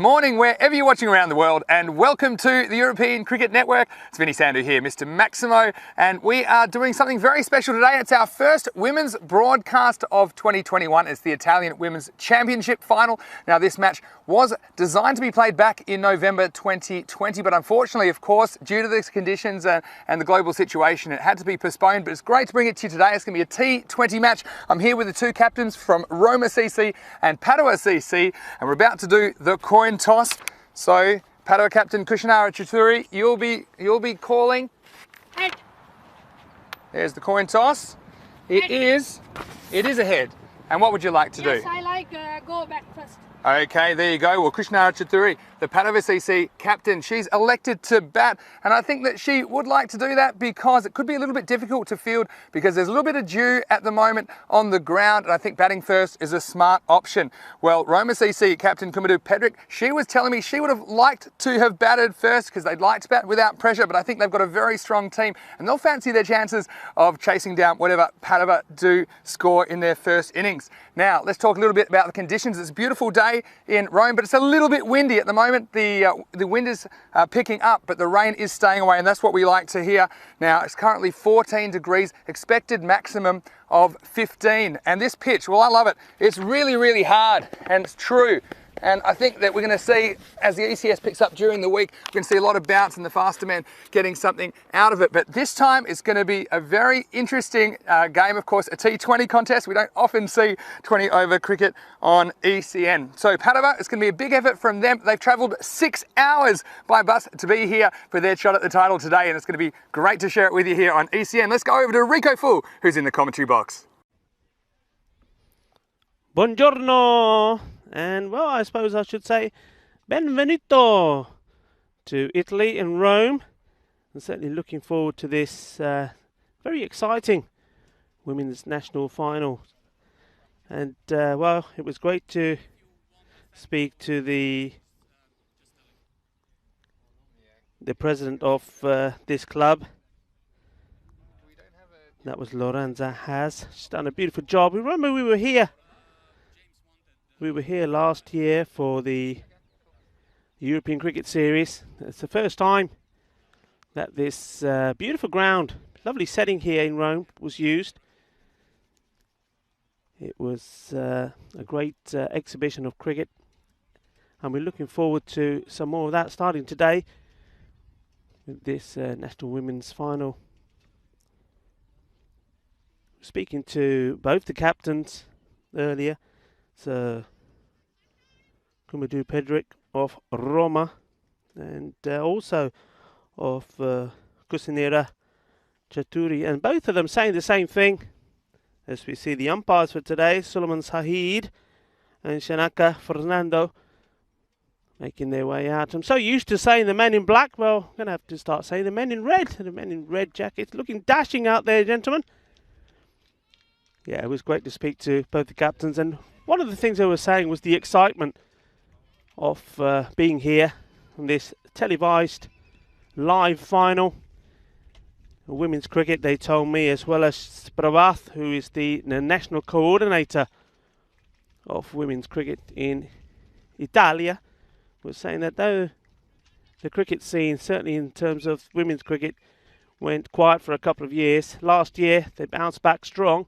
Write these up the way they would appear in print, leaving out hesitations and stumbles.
morning wherever you're watching around the world, and welcome to the European Cricket Network. It's Vinny Sandu here, Mr. Maximo, and we are doing something very special today. It's our first women's broadcast of 2021. It's the Italian Women's Championship final. Now, this match was designed to be played back in November 2020, but unfortunately, of course, due to the conditions and the global situation, it had to be postponed. But it's great to bring it to you today. It's going to be a T20 match. I'm here with the two captains from Roma CC and Padova CC, and we're about to do the coin toss. So, Padova captain Kushanara Chaturi, you'll be calling. Head. There's the coin toss. It is a head. And what would you like to do? Yes, I like go back first. Okay, there you go. Well, Kushanara Chaturi, the Padova CC captain, she's elected to bat, and I think that she would like to do that because it could be a little bit difficult to field because there's a little bit of dew at the moment on the ground, and I think batting first is a smart option. Well, Roma CC captain Kumadu Pedrick, she was telling me she would have liked to have batted first because they'd like to bat without pressure, but I think they've got a very strong team and they'll fancy their chances of chasing down whatever Padova do score in their first innings. Now, let's talk a little bit about the conditions. It's a beautiful day in Rome, but it's a little bit windy at the moment. The wind is picking up, but the rain is staying away, and that's what we like to hear. Now, it's currently 14 degrees, expected maximum of 15. And this pitch, well, I love it. It's really, really hard, and it's true. And I think that we're going to see, as the ECS picks up during the week, we're going to see a lot of bounce and the faster men getting something out of it. But this time it's going to be a very interesting game, of course, a T20 contest. We don't often see 20 over cricket on ECN. So Padova, it's going to be a big effort from them. They've travelled 6 hours by bus to be here for their shot at the title today, and it's going to be great to share it with you here on ECN. Let's go over to Rico Fu, who's in the commentary box. Buongiorno! And, well, I suppose I should say benvenuto to Italy and Rome. I'm certainly looking forward to this very exciting women's national final. And, well, it was great to speak to the president of this club. That was Lorenza Haas. She's done a beautiful job. Remember, we were here last year for the European Cricket Series. It's the first time that this beautiful ground, lovely setting here in Rome, was used. It was a great exhibition of cricket, and we're looking forward to some more of that starting today with this National Women's Final. Speaking to both the captains earlier, so Kumadu Pedrick of Roma and also of Kushanara Chaturi, and both of them saying the same thing. As we see the umpires for today, Suleiman Sahid and Shanaka Fernando making their way out. I'm so used to saying the men in black, well, I'm going to have to start saying the men in red. The men in red jackets looking dashing out there, gentlemen. Yeah, it was great to speak to both the captains, and one of the things they were saying was the excitement of being here on this televised live final. Women's cricket, they told me, as well as Pravath, who is the national coordinator of women's cricket in Italia, was saying that though the cricket scene, certainly in terms of women's cricket, went quiet for a couple of years, last year they bounced back strong.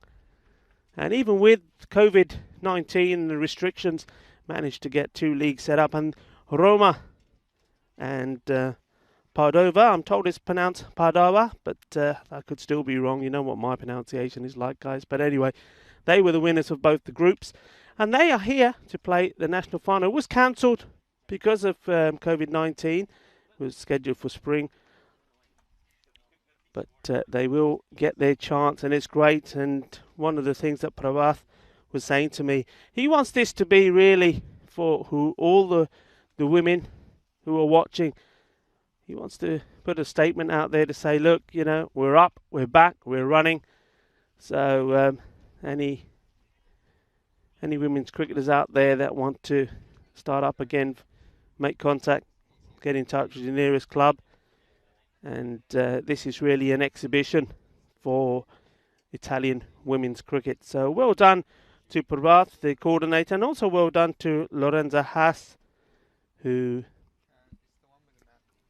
And even with COVID-19 and the restrictions, managed to get 2 leagues set up. And Roma and Padova, I'm told it's pronounced Padova, but I could still be wrong. You know what my pronunciation is like, guys. But anyway, they were the winners of both the groups. And they are here to play the national final. It was cancelled because of COVID-19. It was scheduled for spring. But they will get their chance, and it's great. And one of the things that Pravath was saying to me, he wants this to be really for all the women who are watching. He wants to put a statement out there to say, look, you know, we're up, we're back, we're running. So any women's cricketers out there that want to start up again, make contact, get in touch with your nearest club. And this is really an exhibition for Italian women's cricket. So well done to Pravath, the coordinator, and also well done to Lorenza Haas, who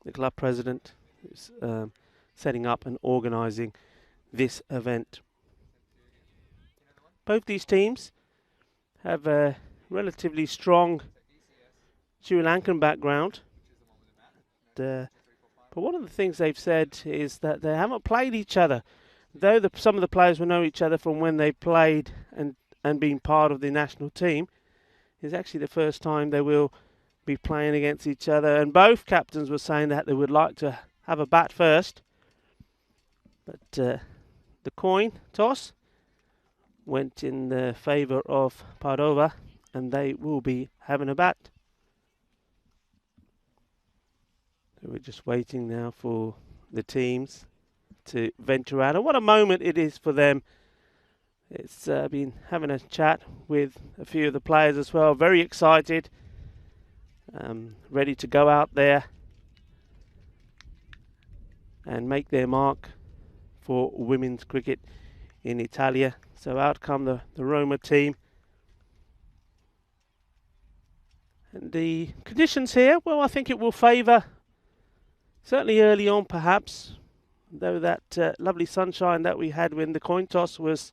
the club president who's setting up and organising this event. Both these teams have a relatively strong Sri Lankan background. But one of the things they've said is that they haven't played each other. Though some of the players will know each other from when they played and been part of the national team, it's actually the first time they will be playing against each other. And both captains were saying that they would like to have a bat first. But the coin toss went in the favour of Padova, and they will be having a bat. So we're just waiting now for the teams to venture out. And what a moment it is for them. It's been having a chat with a few of the players as well. Very excited. Ready to go out there and make their mark for women's cricket in Italia. So out come the Roma team. And the conditions here, well, I think it will favour, certainly early on perhaps, though that lovely sunshine that we had when the coin toss was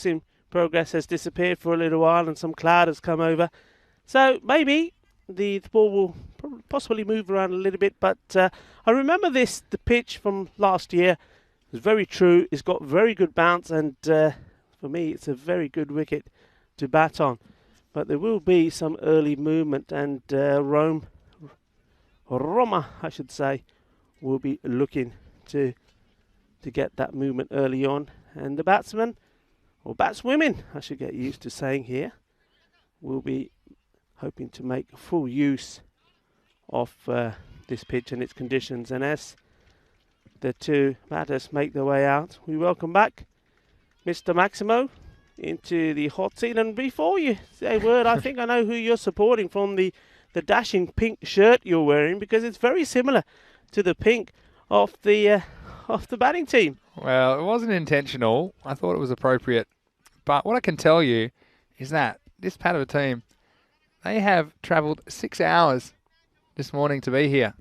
in progress has disappeared for a little while, and some cloud has come over. So maybe the ball will possibly move around a little bit, but I remember the pitch from last year. It was very true. It's got very good bounce, and for me it's a very good wicket to bat on. But there will be some early movement, and Roma, I should say, will be looking to get that movement early on. And the batsmen, or batswomen, I should get used to saying here, will be hoping to make full use of this pitch and its conditions. And as the two batters make their way out, we welcome back Mr. Maximo into the hot seat. And before you say a word, I think I know who you're supporting from the dashing pink shirt you're wearing, because it's very similar to the pink of the batting team. Well, it wasn't intentional. I thought it was appropriate. But what I can tell you is that this Padova team, they have travelled 6 hours this morning to be here.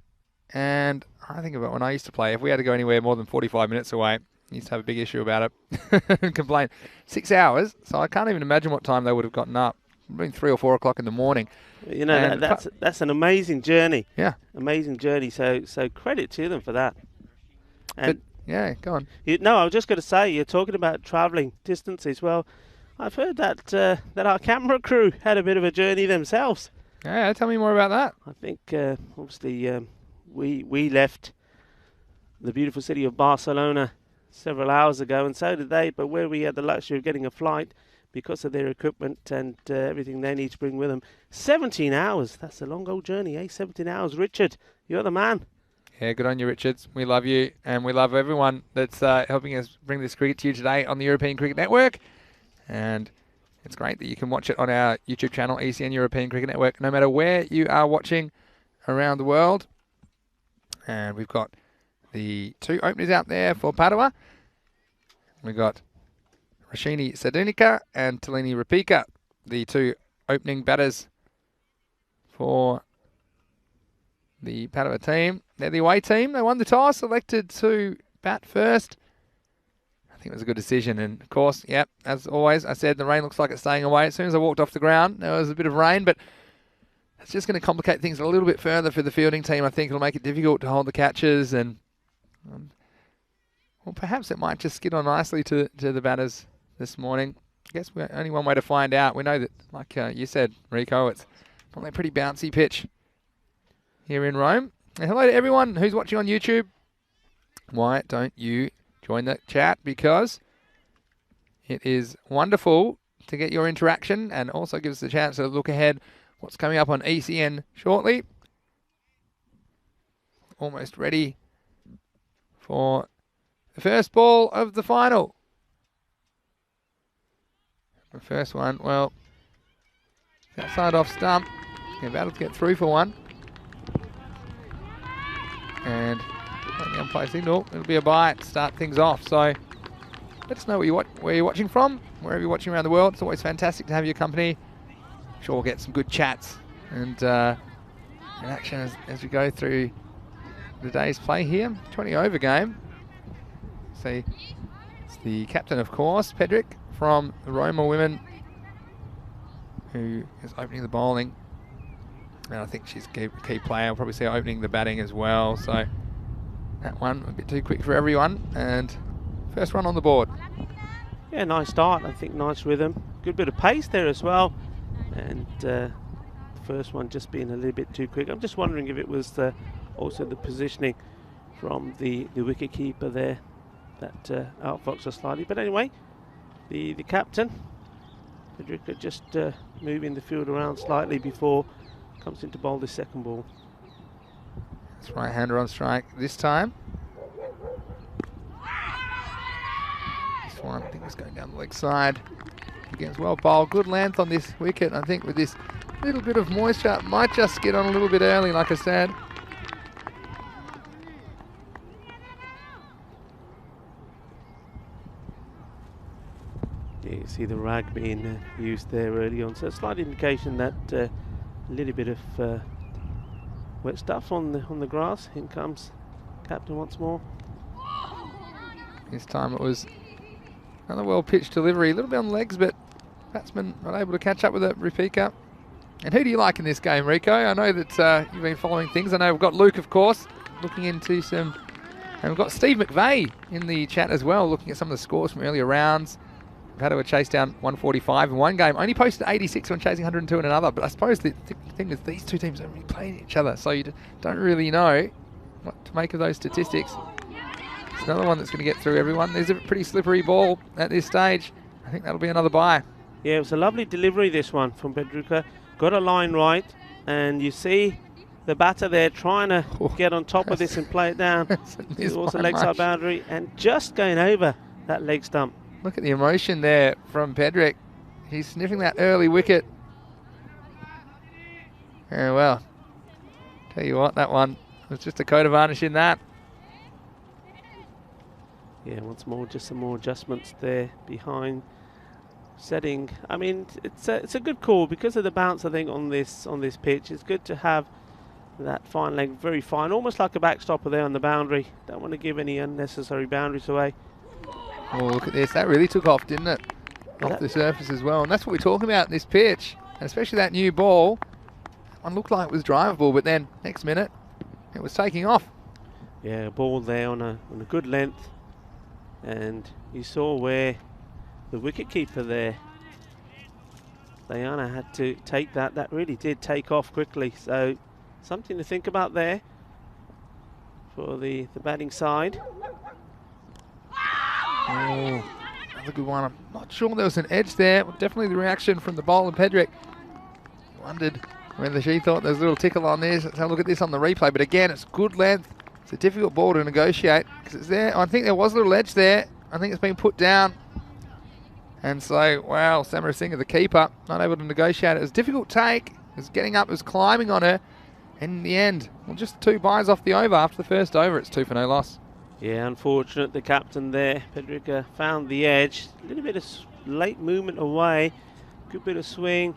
And I think about when I used to play, if we had to go anywhere more than 45 minutes away, I used to have a big issue about it and complain. 6 hours, so I can't even imagine what time they would have gotten up. Been 3 or 4 o'clock in the morning. You know, that's an amazing journey. Yeah. Amazing journey. So credit to them for that. And but, yeah, go on. No, I was just going to say, you're talking about travelling distances. Well, I've heard that our camera crew had a bit of a journey themselves. Yeah, tell me more about that. I think, obviously, we left the beautiful city of Barcelona several hours ago, and so did they, but where we had the luxury of getting a flight because of their equipment and everything they need to bring with them. 17 hours. That's a long old journey, eh? 17 hours. Richard, you're the man. Yeah, good on you, Richards. We love you, and we love everyone that's helping us bring this cricket to you today on the European Cricket Network. And it's great that you can watch it on our YouTube channel, ECN European Cricket Network, no matter where you are watching around the world. And we've got the two openers out there for Padova. We've got Rashini Sadunika and Talini Rapika, the two opening batters for the Padova team. They're the away team. They won the toss, elected to bat first. I think it was a good decision. And, of course, yep, as always, I said the rain looks like it's staying away. As soon as I walked off the ground, there was a bit of rain, but it's just going to complicate things a little bit further for the fielding team. I think it'll make it difficult to hold the catches, and well, perhaps it might just skid on nicely to the batters this morning. I guess we're only one way to find out. We know that, like you said, Rico, it's probably a pretty bouncy pitch here in Rome. And hello to everyone who's watching on YouTube. Why don't you join the chat, because it is wonderful to get your interaction, and also gives us a chance to look ahead what's coming up on ECN shortly. Almost ready for the first ball of the final. The first one, well, outside off stump. Yeah, about to get through for one. And on the umpire signal, it'll be a bye to start things off. So let us know where you're watching from, wherever you're watching around the world. It's always fantastic to have your company. I'm sure we'll get some good chats and in action as we go through the day's play here. 20 over game. See, it's the captain, of course, Pedrick from the Roma women, who is opening the bowling. And I think she's a key player. I'll probably see her opening the batting as well. So that one a bit too quick for everyone. And first run on the board. Yeah, nice start. I think nice rhythm. Good bit of pace there as well. And the first one just being a little bit too quick. I'm just wondering if it was also the positioning from the wicket keeper there that outfoxed us slightly. But anyway, the captain, Federica, just moving the field around slightly before comes in to bowl this second ball. That's right-hander on strike this time. This one, I think, was going down the leg side. Again, well bowled. Good length on this wicket. I think with this little bit of moisture, it might just get on a little bit early, like I said. Yeah, you see the rag being used there early on, so a slight indication that a little bit of wet stuff on the grass. In comes captain once more. This time it was another well-pitched delivery, a little bit on the legs, but batsman not able to catch up with it. Rupika. And who do you like in this game, Rico? I know that you've been following things. I know we've got Luke, of course, looking into some, and we've got Steve McVeigh in the chat as well, looking at some of the scores from earlier rounds. We've had to chase down 145 in one game, only posted 86 when chasing 102 in another. But I suppose the thing is these two teams don't really play each other, so you don't really know what to make of those statistics. It's another one that's going to get through everyone. There's a pretty slippery ball at this stage. I think that'll be another bye. Yeah, it was a lovely delivery, this one from Pedruca. Got a line right, and you see the batter there trying to get on top of this and play it down. It was a leg side boundary and just going over that leg stump. Look at the emotion there from Pedrick. He's sniffing that early wicket. Yeah, well, tell you what, that one was just a coat of varnish in that. Yeah, once more, just some more adjustments there behind setting. I mean, it's a good call because of the bounce. I think on this pitch, it's good to have that fine leg, very fine, almost like a backstopper there on the boundary. Don't want to give any unnecessary boundaries away. Oh, look at this. That really took off, didn't it? Off the surface as well. And that's what we're talking about in this pitch. And especially that new ball. That one looked like it was drivable, but then next minute, it was taking off. Yeah, ball there on a good length. And you saw where the wicketkeeper there, Diana, had to take that. That really did take off quickly. So something to think about there for the batting side. Oh, another good one. I'm not sure there was an edge there. Definitely the reaction from the bowler, Pedrick. Wondered whether she thought there was a little tickle on this. Let's have a look at this on the replay. But again, it's good length. It's a difficult ball to negotiate because it's there. I think there was a little edge there. I think it's been put down. And so, wow, Samara Singh, the keeper, not able to negotiate it. It was a difficult take. It was getting up, it was climbing on her. And in the end, well, just 2 byes off the over. After the first over, it's 2 for no loss. Yeah, unfortunate, the captain there. Pedrica found the edge. A little bit of late movement away. Good bit of swing.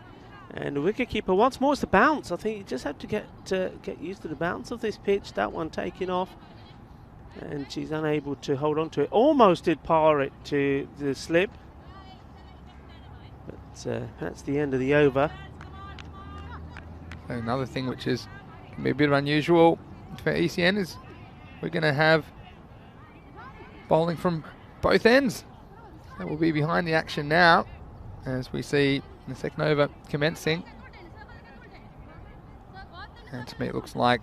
And the wicketkeeper once more is the bounce. I think you just have to get used to the bounce of this pitch. That one taking off. And she's unable to hold on to it. Almost did power it to the slip. But that's the end of the over. Another thing which is can be a bit unusual for ECN is we're going to have bowling from both ends. That will be behind the action now as we see the second over commencing. And to me it looks like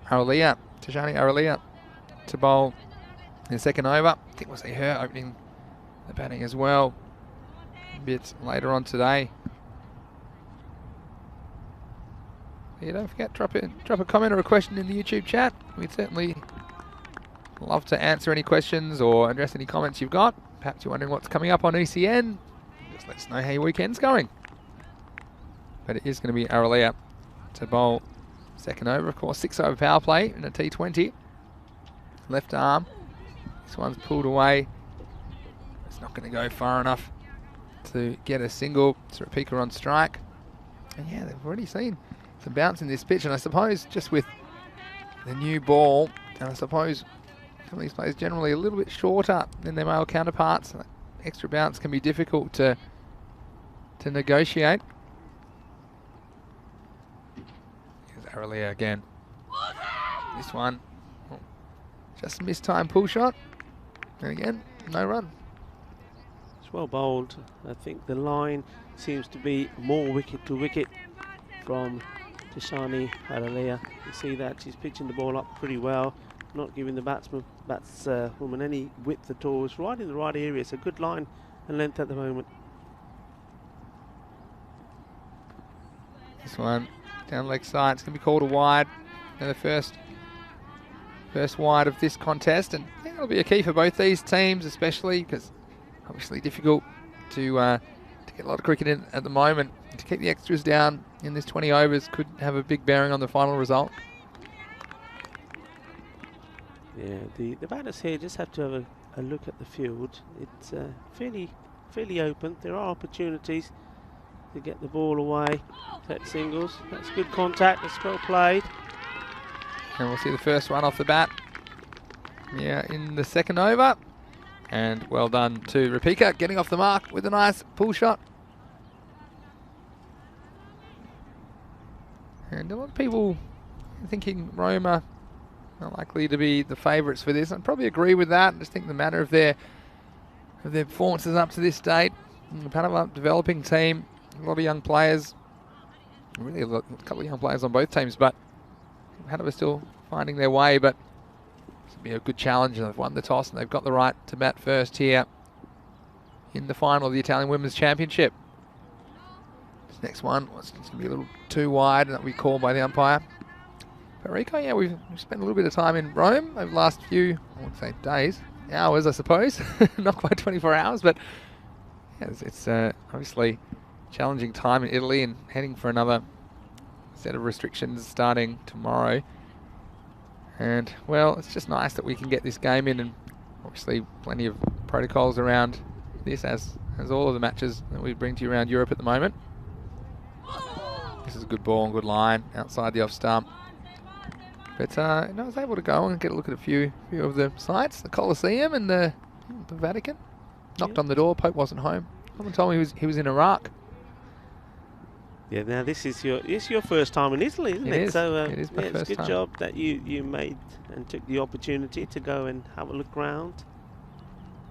Tashani Aralia to bowl in the second over. I think we'll see her opening the batting as well a bit later on today. Yeah, don't forget, drop a comment or a question in the YouTube chat. We'd certainly love to answer any questions or address any comments you've got. Perhaps you're wondering what's coming up on ECN. Just let us know how your weekend's going. But it is going to be Aralia to bowl second over, of course. 6 over power play in a T20. Left arm. This one's pulled away. It's not going to go far enough to get a single. It's Rapika on strike. And yeah, they've already seen some bounce in this pitch, and I suppose just with the new ball, and I suppose some of these players generally a little bit shorter than their male counterparts, extra bounce can be difficult to negotiate. Here's Aralia again. This one, just a missed-time pull shot, and again, no run. It's well bowled. I think the line seems to be more wicket to wicket from Tishani Aralia. You see that she's pitching the ball up pretty well, not giving the batswoman any width at all. It's right in the right area. It's a good line and length at the moment. This one down leg side, it's going to be called a wide, and the first wide of this contest, and I think it'll be a key for both these teams, especially because obviously difficult to get a lot of cricket in at the moment. To keep the extras down in this 20 overs could have a big bearing on the final result. Yeah, the batters here just have to have a look at the field. It's fairly open. There are opportunities to get the ball away. Set singles. That's good contact. That's well played. And we'll see the first one off the bat. Yeah, in the second over. And well done to Rapika, getting off the mark with a nice pull shot. And a lot of people thinking Roma are likely to be the favourites for this. I'd probably agree with that. I just think the manner of their performances up to this date. The Padova developing team, a lot of young players. Really a couple of young players on both teams, but Padova still finding their way. But this will be a good challenge, and they've won the toss and they've got the right to bat first here in the final of the Italian Women's Championship. This next one was going to be a little too wide, and that will be called by the umpire. But Rico, yeah, we've spent a little bit of time in Rome over the last few, I wouldn't say days, hours, I suppose. Not quite 24 hours, but yeah, it's obviously challenging time in Italy, and heading for another set of restrictions starting tomorrow. And, well, it's just nice that we can get this game in, and obviously plenty of protocols around this, as all of the matches that we bring to you around Europe at the moment. This is a good ball and good line outside the off stump. But I was able to go and get a look at a few of the sites, the Colosseum and the Vatican. Knocked on the door, Pope wasn't home. Someone told me he was in Iraq. Yeah, now this is your first time in Italy, isn't it? It is. So it is my it's first a good time. job that you made and took the opportunity to go and have a look round.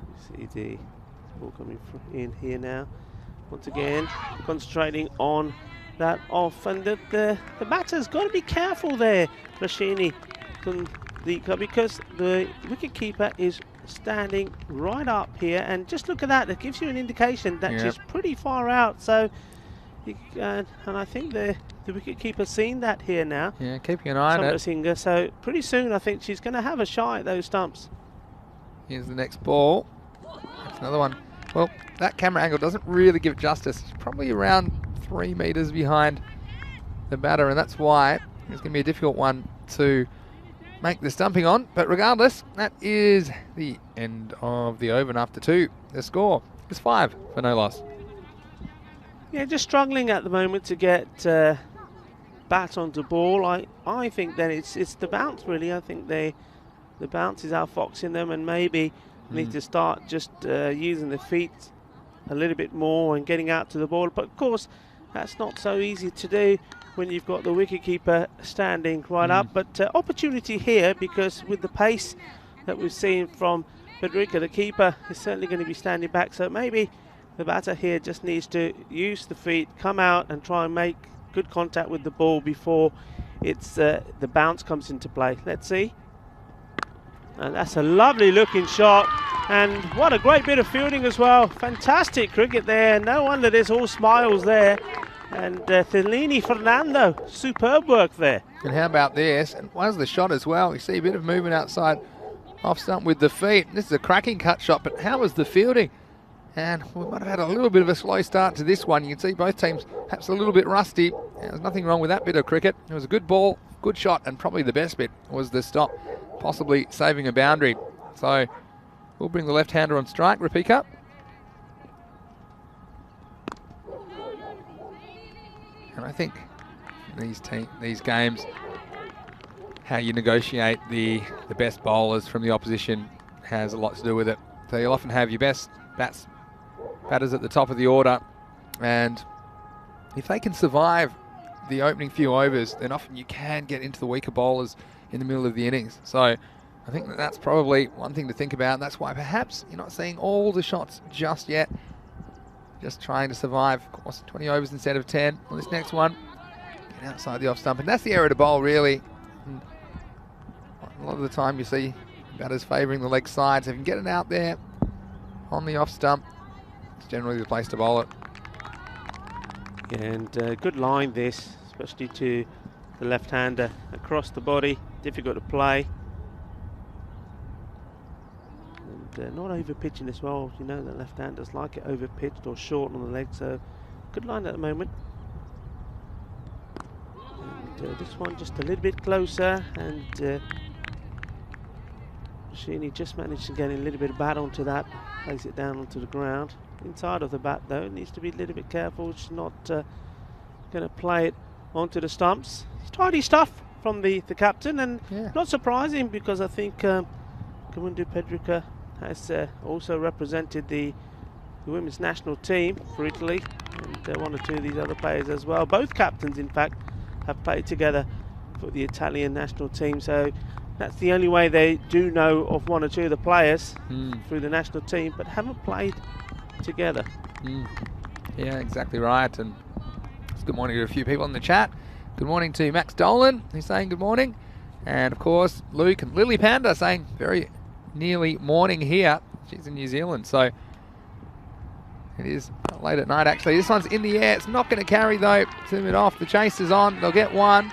You see the ball coming in here now. Once again, concentrating on that off, and the batter's got to be careful there, Rashini, because the wicketkeeper is standing right up here, and just look at that. It gives you an indication that she's pretty far out. So, and I think the wicketkeeper's seen that here now. Yeah, keeping an eye on it. Singer. So pretty soon, I think she's going to have a shot at those stumps. Here's the next ball. That's another one. Well, that camera angle doesn't really give it justice. It's probably around 3 metres behind the batter, and that's why it's going to be a difficult one to make the stumping on. But regardless, that is the end of the over, and after 2, the score is 5 for no loss. Yeah, just struggling at the moment to get bat onto ball. I think that it's the bounce, really. I think the bounce is outfoxing them, and maybe need to start just using the feet a little bit more and getting out to the ball. But of course, that's not so easy to do when you've got the wicketkeeper standing right up. But opportunity here, because with the pace that we've seen from Federica, the keeper is certainly going to be standing back. So maybe the batter here just needs to use the feet, come out and try and make good contact with the ball before it's the bounce comes into play. Let's see. And that's a lovely looking shot, and what a great bit of fielding as well. Fantastic cricket there. No wonder there's all smiles there. And Thelini Fernando, superb work there. And how about this? And was the shot as well? You see a bit of movement outside off stump with the feet. This is a cracking cut shot, but how was the fielding? And we might have had a little bit of a slow start to this one. You can see both teams perhaps a little bit rusty. There's nothing wrong with that bit of cricket. It was a good ball, good shot, and probably the best bit was the stop, possibly saving a boundary. So we'll bring the left-hander on strike, Rapika. And I think these games. How you negotiate the best bowlers from the opposition has a lot to do with it. So you'll often have your best batters at the top of the order, and if they can survive the opening few overs, then often you can get into the weaker bowlers in the middle of the innings. So I think that's probably one thing to think about, and that's why perhaps you're not seeing all the shots just yet. Just trying to survive, of course, 20 overs instead of 10 on this next one. Get outside the off stump, and that's the area to bowl, really. And a lot of the time you see batters favouring the leg sides. If you can get it out there on the off stump, it's generally the place to bowl it. And good line this, especially to the left-hander across the body, difficult to play. And not over-pitching as well. You know, the left-handers like it over-pitched or short on the leg, so good line at the moment. And this one just a little bit closer, and Sheeny just managed to get a little bit of bat onto that, place it down onto the ground. Inside of the bat though, needs to be a little bit careful. She's not going to play it onto the stumps. It's tidy stuff from the captain, and not surprising, because I think Kamundu Pedrica has also represented the women's national team for Italy, and one or two of these other players as well. Both captains, in fact, have played together for the Italian national team, so that's the only way they do know of one or two of the players through the national team, but haven't played together. Yeah, exactly right. And good morning to a few people in the chat. Good morning to Max Dolan, who's saying good morning, and of course Luke and Lily Panda saying very nearly morning here. She's in New Zealand, so it is late at night actually. This one's in the air. It's not going to carry though. Zoom it off. The chase is on. They'll get one.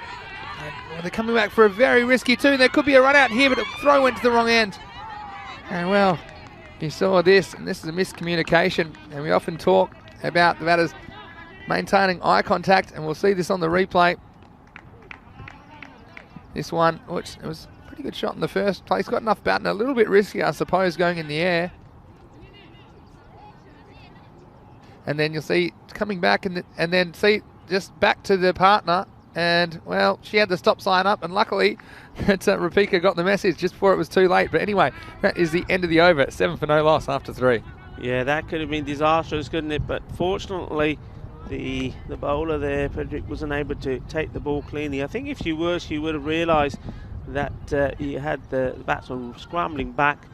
And they're coming back for a very risky two. There could be a run out here, but the throw went to the wrong end. And well, you saw this, and this is a miscommunication, and we often talk about the batters maintaining eye contact, and we'll see this on the replay. This one, which it was a pretty good shot in the first place, got enough bat and a little bit risky, I suppose, going in the air. And then you'll see coming back, and then see just back to the partner, and well, she had the stop sign up, and luckily that Rapika got the message just before it was too late. But anyway, that is the end of the over. 7 for no loss after 3. Yeah, that could have been disastrous, couldn't it? But fortunately, the bowler there, Frederick, wasn't able to take the ball cleanly. I think if she were, she would have realised that he had the batsman scrambling back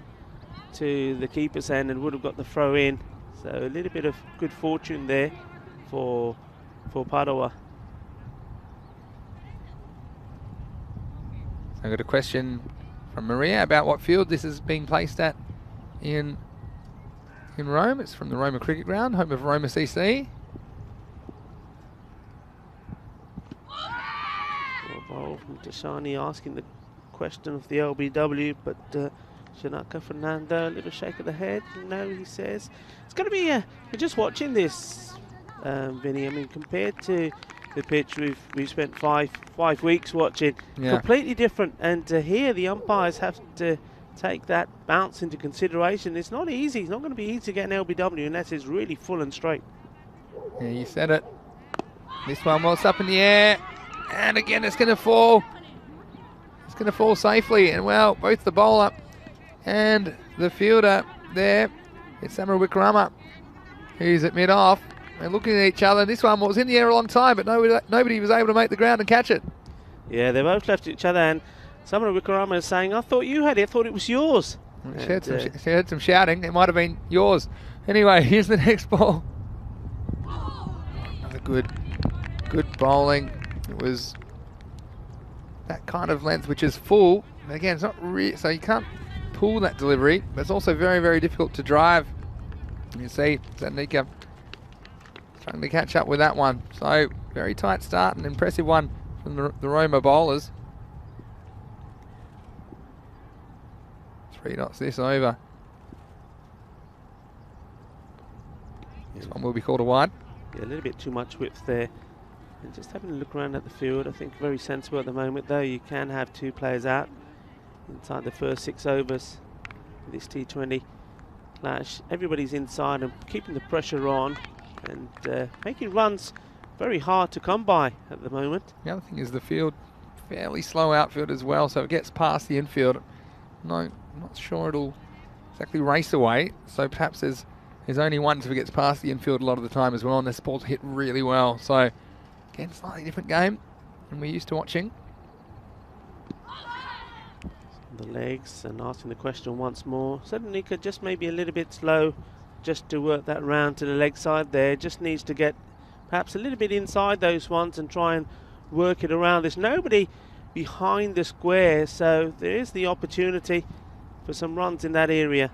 to the keeper's end and would have got the throw in. So a little bit of good fortune there for Padova. I got a question from Maria about what field this is being placed at in Rome. It's from the Roma Cricket Ground, home of Roma CC. Well, from Tashani asking the question of the LBW, but Shanaka Fernando, a little shake of the head. No, he says. It's going to be, we're just watching this, Vinny. I mean, compared to the pitch we've spent five weeks watching, completely different. And here the umpires have to take that bounce into consideration. It's not easy. It's not going to be easy to get an LBW unless it's really full and straight. Yeah, you said it. This one was up in the air, and again it's going to fall. It's going to fall safely, and well, both the bowler and the fielder there, it's Samara Wickrama, who's at mid-off. They're looking at each other. This one was in the air a long time, but nobody was able to make the ground and catch it. Yeah, they both left each other, and Samara Wickrama is saying, I thought you had it, I thought it was yours. She heard some shouting. It might have been yours. Anyway, here's the next ball. Another good bowling. It was that kind of length, which is full. But again, it's not so you can't pull that delivery, but it's also very, very difficult to drive. You see Zanika trying to catch up with that one. So very tight start, an impressive one from the Roma bowlers. 3 knots this over. This one will be called a wide. Yeah, a little bit too much width there. And just having a look around at the field, I think very sensible at the moment, though. You can have 2 players out inside the first 6 overs of this T20 clash. Everybody's inside and keeping the pressure on and making runs very hard to come by at the moment. The other thing is the field, fairly slow outfield as well, so it gets past the infield. No, I'm not sure it'll exactly race away, so perhaps there's only one if it gets past the infield a lot of the time as well, and this ball's hit really well. So, again, slightly different game than we're used to watching. The legs, and asking the question once more. Sedenika just maybe a little bit slow just to work that round to the leg side there. Just needs to get perhaps a little bit inside those ones and try and work it around. There's nobody behind the square, so there is the opportunity for some runs in that area.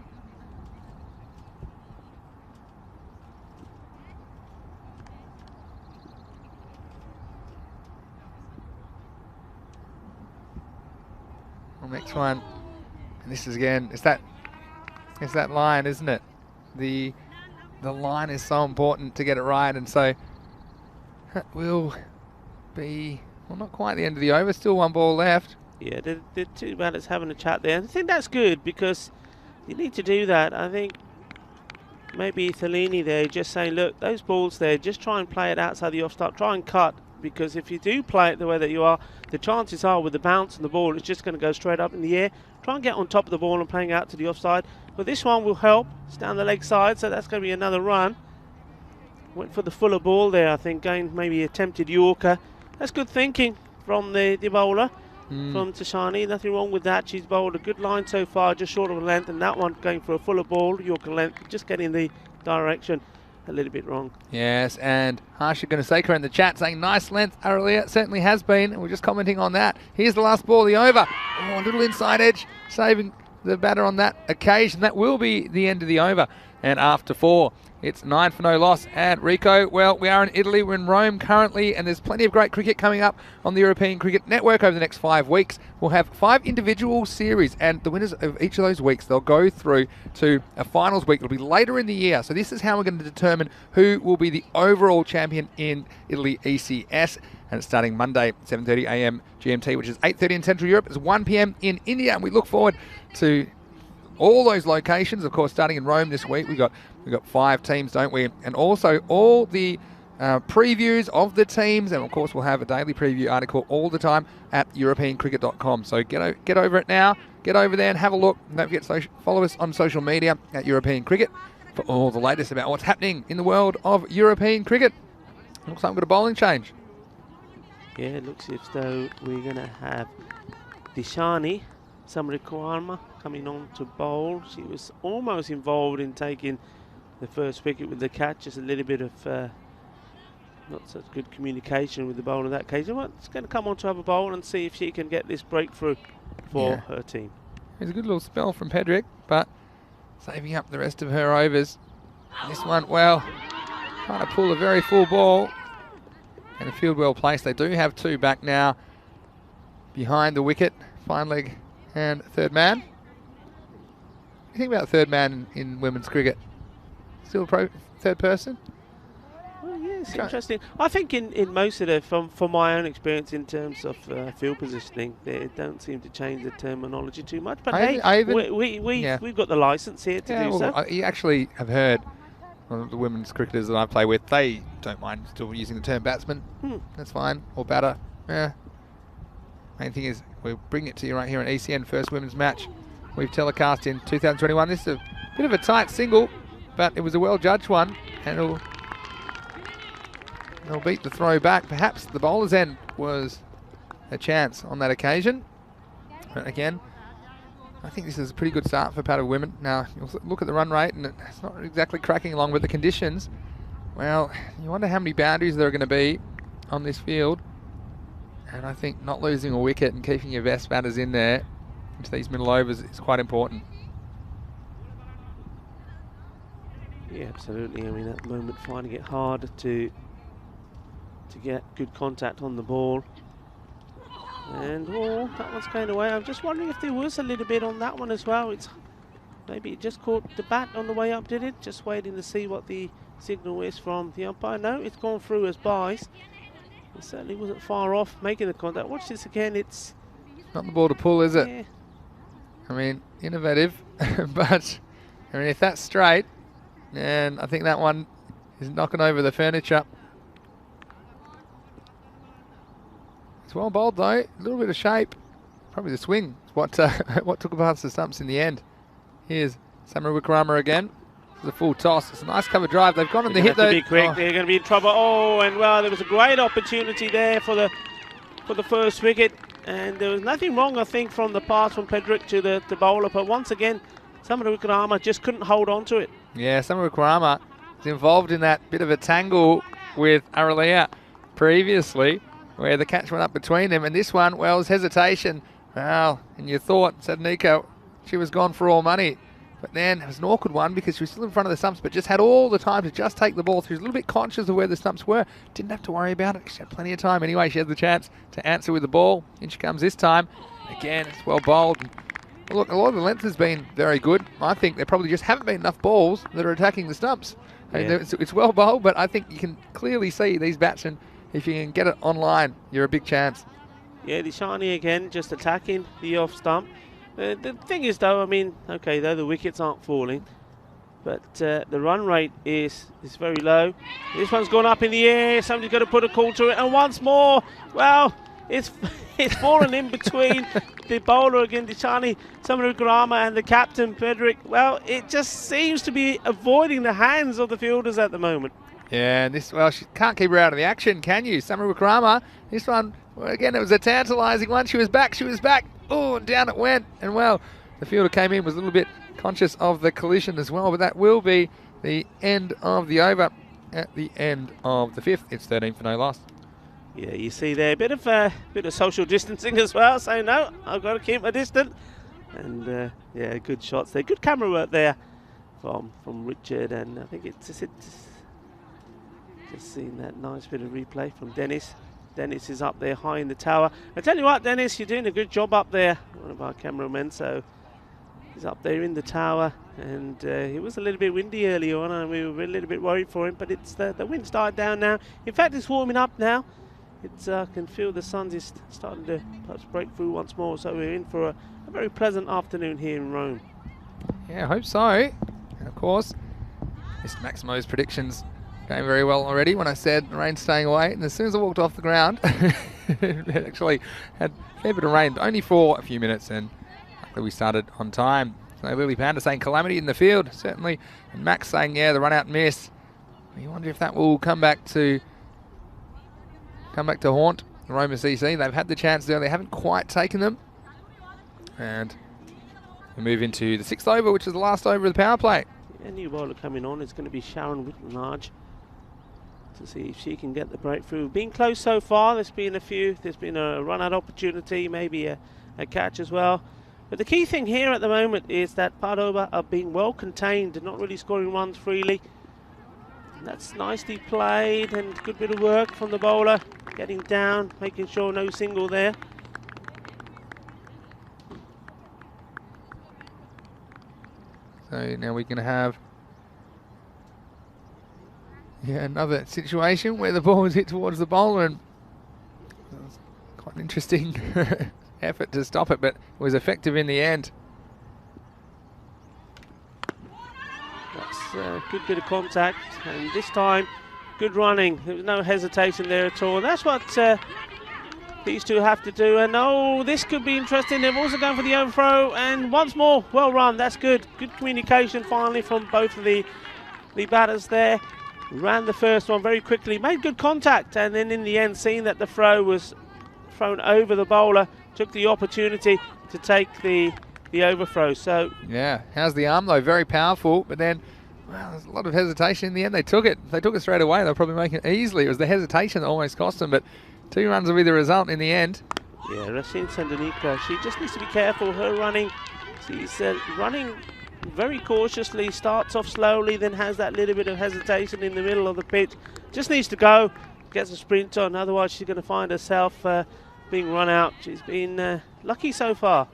Next one, and this is again, it's that line, isn't it? The line is so important to get it right, and so that will be, well, not quite the end of the over, still one ball left. Yeah, the two batters having a chat there. I think that's good because you need to do that. I think maybe Thelini there just saying, look, those balls there, just try and play it outside the off-start, try and cut, because if you do play it the way that you are, the chances are with the bounce and the ball, it's just going to go straight up in the air. Try and get on top of the ball and playing out to the offside. But this one will help. It's down the leg side, so that's going to be another run. Went for the fuller ball there, I think, going maybe attempted Yorker. That's good thinking from the bowler, from Tashani. Nothing wrong with that. She's bowled a good line so far, just short of a length, and that one going for a fuller ball, Yorker length, just getting the direction a little bit wrong. Yes, and Harsha Gunasekara in the chat saying nice length earlier. It certainly has been, and we're just commenting on that. Here's the last ball, the over. Oh, a little inside edge, saving the batter on that occasion. That will be the end of the over. And after 4, it's 9 for no loss. And Rico, well, we are in Italy, we're in Rome currently, and there's plenty of great cricket coming up on the European Cricket Network over the next 5 weeks. We'll have 5 individual series, and the winners of each of those weeks, they'll go through to a finals week. It'll be later in the year, so this is how we're going to determine who will be the overall champion in Italy ECS. And it's starting Monday, 7:30 a.m. GMT, which is 8:30 in Central Europe. It's 1 p.m. in India, and we look forward to all those locations. Of course, starting in Rome this week, we've got 5 teams, don't we? And also all the previews of the teams, and of course we'll have a daily preview article all the time at europeancricket.com. So get over it now, get over there and have a look. And don't forget to follow us on social media at European Cricket for all the latest about what's happening in the world of European cricket. Looks like we've got a bowling change. Yeah, it looks as though we're going to have Dishani Samrikarma coming on to bowl. She was almost involved in taking the first wicket with the catch, just a little bit of not such good communication with the bowler in that case. Well, it's going to come on to have a bowl and see if she can get this breakthrough for her team. It's a good little spell from Pedrick, but saving up the rest of her overs. This one, well, trying to pull a very full ball. And a field well placed. They do have 2 back now behind the wicket. Fine leg and third man. What do you think about third man in women's cricket? Still a third person? Well, yeah, it's interesting. I think in most of the, from my own experience in terms of field positioning, they don't seem to change the terminology too much. But we've got the license here to do so. You actually have heard the women's cricketers that I play with, they don't mind still using the term batsman. That's fine. Or batter. Yeah. Main thing is we'll bring it to you right here on ECN, first women's match we've telecast in 2021. This is a bit of a tight single, but it was a well-judged one, and it'll beat the throw back. Perhaps the bowler's end was a chance on that occasion. But again, I think this is a pretty good start for Padova women. Now, you'll look at the run rate, and it's not exactly cracking along with the conditions. Well, you wonder how many boundaries there are going to be on this field. And I think not losing a wicket and keeping your best batters in there into these middle overs is quite important. Yeah, absolutely. I mean, at the moment, finding it hard to get good contact on the ball. And that one's going away. I'm just wondering if there was a little bit on that one as well. Maybe it just caught the bat on the way up, did it? Just waiting to see what the signal is from the umpire. No, it's gone through as byes. It certainly wasn't far off making the contact. Watch this again. It's not the ball to pull, is it? Yeah. I mean, innovative, but I mean, if that's straight, and I think that one is knocking over the furniture. It's well bowled though. A little bit of shape. Probably the swing. What what took past the stumps in the end. Here's Samaru Wickrama again. It's a full toss. It's a nice cover drive. They've gone on the hit though. Be quick. They're going to be in trouble. Oh, and well, there was a great opportunity there for the first wicket, and there was nothing wrong, I think, from the pass from Pedrick to the bowler. But once again, Samaru Wickrama just couldn't hold on to it. Yeah, Samaru Wickrama is involved in that bit of a tangle with Aralia previously, where the catch went up between them, and this one, well, was hesitation. Well, and you thought, said Nico, she was gone for all money. But then it was an awkward one because she was still in front of the stumps, but just had all the time to just take the ball. She was a little bit conscious of where the stumps were. Didn't have to worry about it. She had plenty of time. Anyway, she had the chance to answer with the ball. In she comes this time. Again, it's well bowled. Look, a lot of the length has been very good. I think there probably just haven't been enough balls that are attacking the stumps. Yeah. And it's well bowled, but I think you can clearly see these batsmen, if you can get it online, you're a big chance. Yeah, Dishani again, just attacking the off stump. The thing is, though, I mean, okay, though the wickets aren't falling, but the run rate is very low. This one's gone up in the air. Somebody's got to put a call to it, and once more, well, it's fallen in between the bowler again, Dishani, Samaru Wickrama, and the captain, Pedrick. Well, it just seems to be avoiding the hands of the fielders at the moment. Yeah, and this, well, she can't keep her out of the action, can you? Samaru Wickrama, this one, well, again, it was a tantalising one. She was back. Oh, and down it went. And, well, the fielder came in, was a little bit conscious of the collision as well, but that will be the end of the over at the end of the fifth. It's 13 for no loss. Yeah, you see there, a bit of social distancing as well, so no, I've got to keep my distance. And, yeah, good shots there. Good camera work there from Richard, and I think it's just seen that nice bit of replay from Dennis. Dennis is up there high in the tower. I tell you what, Dennis, you're doing a good job up there. One of our cameramen, so he's up there in the tower, and it was a little bit windy earlier on, and we were a little bit worried for him, but it's the wind's died down now. In fact, it's warming up now. It's I can feel the sun is starting to perhaps break through once more, so we're in for a very pleasant afternoon here in Rome. Yeah, I hope so. And of course, Mr. Maximo's predictions going very well already when I said the rain's staying away, and as soon as I walked off the ground, it actually had a fair bit of rain, only for a few minutes, and luckily we started on time. So Lily Panda saying calamity in the field, certainly, and Max saying, yeah, the run out miss. You wonder if that will come back to haunt the Roma CC. They've had the chance there, they haven't quite taken them. And we move into the sixth over, which is the last over of the power play. A new bowler coming on is going to be Sharon Whittenlarge, to see if she can get the breakthrough. Been close so far. There's been a run out opportunity, maybe a catch as well. But the key thing here at the moment is that Padova are being well contained and not really scoring runs freely. And that's nicely played, and good bit of work from the bowler, getting down, making sure no single there. So now we can have another situation where the ball was hit towards the bowler, and it was quite an interesting effort to stop it, but it was effective in the end. That's a good bit of contact, and this time good running. There was no hesitation there at all. And that's what these two have to do. And oh, this could be interesting. They've also gone for the overthrow, and once more, well run. That's good. Good communication finally from both of the batters there. Ran the first one very quickly, made good contact, and then in the end, seeing that the throw was thrown over the bowler, took the opportunity to take the overthrow. So yeah, how's the arm though? Very powerful, but then, well, there's a lot of hesitation in the end. They took it straight away. They'll probably make it easily. It was the hesitation that almost cost them, but 2 runs will be the result in the end. Yeah, Racine Sandanika, she just needs to be careful. Her running, she's running very cautiously, starts off slowly, then has that little bit of hesitation in the middle of the pitch. Just needs to go, gets a sprint on, otherwise she's going to find herself being run out. She's been lucky so far.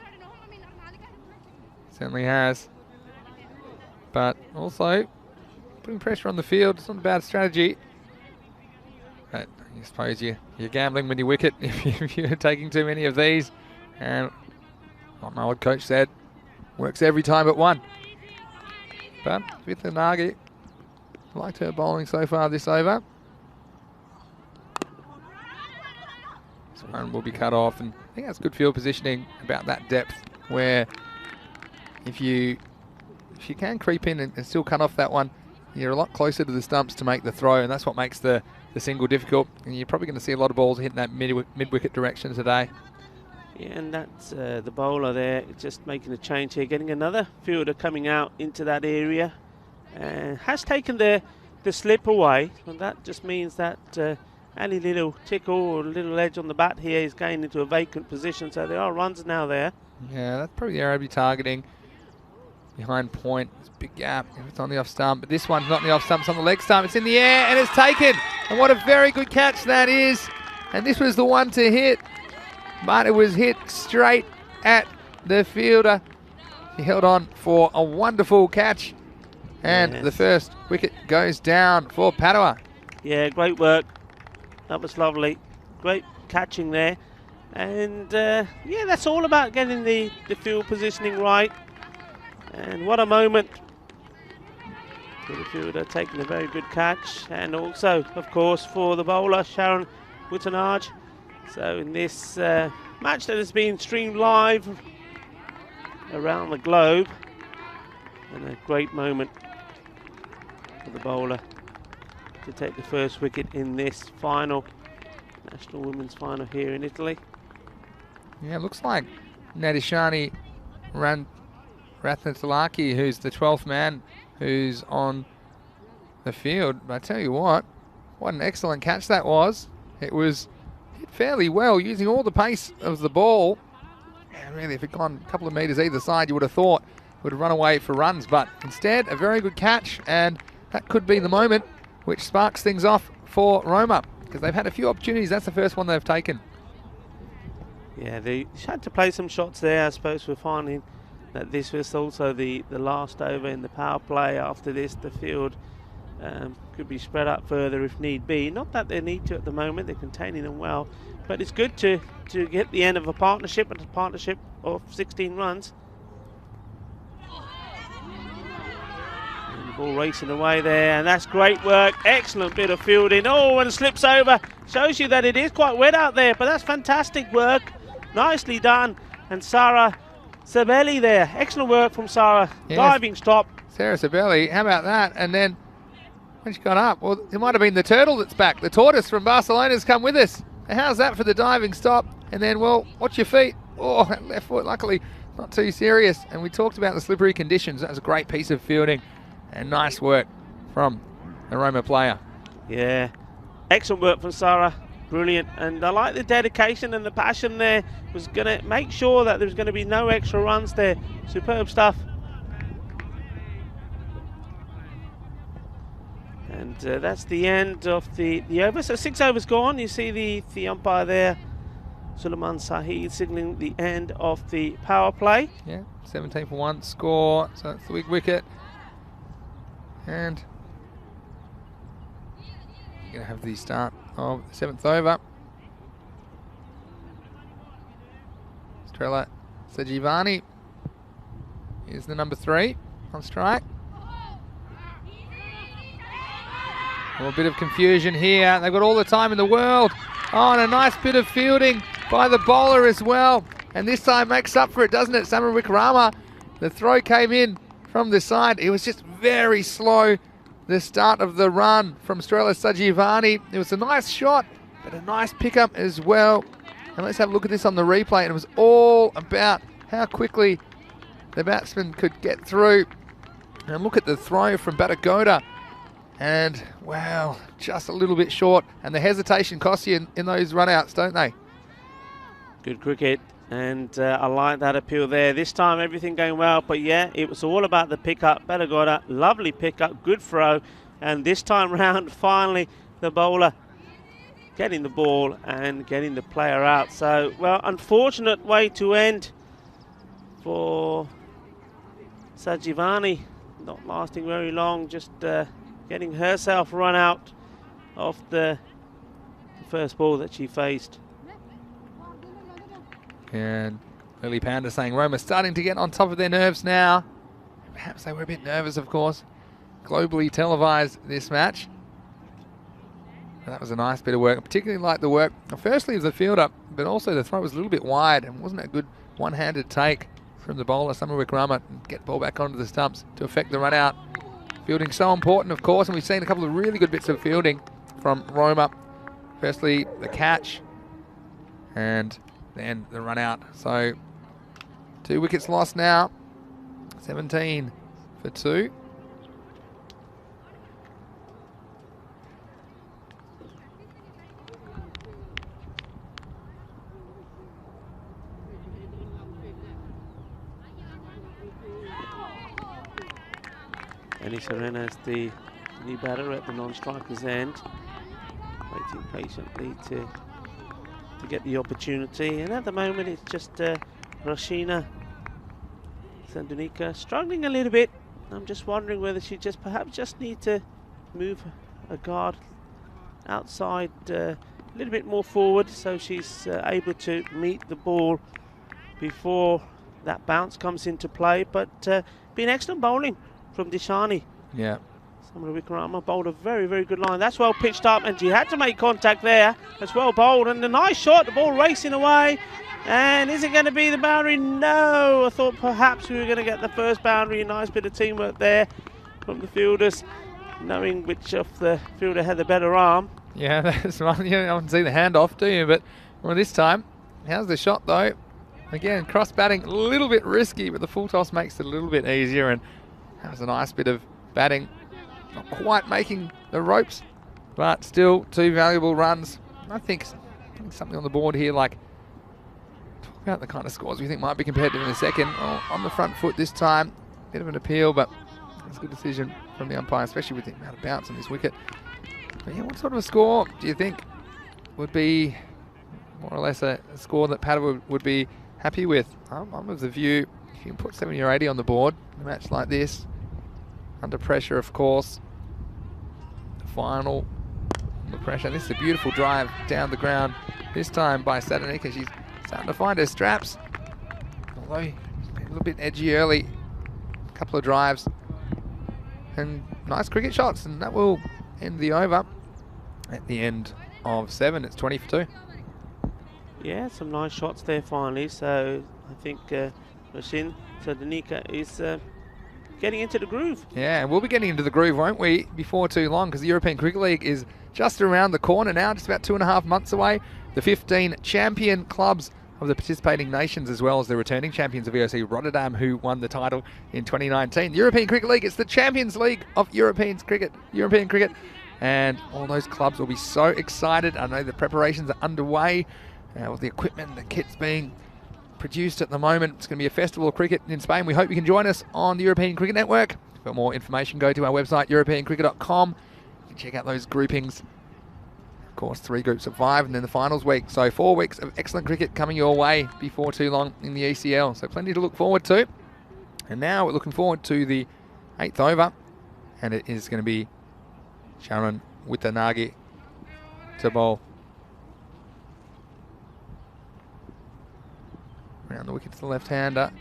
Certainly has. But also, putting pressure on the field, it's not a bad strategy. But I suppose you're gambling with your wicket if you're taking too many of these. And like my old coach said, works every time but one. But with the Nagi, liked her bowling so far this over. It's Run will be cut off, and I think that's good field positioning about that depth, where if you can creep in and still cut off that one, you're a lot closer to the stumps to make the throw, and that's what makes the single difficult. And you're probably going to see a lot of balls hitting that mid-wicket direction today. Yeah, and that's the bowler there just making a change here, getting another fielder coming out into that area. Has taken the slip away, and that just means that any little tickle or little edge on the bat here is going into a vacant position, so there are runs now there. Yeah, that's probably the area I'd be targeting. Behind point, it's a big gap if it's on the off stump, but this one's not on the off stump, it's on the leg stump, it's in the air and it's taken. And what a very good catch that is. And this was the one to hit, but it was hit straight at the fielder. He held on for a wonderful catch. And yes, the first wicket goes down for Padova. Yeah, great work. That was lovely. Great catching there. And yeah, that's all about getting the field positioning right. And what a moment for the fielder, taking a very good catch. And also, of course, for the bowler, Sharon Wittenage. So in this match that has been streamed live around the globe, and a great moment for the bowler to take the first wicket in this final, National Women's Final here in Italy. Yeah, it looks like Nadishani Ratnatalaki, who's the 12th man who's on the field. But I tell you what an excellent catch that was. It was hit fairly well, using all the pace of the ball. And really, if it had gone a couple of metres either side, you would have thought it would have run away for runs. But instead, a very good catch, and that could be the moment which sparks things off for Roma, because they've had a few opportunities. That's the first one they've taken. Yeah, they had to play some shots there. I suppose we're finding that this was also the last over in the power play. After this, the field could be spread out further if need be. Not that they need to at the moment, they're containing them well, but it's good to get the end of a partnership, and a partnership of 16 runs. And the ball racing away there, and that's great work. Excellent bit of fielding. Oh, and slips over. Shows you that it is quite wet out there, but that's fantastic work. Nicely done. And Sarah Sabelli there. Excellent work from Sarah. Yes. Diving stop. Sarah Sabelli, how about that? And then when she got up, well, it might have been the turtle that's back. The tortoise from Barcelona's come with us. And how's that for the diving stop? And then, well, watch your feet. Oh, that left foot, luckily not too serious. And we talked about the slippery conditions. That was a great piece of fielding and nice work from the Roma player. Yeah, excellent work from Sarah. Brilliant. And I like the dedication and the passion there. Was going to make sure that there was going to be no extra runs there. Superb stuff. And that's the end of the over. So 6 overs gone. You see the umpire there, Suleiman Sahid, signalling the end of the power play. Yeah, 17 for 1 score. So that's the big wicket. And you're going to have the start of the 7th over. Estrella Sajivani is the number 3 on strike. A bit of confusion here. They've got all the time in the world. Oh, and a nice bit of fielding by the bowler as well. And this time makes up for it, doesn't it? Samar Wickrama. The throw came in from the side. It was just very slow, the start of the run from Estrella Sajivani. It was a nice shot, but a nice pickup as well. And let's have a look at this on the replay. And it was all about how quickly the batsman could get through. And look at the throw from Batagoda. And, wow, just a little bit short. And the hesitation costs you in those run-outs, don't they? Good cricket. And I like that appeal there. This time, everything going well. But, yeah, it was all about the pickup. Batagoda, lovely pickup, good throw. And this time round, finally, the bowler getting the ball and getting the player out. So, well, unfortunate way to end for Sajivani. Not lasting very long, just getting herself run out of the first ball that she faced. And Lily Panda saying Roma starting to get on top of their nerves now. Perhaps they were a bit nervous, of course. Globally televised this match. That was a nice bit of work. I particularly like the work, firstly, of the fielder, but also the throw was a little bit wide and wasn't a good one-handed take from the bowler, Summerwick Rama, and get the ball back onto the stumps to affect the run out. Fielding so important, of course, and we've seen a couple of really good bits of fielding from Roma. Firstly, the catch, and then the run out. So 2 wickets lost now, 17 for 2. Annie Serena is the new batter at the non-striker's end, waiting patiently to get the opportunity. And at the moment, it's just Rashina Sandunika struggling a little bit. I'm just wondering whether she perhaps just need to move a guard outside a little bit more forward, so she's able to meet the ball before that bounce comes into play. But been excellent bowling from Dishani. Yeah. Summer Wickrama bowled a very, very good line. That's well pitched up, and she had to make contact there. That's well bowled, and a nice shot, the ball racing away. And is it going to be the boundary? No, I thought perhaps we were going to get the first boundary. A nice bit of teamwork there from the fielders, knowing which of the fielder had the better arm. Yeah, that's right. You don't see the handoff, do you? But well, this time, how's the shot though? Again, cross batting, a little bit risky, but the full toss makes it a little bit easier, and that was a nice bit of batting. Not quite making the ropes, but still 2 valuable runs. I think something on the board here, like, talk about the kind of scores we think might be competitive in a second. Oh, on the front foot this time, bit of an appeal, but it's a good decision from the umpire, especially with the amount of bounce on this wicket. But yeah, what sort of a score do you think would be more or less a score that Padova would be happy with? I'm of the view, if you can put 70 or 80 on the board in a match like this, under pressure, of course, the final, the pressure. This is a beautiful drive down the ground, this time by Sadanika. She's starting to find her straps, although a little bit edgy early, a couple of drives, and nice cricket shots, and that will end the over at the end of 7. It's 20 for 2. Yeah, some nice shots there finally. So I think Rashin Sadanika is getting into the groove. Yeah, and we'll be getting into the groove, won't we, before too long, because the European Cricket League is just around the corner now, just about 2.5 months away. The 15 champion clubs of the participating nations, as well as the returning champions of VOC Rotterdam, who won the title in 2019. The European Cricket League, it's the Champions League of European cricket, and all those clubs will be so excited. I know the preparations are underway, with the equipment, the kits being produced at the moment. It's going to be a festival of cricket in Spain. We hope you can join us on the European Cricket Network. For more information, go to our website, europeancricket.com. You can check out those groupings. Of course, 3 groups of 5, and then the finals week. So 4 weeks of excellent cricket coming your way before too long in the ECL. So plenty to look forward to. And now we're looking forward to the 8th over, and it is going to be Sharon Witanagi to bowl. Around the wicket to the left-hander.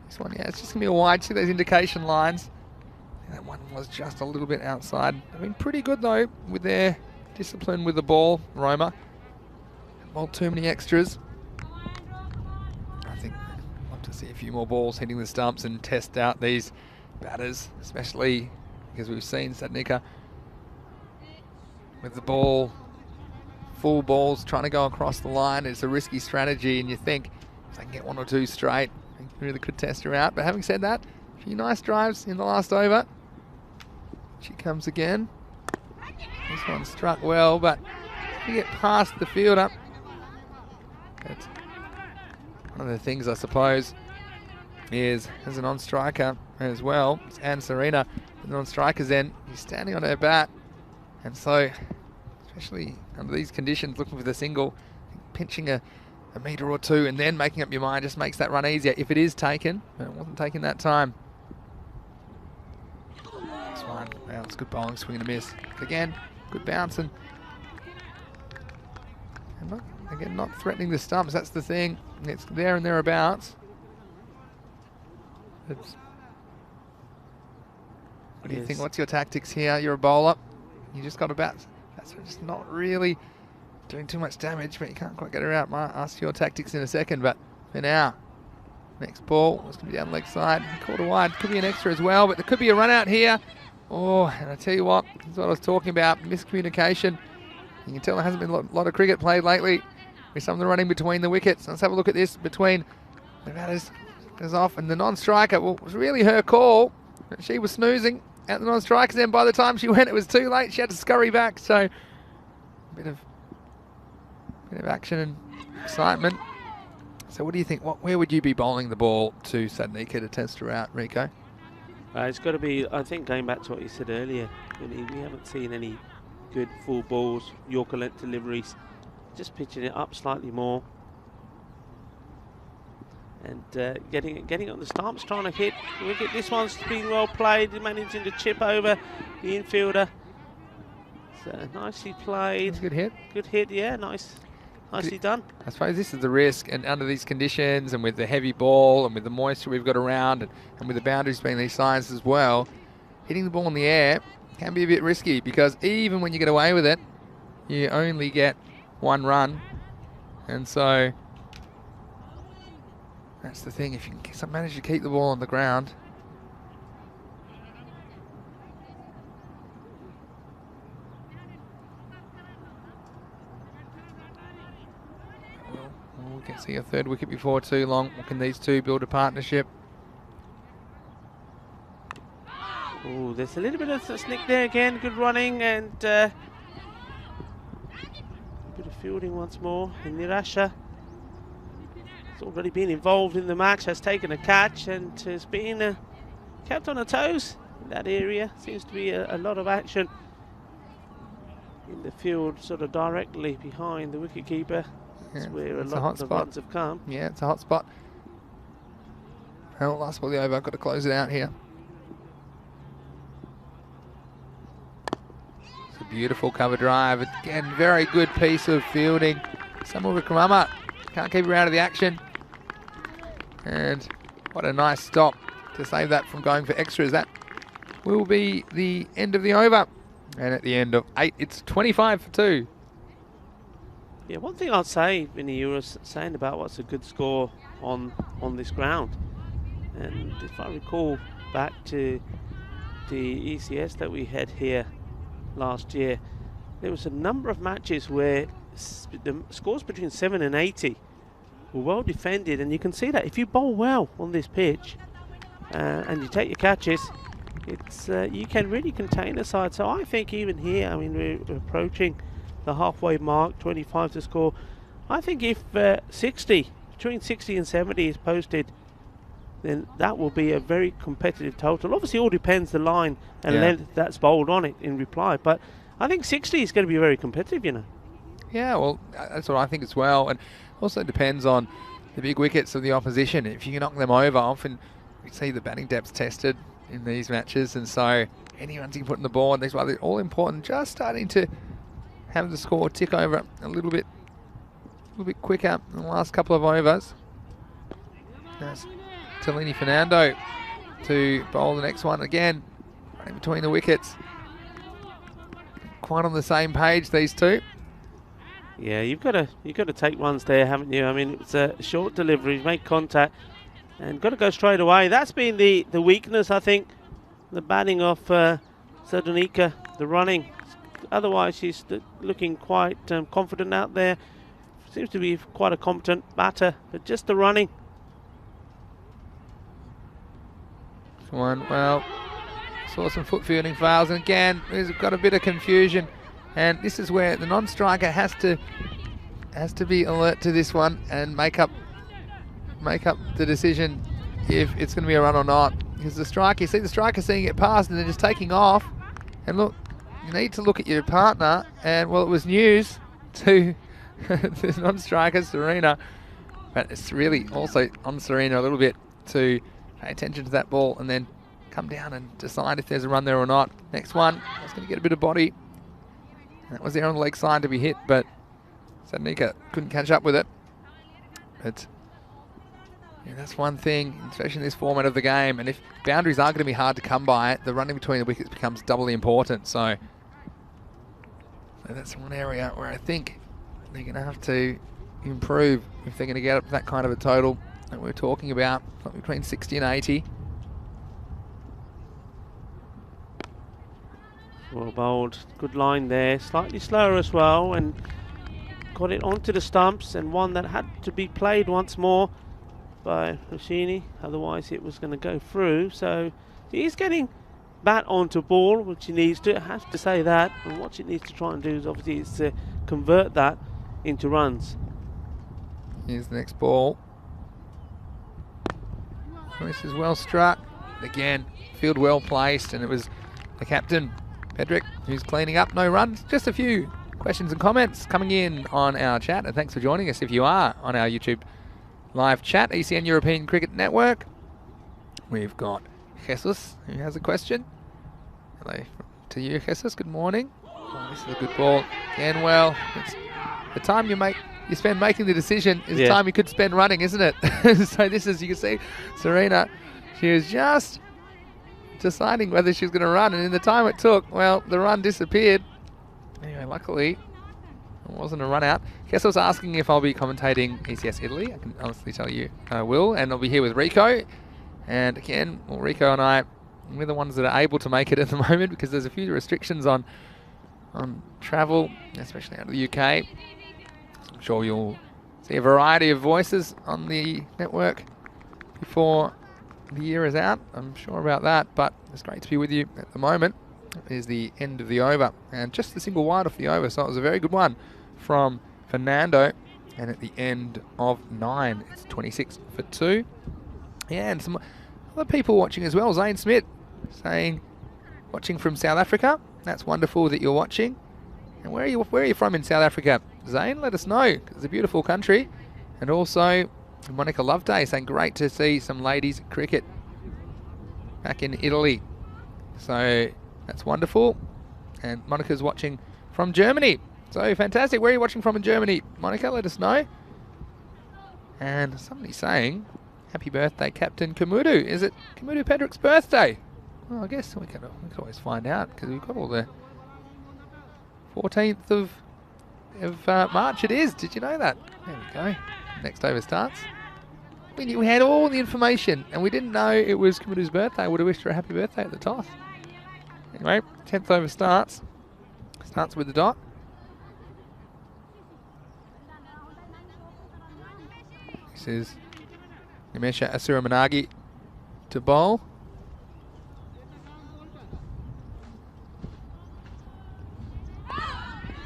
This one, yeah, it's just going to be a wide. See those indication lines? That one was just a little bit outside. They've been pretty good, though, with their discipline with the ball, Roma. Not too many extras. I think I'd love to see a few more balls hitting the stumps and test out these batters, especially because we've seen Sadnika with the ball, full balls, trying to go across the line. It's a risky strategy, and you think, if they can get 1 or 2 straight, they really could test her out. But having said that, a few nice drives in the last over. She comes again. This one struck well, but you get past the fielder. That's one of the things, I suppose, is as a non-striker as well. It's Anne Serena, the non-striker's end. He's standing on her bat, and so, especially under these conditions, looking for the single, pinching a metre or 2 and then making up your mind just makes that run easier if it is taken. But it wasn't taken that time. This one, wow, it's good bowling, swing and a miss. Again, good bouncing. And not threatening the stumps, that's the thing. It's there and thereabouts. What do you think? What's your tactics here? You're a bowler. You just got to bat So just not really doing too much damage, but you can't quite get her out. Might ask your tactics in a second, but for now, next ball is going to be down the leg side. Quarter wide, could be an extra as well, but there could be a run out here. Oh, and I tell you what, this is what I was talking about, miscommunication. You can tell there hasn't been a lot of cricket played lately with some of the running between the wickets. Let's have a look at this between the batters is off and the non-striker. Well, it was really her call. She was snoozing at the non-strikers, then by the time she went, it was too late. She had to scurry back, so a bit of action and excitement. So what do you think? Where would you be bowling the ball to Sadnika to test her out, Rico? It's got to be, I think, going back to what you said earlier, we haven't seen any good full balls, Yorker length deliveries. Just pitching it up slightly more. And getting on the stumps, trying to hit the wicket. This one's been well played, managing to chip over the infielder. So nicely played. Good hit. Good hit, yeah, nicely done. I suppose this is the risk, and under these conditions, and with the heavy ball, and with the moisture we've got around, and with the boundaries being these sides as well, hitting the ball in the air can be a bit risky, because even when you get away with it, you only get one run. And so that's the thing, if you can manage to keep the ball on the ground. Well, we can see a third wicket before too long. Can these two build a partnership? Oh, there's a little bit of a snick there again. Good running and a bit of fielding once more. And Nirasha has already been involved in the match, has taken a catch and has been kept on her toes in that area. Seems to be a lot of action in the field, sort of directly behind the wicketkeeper. That's where a lot of the runs have come. Yeah, it's a hot spot. Well, last ball of the over, I've got to close it out here. It's a beautiful cover drive. Again, very good piece of fielding. Samuel Wickrama can't keep her out of the action. And what a nice stop to save that from going for extras. That will be the end of the over. And at the end of 8, it's 25 for 2. Yeah, one thing I'd say, Vinny, you were saying about what's a good score on this ground. And if I recall back to the ECS that we had here last year, there was a number of matches where the scores between 7 and 80 were well defended, and you can see that if you bowl well on this pitch and you take your catches, it's you can really contain the side. So I think even here, I mean, we're approaching the halfway mark, 25 to score. I think if 60, between 60 and 70 is posted, then that will be a very competitive total. Obviously, all depends the line and length that's bowled on it in reply. But I think 60 is going to be very competitive, you know. Yeah, well, that's what I think as well. And also depends on the big wickets of the opposition. If you can knock them over, often we see the batting depth tested in these matches. And so any runs you can put on the board, these are all important. Just starting to have the score tick over a little bit quicker in the last couple of overs. There's Tellini Fernando to bowl the next one again, running between the wickets. Quite on the same page, these two. Yeah, you've got to take ones there, haven't you? I mean, it's a short delivery, make contact, and got to go straight away. That's been the weakness, I think, the batting of Sadnika, the running. Otherwise, she's looking quite confident out there. Seems to be quite a competent batter, but just the running. One, well, saw some foot fielding fails, and again, there's got a bit of confusion, and this is where the non-striker has to be alert to this one and make up the decision if it's going to be a run or not. Because the striker, you see the striker seeing it past and then just taking off, and look, you need to look at your partner, and well, it was news to the non-striker, Serena, but it's really also on Serena a little bit to pay attention to that ball and then come down and decide if there's a run there or not. Next one, it's going to get a bit of body. And that was there on the leg side to be hit, but Sadnika couldn't catch up with it. But yeah, that's one thing, especially in this format of the game. And if boundaries are going to be hard to come by, the running between the wickets becomes doubly important. So So that's one area where I think they're going to have to improve if they're going to get up that kind of a total that we're talking about, between 60 and 80. Well bowled, good line there, slightly slower as well, and got it onto the stumps, and one that had to be played once more by Hashini, otherwise it was going to go through. So he's getting bat onto ball, which he needs to, I have to say that, and what he needs to try and do is obviously is to convert that into runs. Here's the next ball. This is well struck. Again, field well placed, and it was the captain, Pedrick, who's cleaning up. No runs. Just a few questions and comments coming in on our chat, and thanks for joining us if you are on our YouTube live chat, ECN European Cricket Network. We've got Jesus, who has a question. Hello to you, Jesus. Good morning. Oh, this is a good ball. Again, well, it's the time you spend making the decision is the time you could spend running, isn't it? So this is, you can see, Serena, she was just deciding whether she was going to run, and in the time it took, well, the run disappeared. Anyway, luckily, it wasn't a run out. Guess I was asking if I'll be commentating ECS Italy. I can honestly tell you I will, and I'll be here with Rico. And again, well, Rico and I, we're the ones that are able to make it at the moment because there's a few restrictions on travel, especially out of the UK. So I'm sure you'll see a variety of voices on the network before the year is out. I'm sure about that, but it's great to be with you at the moment. It is the end of the over, and just the single wide off the over, so it was a very good one from Fernando. And at the end of 9, it's 26 for 2. Yeah, and some other people watching as well. Zane Smith saying, watching from South Africa. That's wonderful that you're watching. And where are you from in South Africa, Zane? Let us know. It's a beautiful country. And also Monica Loveday saying, great to see some ladies cricket back in Italy. So that's wonderful. And Monica's watching from Germany. So fantastic. Where are you watching from in Germany? Monica, let us know. And somebody saying, happy birthday, Captain Kamudu. Is it Kamudu Pedrick's birthday? Well, I guess we can always find out because we've got all the 14th of March it is. Did you know that? There we go. Next over starts. We had all the information and we didn't know it was Kamudu's birthday. I would have wished her a happy birthday at the toss. Anyway, 10th over starts. Starts with the dot. This is Nimesha Asuramanagi to bowl.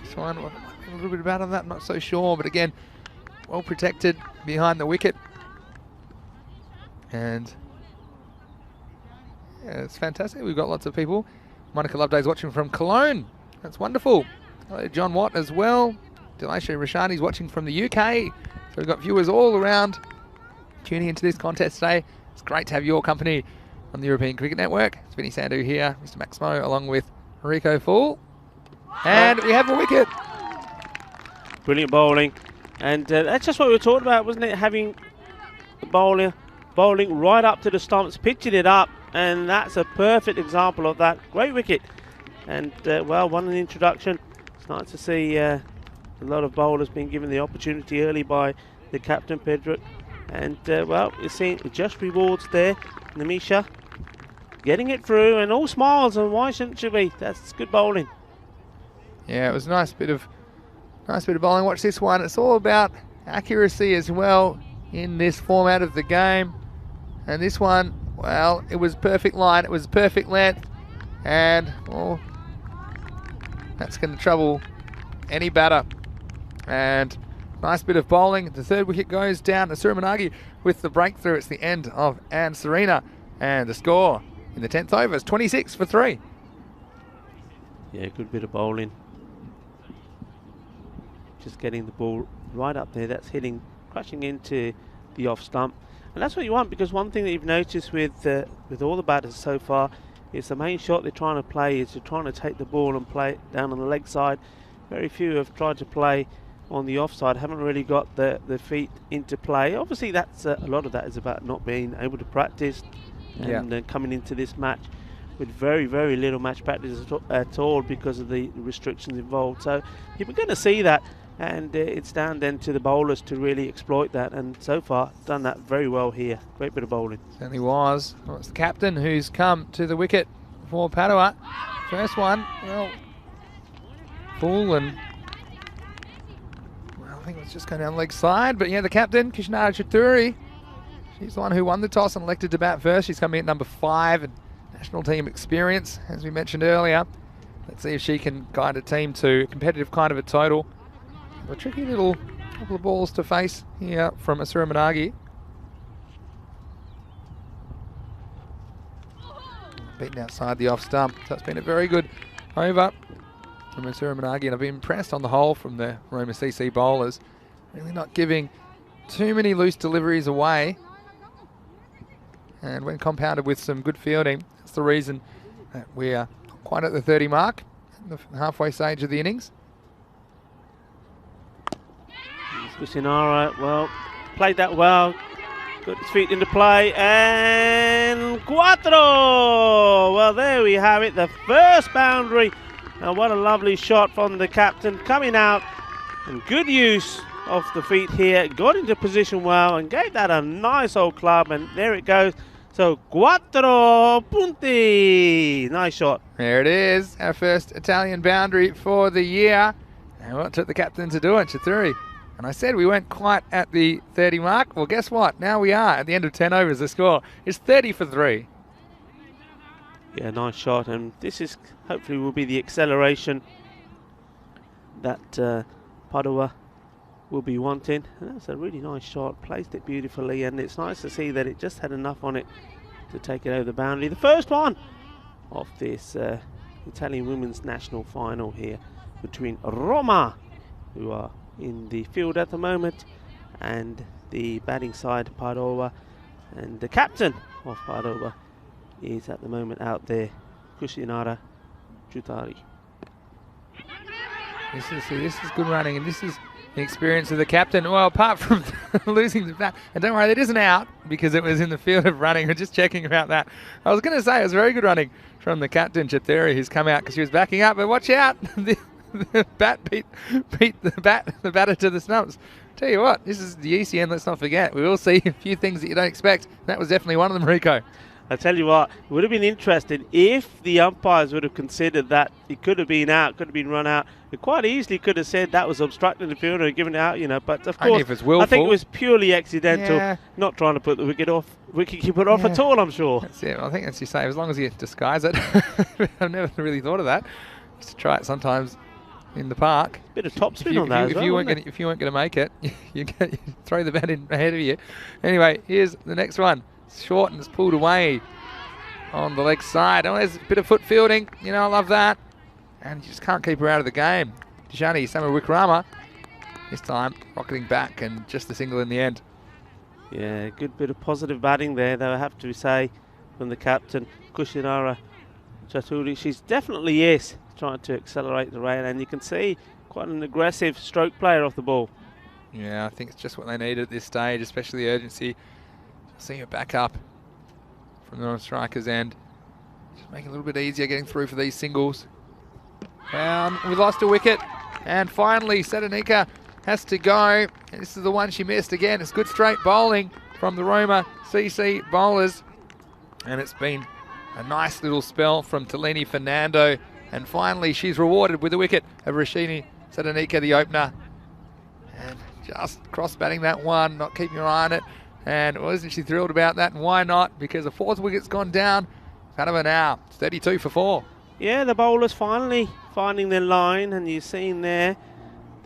This one, a little bit about on that, I'm not so sure, but again, well protected behind the wicket. And yeah, it's fantastic. We've got lots of people. Monica Loveday's watching from Cologne. That's wonderful. Hello, John Watt as well. Delisha Rashani's watching from the UK. So we've got viewers all around tuning into this contest today. It's great to have your company on the European Cricket Network. It's Vinny Sandhu here, Mr. Maximo, along with Rico Full. And we have a wicket. Brilliant bowling. And that's just what we were talking about, wasn't it? Having the bowling right up to the stumps, pitching it up. And that's a perfect example of that. Great wicket. And, well, one in the introduction. It's nice to see a lot of bowlers being given the opportunity early by the captain, Pedrick. And, well, you're seeing just rewards there. Nimisha getting it through and all smiles, and why shouldn't she be? That's good bowling. Yeah, it was a nice bit of bowling. Watch this one. It's all about accuracy as well in this format of the game. And this one, well, it was perfect line. It was perfect length. And, well, that's going to trouble any batter. And nice bit of bowling. The third wicket goes down to Suramanagi with the breakthrough. It's the end of Anne Serena. And the score in the 10th over is 26 for 3. Yeah, good bit of bowling. Just getting the ball right up there. That's hitting, crashing into the off stump. And that's what you want, because one thing that you've noticed with all the batters so far is the main shot they're trying to play is they're trying to take the ball and play it down on the leg side. Very few have tried to play on the offside, haven't really got the feet into play. Obviously, that's a lot of that is about not being able to practice and coming into this match with very, very little match practice at all because of the restrictions involved. So you're going to see that, and it's down then to the bowlers to really exploit that, and so far done that very well here. Great bit of bowling. Certainly was. Well, it's the captain who's come to the wicket for Padova. First one, well, full, and well, I think it was just going down the leg side, but yeah, the captain, Campionato Chituri, she's the one who won the toss and elected to bat first. She's coming at number 5 and national team experience, as we mentioned earlier. Let's see if she can guide a team to a competitive kind of a total. A tricky little couple of balls to face here from Asura Managi. Beaten outside the off stump. So it's been a very good over from Asura Managi, and I've been impressed on the whole from the Roma CC bowlers. Really not giving too many loose deliveries away. And when compounded with some good fielding, that's the reason that we are quite at the 30 mark, in the halfway stage of the innings. Kusinara, well, played that well. Got his feet into play, and cuatro! Well, there we have it, the first boundary. And what a lovely shot from the captain coming out, and good use of the feet here. Got into position well and gave that a nice old club, and there it goes. So, cuatro punti. Nice shot. There it is, our first Italian boundary for the year. And what took the captain to do it, Chituri? And I said we weren't quite at the 30 mark. Well, guess what? Now we are at the end of 10 overs. The score is 30 for 3. Yeah, nice shot. And this is hopefully will be the acceleration that Padova will be wanting. And that's a really nice shot. Placed it beautifully. And it's nice to see that it just had enough on it to take it over the boundary. The first one of this Italian women's national final here between Roma, who are in the field at the moment, and the batting side, Padova, and the captain of Padova is at the moment out there, Campionato Chituri. This is good running, and this is the experience of the captain. Well, apart from losing the bat, and don't worry, that isn't out because it was in the field of running. We're just checking about that. I was going to say it was very good running from the captain, Chituri, who's come out because she was backing up, but watch out. The bat beat the batter to the stumps. Tell you what, this is the ECN, let's not forget. We will see a few things that you don't expect. That was definitely one of them, Rico. I tell you what, it would have been interesting if the umpires would have considered that it could have been out, could have been run out. It quite easily could have said that was obstructing the fielder and given it out, you know. But of course, if it's willful. I think it was purely accidental, not trying to put the wicketkeeper off at all, I'm sure. That's it. I think that's you say, as long as you disguise it. I've never really thought of that. Just to try it sometimes in the park. Bit of topspin on that as well. If you weren't going to make it, you throw the bat in ahead of you. Anyway, here's the next one. It's short and it's pulled away on the leg side. Oh, there's a bit of foot fielding. You know, I love that. And you just can't keep her out of the game. Dishani Samawikrama this time rocketing back and just the single in the end. Yeah, good bit of positive batting there, though, I have to say, from the captain, Campionato Chituri. She's definitely trying to accelerate the rate, and you can see quite an aggressive stroke player off the ball. Yeah, I think it's just what they need at this stage, especially the urgency. Seeing it back up from the non-striker's end. Just make it a little bit easier getting through for these singles. We lost a wicket, and finally Sadanika has to go. And this is the one she missed again. It's good straight bowling from the Roma CC bowlers, and it's been a nice little spell from Talini Fernando. And finally, she's rewarded with a wicket of Rashini Sadanika, the opener. And just cross-batting that one, not keeping your eye on it. And wasn't she thrilled about that? And why not? Because the fourth wicket's gone down. Padova now, it's 32 for 4. Yeah, the bowlers finally finding their line. And you've seen there,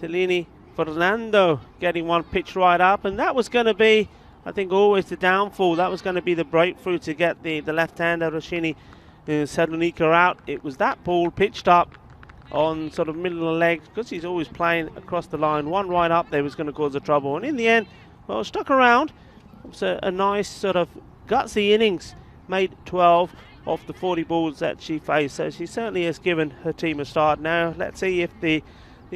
Talini Fernando getting one pitch right up. And that was going to be, I think, always the downfall. That was going to be the breakthrough to get the left-hander Rashini Sadanika out. It was that ball pitched up on sort of middle of the leg, because he's always playing across the line. One right up there was going to cause the trouble. And in the end, well, stuck around. It was a nice sort of gutsy innings. Made 12 off the 40 balls that she faced. So she certainly has given her team a start. Now let's see if the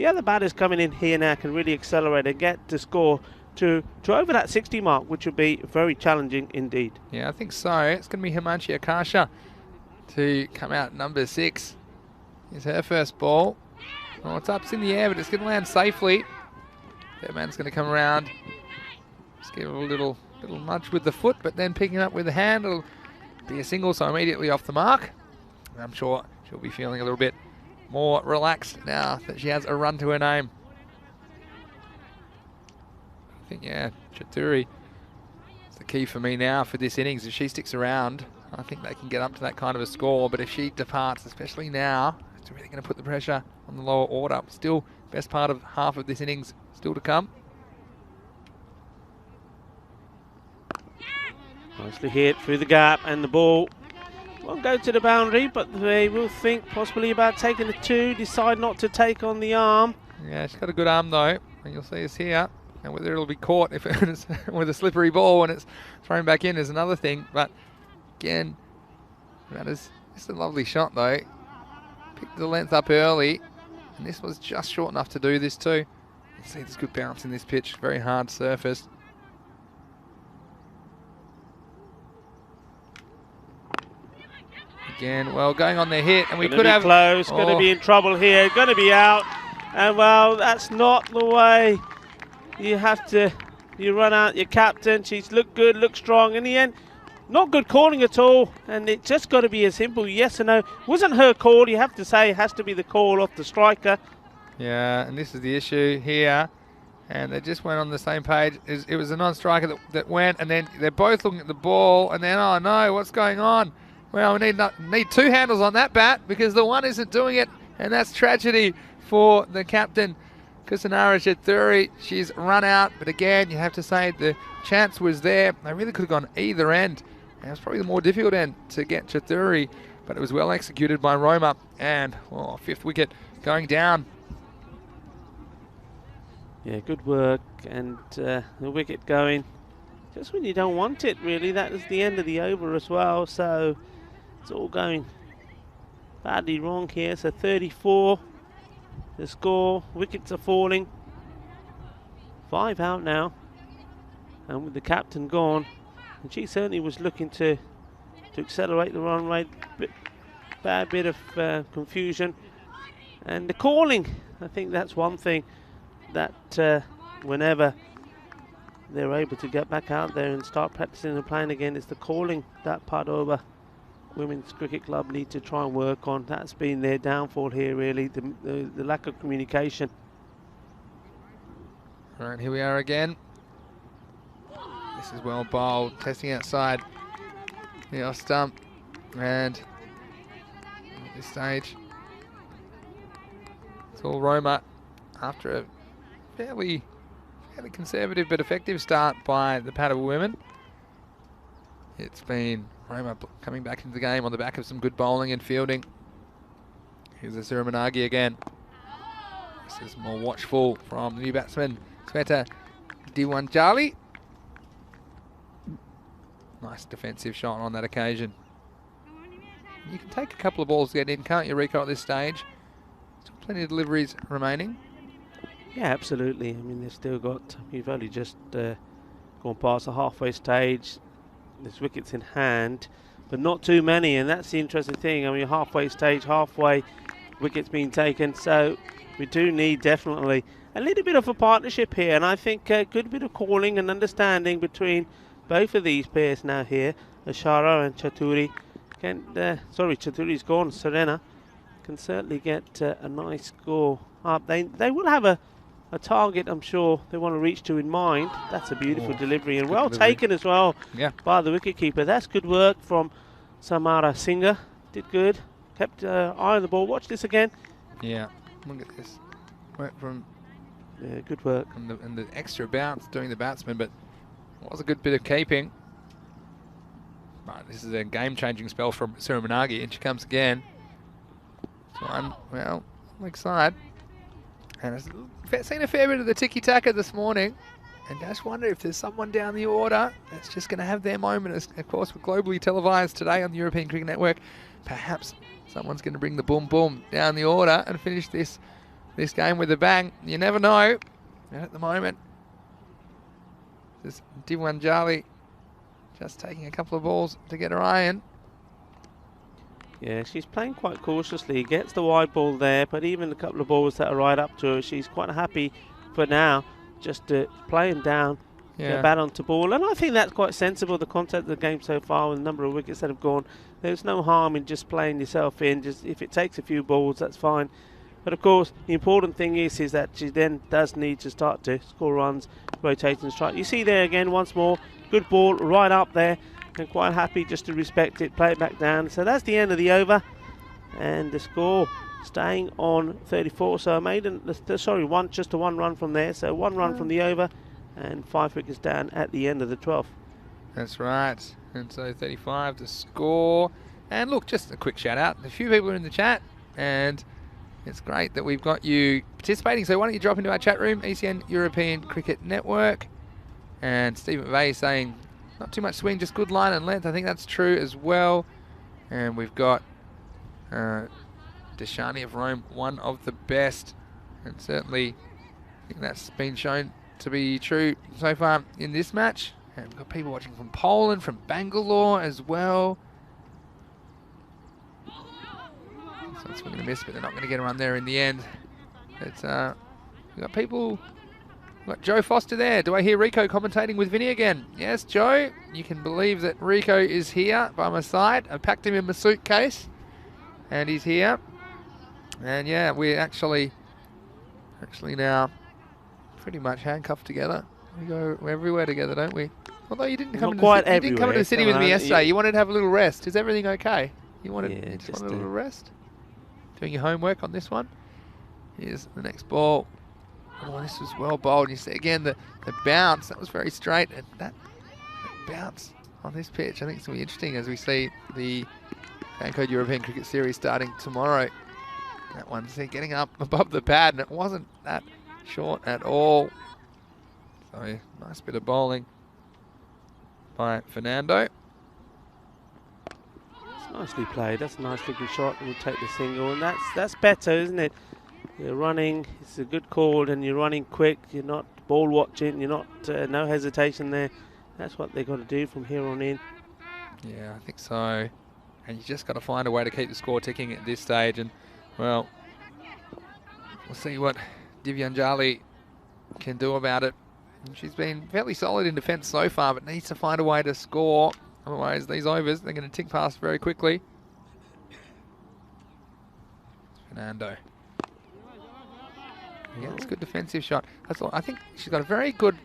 other batters coming in here now can really accelerate and get to score to over that 60 mark, which would be very challenging indeed. Yeah, I think so. It's going to be Himanshi Akasha to come out number 6. Here's her first ball. Oh, it's up, it's in the air, but it's going to land safely. That man's going to come around. Just give it a little nudge with the foot, but then picking up with the hand. It'll be a single, so immediately off the mark. And I'm sure she'll be feeling a little bit more relaxed now that she has a run to her name. I think, yeah, Chaturi is the key for me now for this innings. If she sticks around, I think they can get up to that kind of a score. But if she departs, especially now, it's really going to put the pressure on the lower order. Still, best part of half of this innings still to come. Nicely hit through the gap, and the ball won't go to the boundary, but they will think possibly about taking the 2, decide not to take on the arm. Yeah, she's got a good arm though, and you'll see us here. And whether it'll be caught if it's with a slippery ball when it's thrown back in is another thing. But again, that is just a lovely shot though. Picked the length up early, and this was just short enough to do this too. You see there's good bounce in this pitch, very hard surface. Again, well, going on the hit, and we could have close. Going to be in trouble here. Going to be out, and well, that's not the way. You have to. You run out your captain. She's looked good, looked strong. In the end, not good calling at all, and it just got to be a simple yes or no. Wasn't her call. You have to say it has to be the call of the striker. Yeah, and this is the issue here. And they just went on the same page. It was a non-striker that went, and then they're both looking at the ball, and then, oh no, what's going on? Well, we need 2 handles on that bat because the one isn't doing it, and that's tragedy for the captain, Kusanara Chaturi. She's run out, but again, you have to say the chance was there. They really could have gone either end. And it was probably the more difficult end to get Chaturi, but it was well executed by Roma, and 5th wicket going down. Yeah, good work, and the wicket going just when you don't want it, really. That was the end of the over as well, so it's all going badly wrong here. So 34, the score, wickets are falling. 5 out now, and with the captain gone, and she certainly was looking to accelerate the run rate. Bad bit of confusion, and the calling. I think that's one thing that whenever they're able to get back out there and start practicing and playing again, it's the calling that Padova Women's Cricket Club need to try and work on. That's been their downfall here, really, the lack of communication. All right, here we are again. This is well bowled, testing outside the off stump, and at this stage, it's all Roma after a fairly conservative but effective start by the Padova women. It's been Roma coming back into the game on the back of some good bowling and fielding. Here's the Suramanagi again. This is more watchful from the new batsman, Sveta Diwanjali. Nice defensive shot on that occasion. You can take a couple of balls to get in, can't you, Rico, at this stage? Still plenty of deliveries remaining. Yeah, absolutely. I mean, they've still got, you've only just gone past the halfway stage. There's wickets in hand, but not too many, and that's the interesting thing. I mean, halfway stage, halfway, wickets being taken, so we do need definitely a little bit of a partnership here, and I think a good bit of calling and understanding between both of these pairs now here, Ashara and Chaturi. Chaturi's gone, Serena can certainly get a nice score up. They will have a target, I'm sure, they want to reach to in mind. That's a beautiful delivery, and well taken as well by the wicketkeeper. That's good work from Samara Singh. Did good, kept eye on the ball. Watch this again. Yeah, look at this. Went from good work. And the extra bounce doing the batsman, but it was a good bit of keeping. Right, this is a game-changing spell from Suramanagi, and she comes again. Well, leg side. And I've seen a fair bit of the tiki-taka this morning, and just wonder if there's someone down the order that's just going to have their moment. As, of course, we're globally televised today on the European Cricket Network. Perhaps someone's going to bring the boom-boom down the order and finish this game with a bang. You never know. And at the moment, this Diwanjali just taking a couple of balls to get her eye in. Yeah, she's playing quite cautiously. Gets the wide ball there, but even a couple of balls that are right up to her, she's quite happy for now just to play them down, get bat onto ball. And I think that's quite sensible, the concept of the game so far, with the number of wickets that have gone. There's no harm in just playing yourself in. Just if it takes a few balls, that's fine. But of course, the important thing is that she then does need to start to score runs, rotating strike. You see there again, once more, good ball right up there, and quite happy just to respect it, play it back down. So that's the end of the over, and the score staying on 34. So just a one run from there. So one run from the over, and 5 wickets down at the end of the 12th. That's right. And so 35 to score. And look, just a quick shout out. A few people are in the chat, and it's great that we've got you participating. So why don't you drop into our chat room, ECN European Cricket Network. And Stephen McVeigh saying, not too much swing, just good line and length. I think that's true as well. And we've got Deshani of Rome, one of the best. And certainly, I think that's been shown to be true so far in this match. And we've got people watching from Poland, from Bangalore as well. So that's what we're going to miss, but they're not going to get a run there in the end. But we've got people. We've got Joe Foster there. Do I hear Rico commentating with Vinny again? Yes, Joe. You can believe that Rico is here by my side. I packed him in my suitcase, and he's here. And yeah, we're actually now pretty much handcuffed together. We're everywhere together, don't we? Although you didn't come into the city with me yesterday. You wanted to have a little rest. Is everything okay? You just wanted a little rest? Doing your homework on this one. Here's the next ball. Oh, this was well bowled. You see again the bounce. That was very straight, and that bounce on this pitch, I think it's going to be interesting as we see the Campionato European Cricket Series starting tomorrow. That one, see, getting up above the pad, and it wasn't that short at all. So nice bit of bowling by Fernando. It's nicely played. That's a nice looking shot. We'll take the single, and that's better, isn't it? You're running. It's a good call, and you're running quick. You're not ball watching. You're not no hesitation there. That's what they've got to do from here on in. Yeah, I think so. And you just got to find a way to keep the score ticking at this stage. And well, we'll see what Divyanjali can do about it. And she's been fairly solid in defence so far, but needs to find a way to score. Otherwise, these overs, they're going to tick past very quickly. Fernando. Yeah, it's a good defensive shot. That's all. I think she's got a very good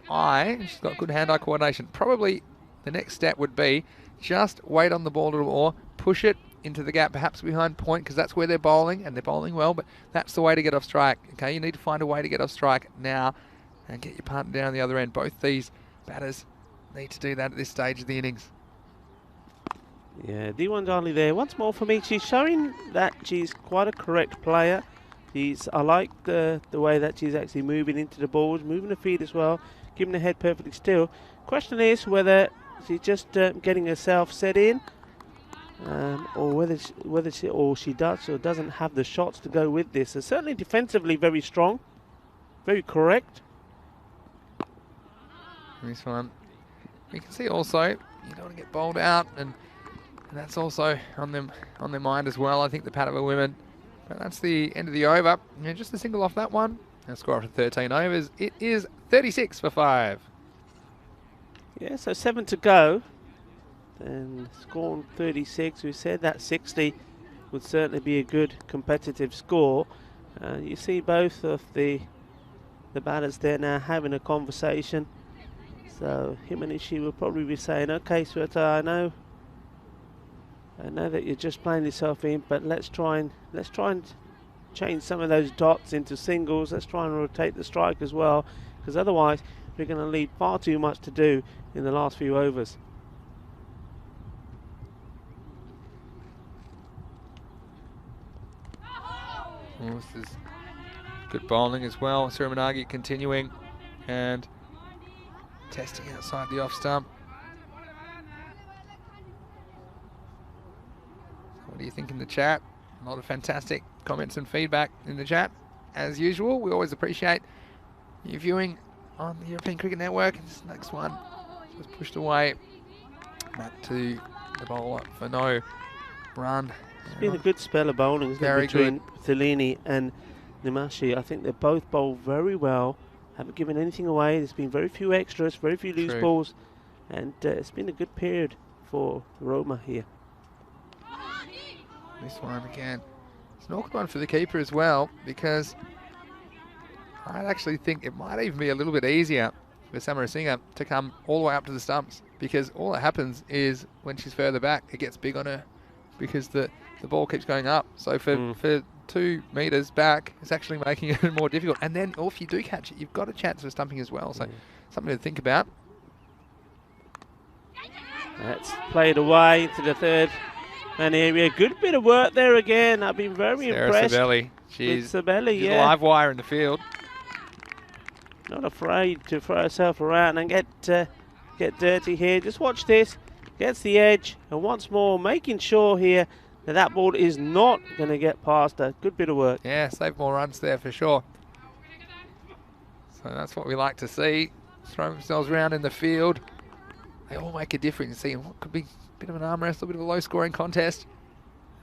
eye, and she's got good hand-eye coordination. Probably the next step would be just wait on the ball a little more, push it into the gap, perhaps behind point, because that's where they're bowling, and they're bowling well, but that's the way to get off strike. Okay, you need to find a way to get off strike now and get your partner down the other end. Both these batters need to do that at this stage of the innings. Yeah, Divyanjali there. Once more for me, she's showing that she's quite a correct player. I like the way that she's actually moving into the balls, moving the feet as well, keeping the head perfectly still. Question is whether she's just getting herself set in, or whether she does or doesn't have the shots to go with this. So certainly defensively very strong, very correct. This one, you can see also you don't want to get bowled out, and that's also on their mind as well. I think the Padova women. But that's the end of the over. Yeah, just a single off that one. Our score after 13 overs. It is 36 for 5. Yeah, so 7 to go. And score on 36. We said that 60 would certainly be a good competitive score. You see both of the batters there now having a conversation. So him and Ishii will probably be saying, okay, Sweta, I know that you're just playing yourself in, but let's try and change some of those dots into singles. Let's try and rotate the strike as well, because otherwise we're going to leave far too much to do in the last few overs. Well, this is good bowling as well. Suramanagi continuing and testing outside the off stump. What do you think in the chat? A lot of fantastic comments and feedback in the chat. As usual, we always appreciate you viewing on the European Cricket Network. This next one was pushed away. Back to the bowler for no. run. It's been a good spell of bowling, isn't it, between Thelini and Nimashi. I think they both bowl very well. Haven't given anything away. There's been very few extras, very few loose balls. And it's been a good period for Roma here. This one again. It's an awkward one for the keeper as well, because I actually think it might even be a little bit easier for Samarasinha to come all the way up to the stumps, because all that happens is when she's further back, it gets big on her because the ball keeps going up. So for 2 metres back, it's actually making it more difficult. And then if you do catch it, you've got a chance of stumping as well. So something to think about. That's played away into the third man area. Good bit of work there again. I've been very impressed. She's a a live wire in the field. Not afraid to throw herself around and get dirty here. Just watch this. Gets the edge, and once more making sure here that ball is not going to get past her. Good bit of work. Yeah, save more runs there for sure. So that's what we like to see. Throw themselves around in the field. They all make a difference. See what could be a bit of an arm wrestle, a bit of a low scoring contest.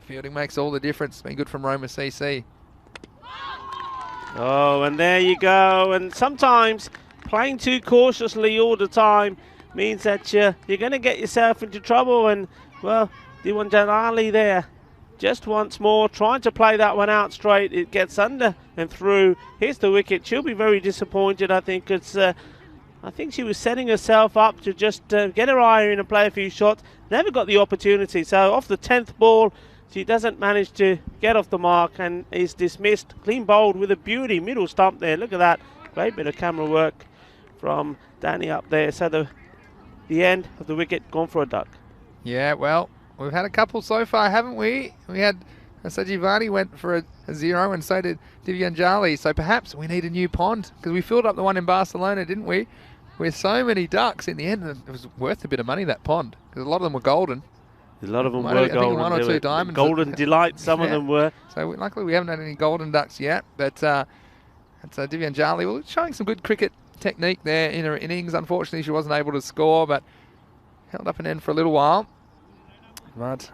Fielding makes all the difference. It's been good from Roma CC. Oh, and there you go. And sometimes playing too cautiously all the time means that you're going to get yourself into trouble. And, well, Diwan Jalali there just once more trying to play that one out straight. It gets under and through. Here's the wicket. She'll be very disappointed, I think, because I think she was setting herself up to just get her eye in and play a few shots. Never got the opportunity. So off the 10th ball, she doesn't manage to get off the mark and is dismissed. Clean bowled with a beauty. Middle stump there. Look at that. Great bit of camera work from Danny up there. So the end of the wicket gone for a duck. Yeah, well, we've had a couple so far, haven't we? We had Sajivani went for a 0, and so did Divyanjali. So perhaps we need a new pond, because we filled up the one in Barcelona, didn't we? With so many ducks in the end, it was worth a bit of money, that pond, because a lot of them were golden. A lot of them were golden. I think 1 or 2 diamonds. Golden delight, some of them were. So luckily we haven't had any golden ducks yet, but that's Divyanjali. Well, showing some good cricket technique there in her innings. Unfortunately, she wasn't able to score, but held up an end for a little while. But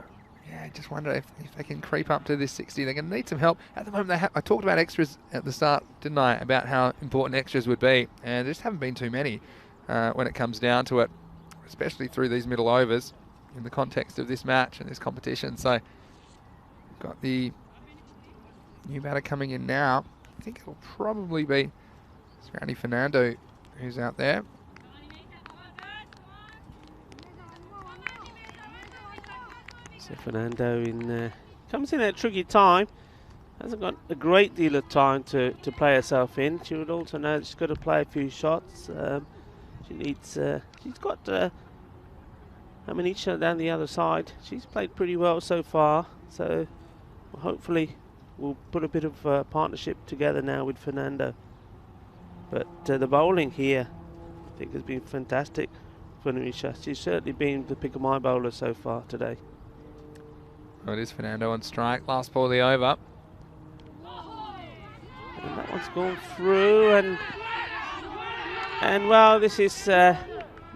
yeah, I just wonder if they can creep up to this 60. They're going to need some help. At the moment, I talked about extras at the start, didn't I? About how important extras would be. And there just haven't been too many when it comes down to it, especially through these middle overs in the context of this match and this competition. So we've got the new batter coming in now. I think it'll probably be Randy Fernando who's out there. So Fernando comes in at a tricky time. Hasn't got a great deal of time to play herself in. She would also know she's got to play a few shots. She needs. She's got Amanisha down the other side. She's played pretty well so far. So hopefully we'll put a bit of partnership together now with Fernando. But the bowling here, I think, has been fantastic for Amanisha. She's certainly been the pick of my bowler so far today. Oh, it is Fernando on strike. Last ball of the over. And that one's gone through, and well, this is a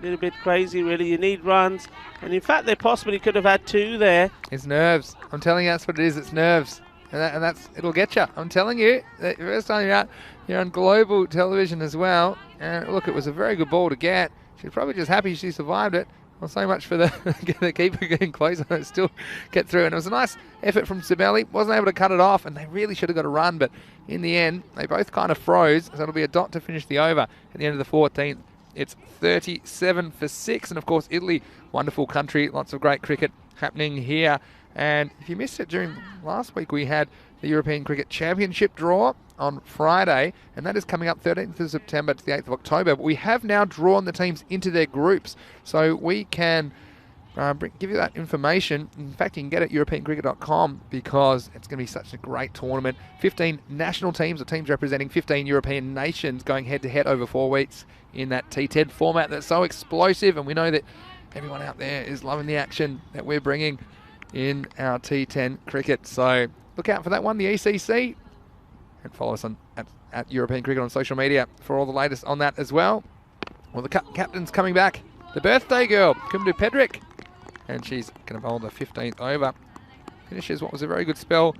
little bit crazy, really. You need runs, and in fact, they possibly could have had 2 there. It's nerves. I'm telling you, that's what it is. It's nerves, and that's it'll get you. I'm telling you. The first time you're on global television as well. And look, it was a very good ball to get. She's probably just happy she survived it. Well, so much for the keeper getting close and still get through. And it was a nice effort from Sibeli. Wasn't able to cut it off, and they really should have got a run. But in the end, they both kind of froze. So it'll be a dot to finish the over at the end of the 14th. It's 37 for 6. And, of course, Italy, wonderful country. Lots of great cricket happening here. And if you missed it during last week, we had the European Cricket Championship draw on Friday, and that is coming up 13th of September to the 8th of October. But we have now drawn the teams into their groups, so we can give you that information. In fact, you can get it at europeancricket.com, because it's going to be such a great tournament. 15 national teams, or teams representing 15 European nations, going head-to-head over 4 weeks in that T10 format that's so explosive, and we know that everyone out there is loving the action that we're bringing in our T10 cricket. So look out for that one, the ECC. And follow us at European Cricket on social media for all the latest on that as well. Well, the captain's coming back. The birthday girl, Kumdu Pedrick. And she's going to bowl the 15th over. finishes what was a very good spell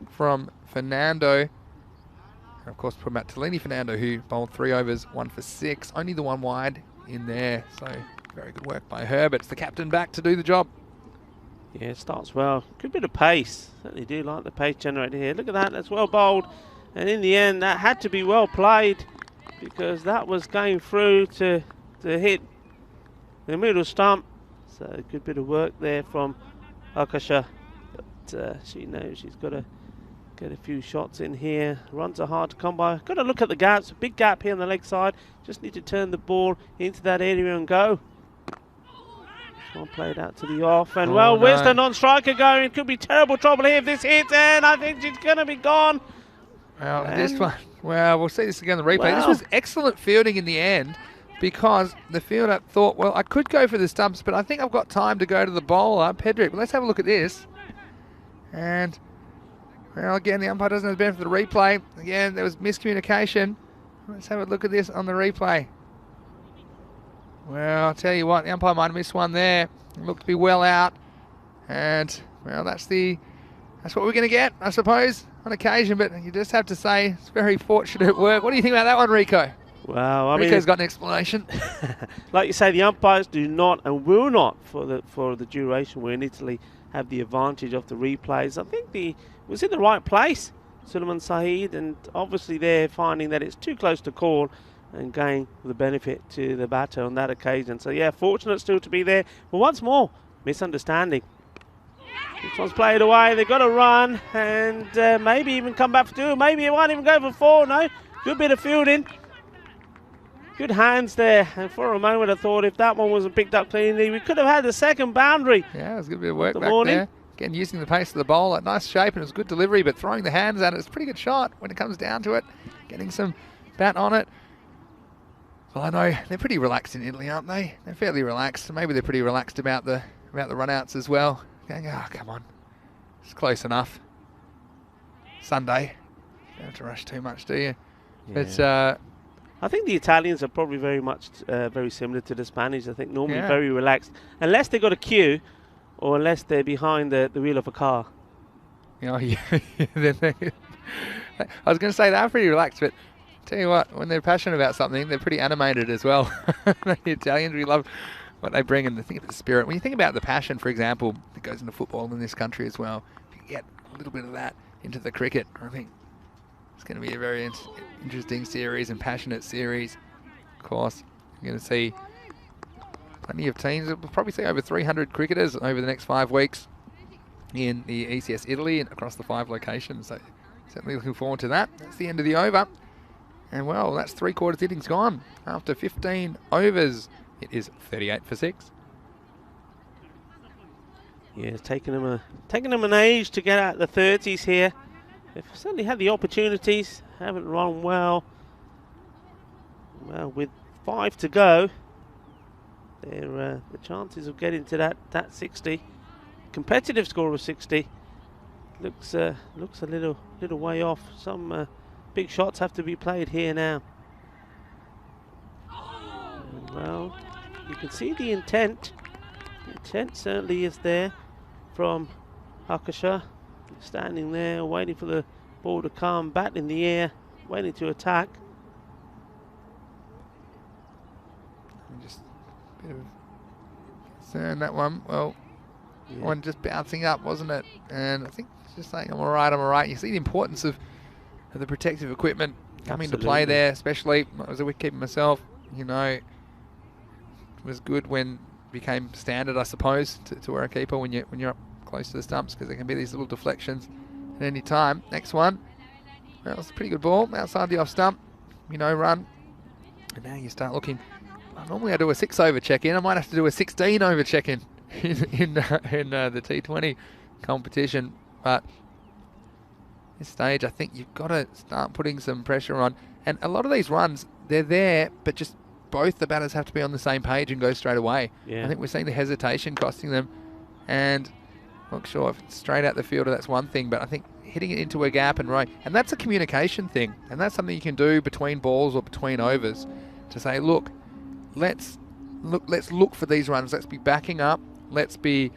from Fernando. And of course, from Tellini Fernando, who bowled 3 overs, 1 for 6. Only the 1 wide in there. So very good work by her, but it's the captain back to do the job. Yeah, it starts well. Good bit of pace. Certainly do like the pace generated here. Look at that. That's well bowled. And in the end, that had to be well played because that was going through to hit the middle stump. So good bit of work there from Akasha. But she knows she's got to get a few shots in here. Runs are hard to come by. Got to look at the gaps. A big gap here on the leg side. Just need to turn the ball into that area and go. This one played out to the off. And where's the non-striker going? It could be terrible trouble here if this hits. And I think she's going to be gone. Well, this one, well, we'll see this again in the replay. This was excellent fielding in the end because the fielder thought, well, I could go for the stumps, but I think I've got time to go to the bowler, Pedrick. But let's have a look at this. And, well, again, the umpire doesn't have the benefit of the replay. Again, there was miscommunication. Let's have a look at this on the replay. Well, I'll tell you what, the umpire might have missed one there. It looked to be well out. And, well, that's what we're going to get, I suppose, on occasion. But you just have to say it's very fortunate work. What do you think about that one, Rico? Well, I Rico's got an explanation. Like you say, the umpires do not and will not, for the duration we're in Italy, have the advantage of the replays. I think it was in the right place, Suleiman Saeed, and obviously they're finding that it's too close to call and going for the benefit to the batter on that occasion. So yeah, fortunate still to be there. But once more, misunderstanding. This one's played away. They've got to run and maybe even come back for 2. Maybe it won't even go for 4. No, good bit of fielding. Good hands there. And for a moment I thought if that one wasn't picked up cleanly, we could have had the second boundary. Yeah, it was a good bit of work back there. Again, using the pace of the bowl, a nice shape, and it was good delivery, but throwing the hands at it, it's a pretty good shot when it comes down to it. Getting some bat on it. Well, I know they're pretty relaxed in Italy, aren't they? They're fairly relaxed. Maybe they're pretty relaxed about the run-outs as well. Going, oh, come on. It's close enough. Sunday. You don't have to rush too much, do you? Yeah. But I think the Italians are probably very similar to the Spanish. I think normally Yeah. very relaxed. Unless they've got a queue or unless they're behind the wheel of a car. you know, I was going to say they're pretty relaxed, but tell you what, when they're passionate about something, they're pretty animated as well. The Italians, we love what they bring and the thing of the spirit. When you think about the passion, for example, that goes into football in this country as well, if you get a little bit of that into the cricket, I think it's going to be a very interesting series and passionate series. Of course, you're going to see plenty of teams. We'll probably see over 300 cricketers over the next 5 weeks in the ECS Italy and across the 5 locations. So certainly looking forward to that. That's the end of the over. And well, that's 3/4 innings gone. After 15 overs, it is 38 for 6. Yeah, it's taken them an age to get out the 30s here. They've certainly had the opportunities, haven't run well. Well, with 5 to go, the chances of getting to that 60, competitive score of 60, looks a little way off. Some big shots have to be played here now. And well, you can see the intent. The intent certainly is there from Akasha. Standing there, waiting for the ball to come, bat in the air, waiting to attack. Just a bit of concern that one. Well, Yeah. one just bouncing up, wasn't it? And I think it's just saying, I'm all right. You see the importance of the protective equipment coming to play Absolutely. there, especially as a wicketkeeper myself. You know, it was good when it became standard, I suppose, to wear a keeper when you're up close to the stumps, because there can be these little deflections at any time. Next one. That was a pretty good ball outside the off stump. Run. And now you start looking. Normally I do a 6 over check-in. I might have to do a 16 over check-in in the T20 competition. But at this stage, I think you've got to start putting some pressure on. And a lot of these runs, they're there, but just both the batters have to be on the same page and go straight away. Yeah. I think we're seeing the hesitation costing them. And not sure if it's straight out the fielder, that's one thing, but I think hitting it into a gap and right, and that's a communication thing, and that's something you can do between balls or between overs to say, look, let's look for these runs. Let's be backing up. Let's be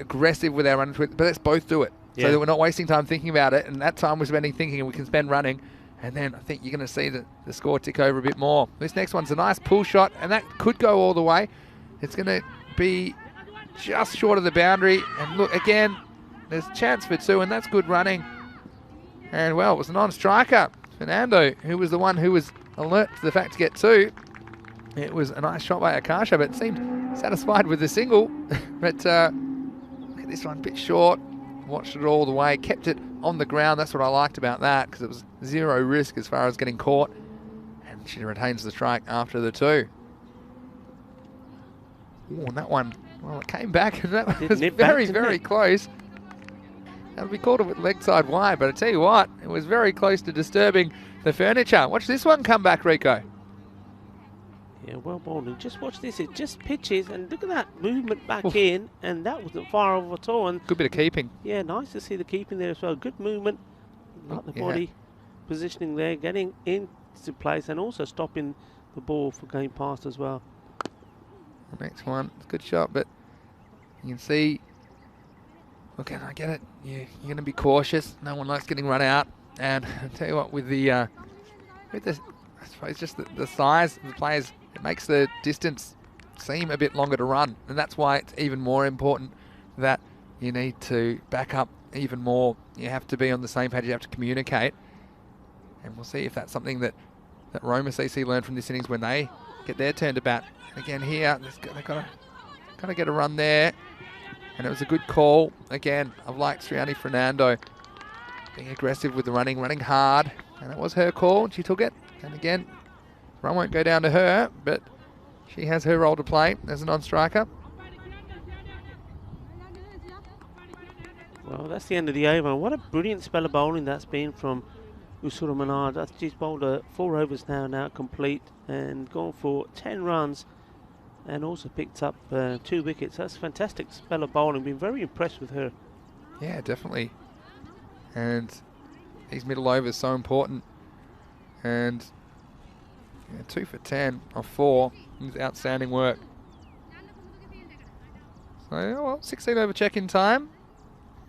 aggressive with our runs, but let's both do it. Yeah. So that we're not wasting time thinking about it, and that time we're spending thinking and we can spend running. And then I think you're going to see the score tick over a bit more. This next one's a nice pull shot, and that could go all the way. It's going to be just short of the boundary. And look, again, there's a chance for 2, and that's good running. And, well, it was a non-striker, Fernando, who was the one who was alert to the fact to get 2. It was a nice shot by Akasha, but seemed satisfied with the single. But look at this one, a bit short. Watched it all the way, kept it on the ground. That's what I liked about that, because it was 0 risk as far as getting caught. And she retains the strike after the 2. Ooh, and that one, well, it came back, and that was very, very close. That would be called a leg side wide, but I tell you what, it was very close to disturbing the furniture. Watch this one come back, Rico. Yeah, well bowled. And just watch this. It just pitches, and look at that movement back in, and that wasn't far off at all. And good bit of keeping. Yeah, nice to see the keeping there as well. Good movement, like the body positioning there, getting into place, and also stopping the ball from going past as well. The next one, it's a good shot, but you can see. Look, I get it. You're going to be cautious. No one likes getting run out. And I tell you what, with the, I suppose just the size of the players, it makes the distance seem a bit longer to run. And that's why it's even more important that you need to back up even more. You have to be on the same page. You have to communicate. And we'll see if that's something that Roma CC learned from this innings when they get their turn to bat. And again here, they've got to get a run there. And it was a good call. Again, I've liked Sriani Fernando being aggressive with the running hard. And it was her call, and she took it. And again, run won't go down to her, but she has her role to play as a non-striker. Well, that's the end of the over. What a brilliant spell of bowling that's been from Usura Manard. She's bowled 4 overs now complete, and gone for 10 runs. And also picked up 2 wickets. That's a fantastic spell of bowling. Been very impressed with her. Yeah, definitely. And these middle overs so important. And 2 for 10 off 4 is outstanding work. So, well, 16 over check-in time.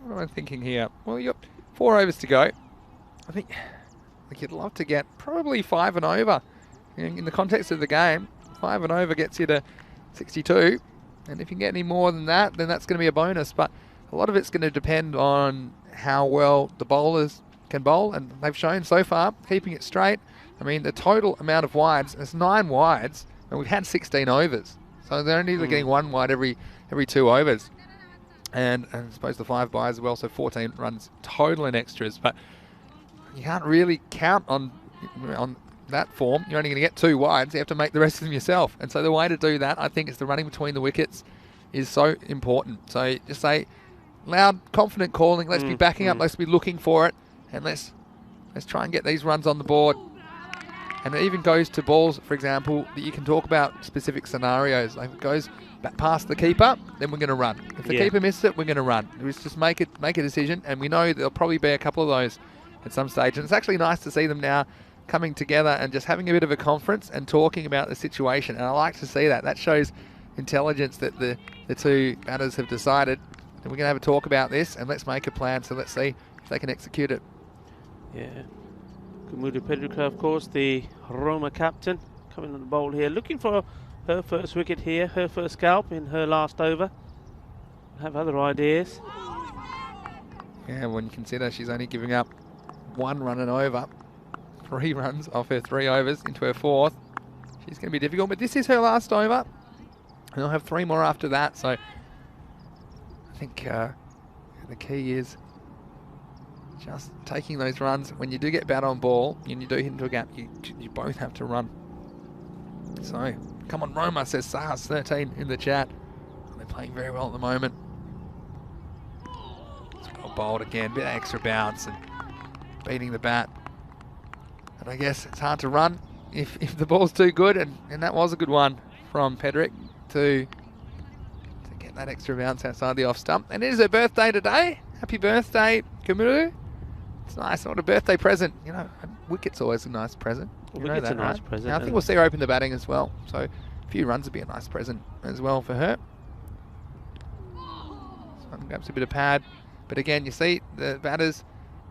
What am I thinking here? Well, you've got 4 overs to go. I think you'd love to get probably 5 and over. In the context of the game, 5 and over gets you to 62, and if you can get any more than that, then that's going to be a bonus. But a lot of it's going to depend on how well the bowlers can bowl, and they've shown so far keeping it straight. I mean, the total amount of wides is 9 wides, and we've had 16 overs, so they're only getting 1 wide every 2 overs, and I suppose the 5 byes as well, so 14 runs total in extras. But you can't really count on that form. You're only going to get 2 wides. You have to make the rest of them yourself. And so the way to do that, I think, is the running between the wickets is so important. So just say loud, confident calling. Let's be backing up. Let's be looking for it. And let's try and get these runs on the board. And it even goes to balls, for example, that you can talk about specific scenarios. Like if it goes back past the keeper, then we're going to run. If the keeper misses it, we're going to run. Let's just make a decision. And we know there'll probably be a couple of those at some stage. And it's actually nice to see them now coming together and just having a bit of a conference and talking about the situation. And I like to see that. That shows intelligence that the 2 batters have decided that we're going to have a talk about this and let's make a plan. So let's see if they can execute it. Yeah. Kumudu Pedrica, of course, the Roma captain, coming on the bowl here, looking for her first wicket here, her first scalp in her last over. Have other ideas. Yeah, when you consider she's only giving up 1 run and over. 3 runs off her 3 overs into her 4th. She's going to be difficult, but this is her last over. And they'll have 3 more after that. So I think the key is just taking those runs. When you do get bat on ball and you do hit into a gap, you both have to run. So come on, Roma, says Sahas 13 in the chat. They're playing very well at the moment. It's well bowled again, bit of extra bounce and beating the bat. And I guess it's hard to run if the ball's too good, and that was a good one from Pedrick to get that extra bounce outside the off stump. And it is her birthday today. Happy birthday, Kumuru. It's nice. What a birthday present. You know, a wicket's always a nice present. Wicket's a nice present. Now, I think we'll see her open the batting as well. So a few runs would be a nice present as well for her. So grabs a bit of pad. But again, you see the batters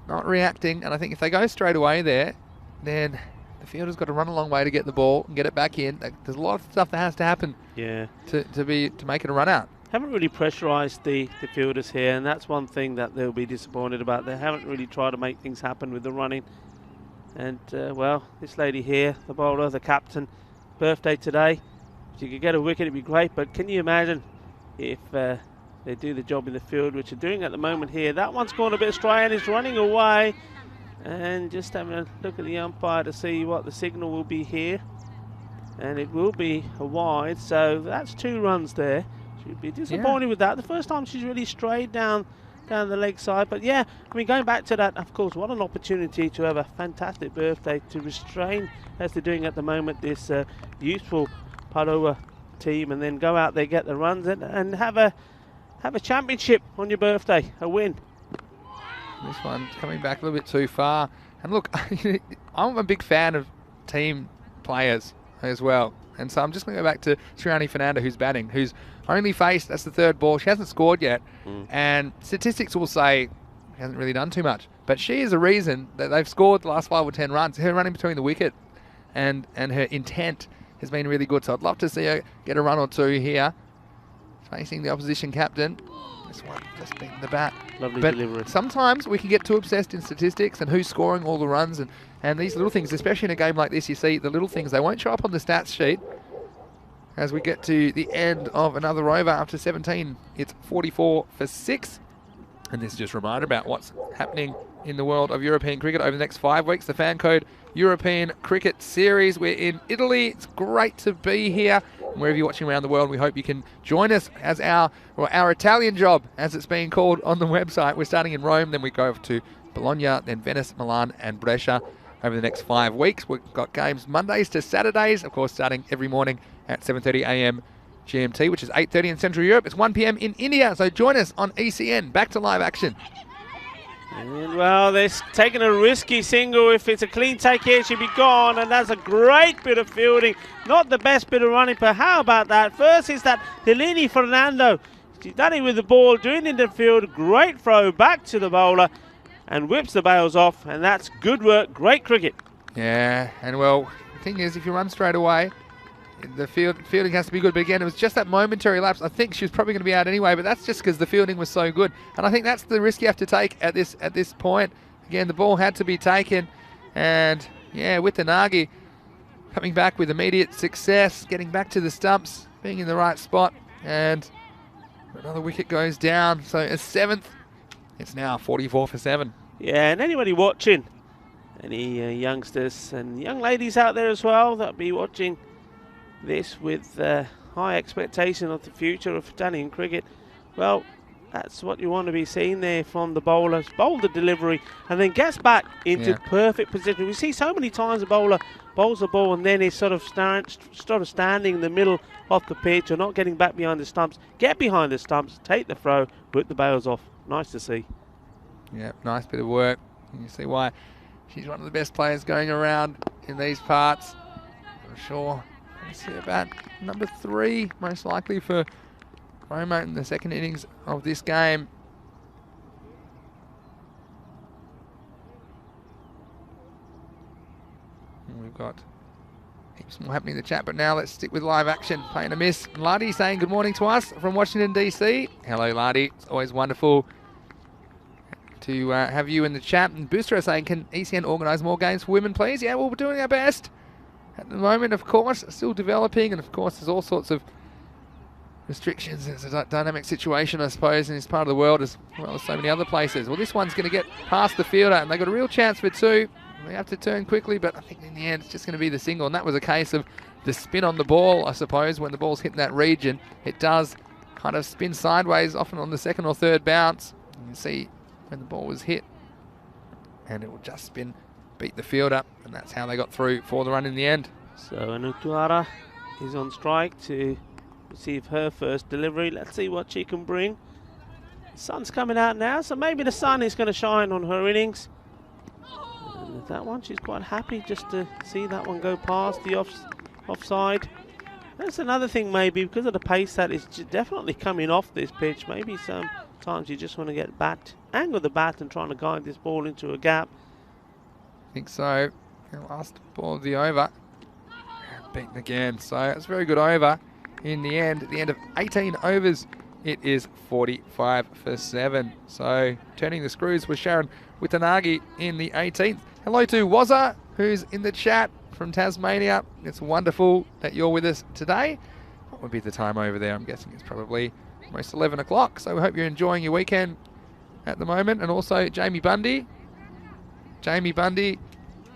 not reacting, and I think if they go straight away there, then the fielder's got to run a long way to get the ball and get it back in. There's a lot of stuff that has to happen to make it a run out. Haven't really pressurised the fielders here, and that's one thing that they'll be disappointed about. They haven't really tried to make things happen with the running. And, well, this lady here, the bowler, the captain, birthday today. If you could get a wicket, it'd be great. But can you imagine if they do the job in the field, which they're doing at the moment here? That one's gone a bit astray and is running away. And just having a look at the umpire to see what the signal will be here. And it will be a wide, so that's 2 runs there. She'd be disappointed with that. The first time she's really strayed down the leg side. But yeah, I mean, going back to that, of course, what an opportunity to have a fantastic birthday, to restrain, as they're doing at the moment, this youthful Padova team, and then go out there, get the runs, and have a championship on your birthday, a win. This one's coming back a little bit too far. And look, I'm a big fan of team players as well. And so I'm just going to go back to Sriani Fernanda, who's batting, who's only faced, that's the 3rd ball. She hasn't scored yet. And statistics will say she hasn't really done too much. But she is a reason that they've scored the last 5 or 10 runs. Her running between the wicket and her intent has been really good. So I'd love to see her get a run or 2 here, facing the opposition captain. This one just beating the bat. Lovely but delivery. Sometimes we can get too obsessed in statistics and who's scoring all the runs, and these little things, especially in a game like this, you see the little things, they won't show up on the stats sheet. As we get to the end of another over after 17, it's 44 for 6. And this is just a reminder about what's happening in the world of European cricket over the next 5 weeks. The Fan Code European Cricket Series. We're in Italy. It's great to be here. And wherever you're watching around the world, we hope you can join us as our Italian job, as it's being called on the website. We're starting in Rome, then we go over to Bologna, then Venice, Milan and Brescia over the next 5 weeks. We've got games Mondays to Saturdays, of course, starting every morning at 7:30 a.m. GMT, which is 8:30 in Central Europe. It's 1 p.m. in India, so join us on ECN. Back to live action. And well, they're taking a risky single. If it's a clean take here, it should be gone. And that's a great bit of fielding. Not the best bit of running, but how about that? First is that Helene Fernando. She's done it with the ball, doing it in the field. Great throw back to the bowler and whips the bails off. And that's good work. Great cricket. Yeah, and well, the thing is, if you run straight away, the fielding has to be good. But again, it was just that momentary lapse. I think she was probably going to be out anyway, but that's just because the fielding was so good. And I think that's the risk you have to take at this point. Again, the ball had to be taken. And yeah, with the Nagi coming back with immediate success, getting back to the stumps, being in the right spot. And another wicket goes down. So a 7th, it's now 44 for 7. Yeah, and anybody watching, any youngsters and young ladies out there as well that'll be watching this with high expectation of the future of Italian cricket, well, that's what you want to be seeing there from the bowlers. Bowl the delivery and then gets back into perfect position. We see so many times the bowler bowls the ball and then he's sort of standing in the middle of the pitch or not getting back behind the stumps. Get behind the stumps, take the throw, whip the bails off. Nice to see. Yeah, nice bit of work. You see why she's one of the best players going around in these parts, for sure. Let's see about number 3, most likely for Roma in the second innings of this game. And we've got heaps more happening in the chat, but now let's stick with live action. Paying a miss. Ladi saying good morning to us from Washington, D.C. Hello, Ladi. It's always wonderful to have you in the chat. And Booster saying, can ECN organise more games for women, please? Yeah, well, we're doing our best. At the moment, of course, still developing, and of course there's all sorts of restrictions. It's a dynamic situation, I suppose, in this part of the world as well as so many other places. Well, this one's going to get past the fielder, and they've got a real chance for 2. They have to turn quickly, but I think in the end it's just going to be the single, and that was a case of the spin on the ball, I suppose. When the ball's hitting that region, it does kind of spin sideways, often on the 2nd or 3rd bounce. You can see when the ball was hit, and it will just spin, beat the fielder, and that's how they got through for the run in the end. So Anutuara is on strike to receive her first delivery. Let's see what she can bring. The sun's coming out now, so maybe the sun is going to shine on her innings. And with that one, she's quite happy just to see that one go past the offside. That's another thing, maybe because of the pace that is definitely coming off this pitch. Maybe some Sometimes you just want to get bat, angle the bat and trying to guide this ball into a gap. I think so. The last ball of the over. Beaten again. So it's a very good over in the end. At the end of 18 overs, it is 45 for 7. So turning the screws with Sharon Witanagi in the 18th. Hello to Wazza, who's in the chat from Tasmania. It's wonderful that you're with us today. What would be the time over there? I'm guessing it's probably almost 11 o'clock. So we hope you're enjoying your weekend at the moment. And also Jamie Bundy. Jamie Bundy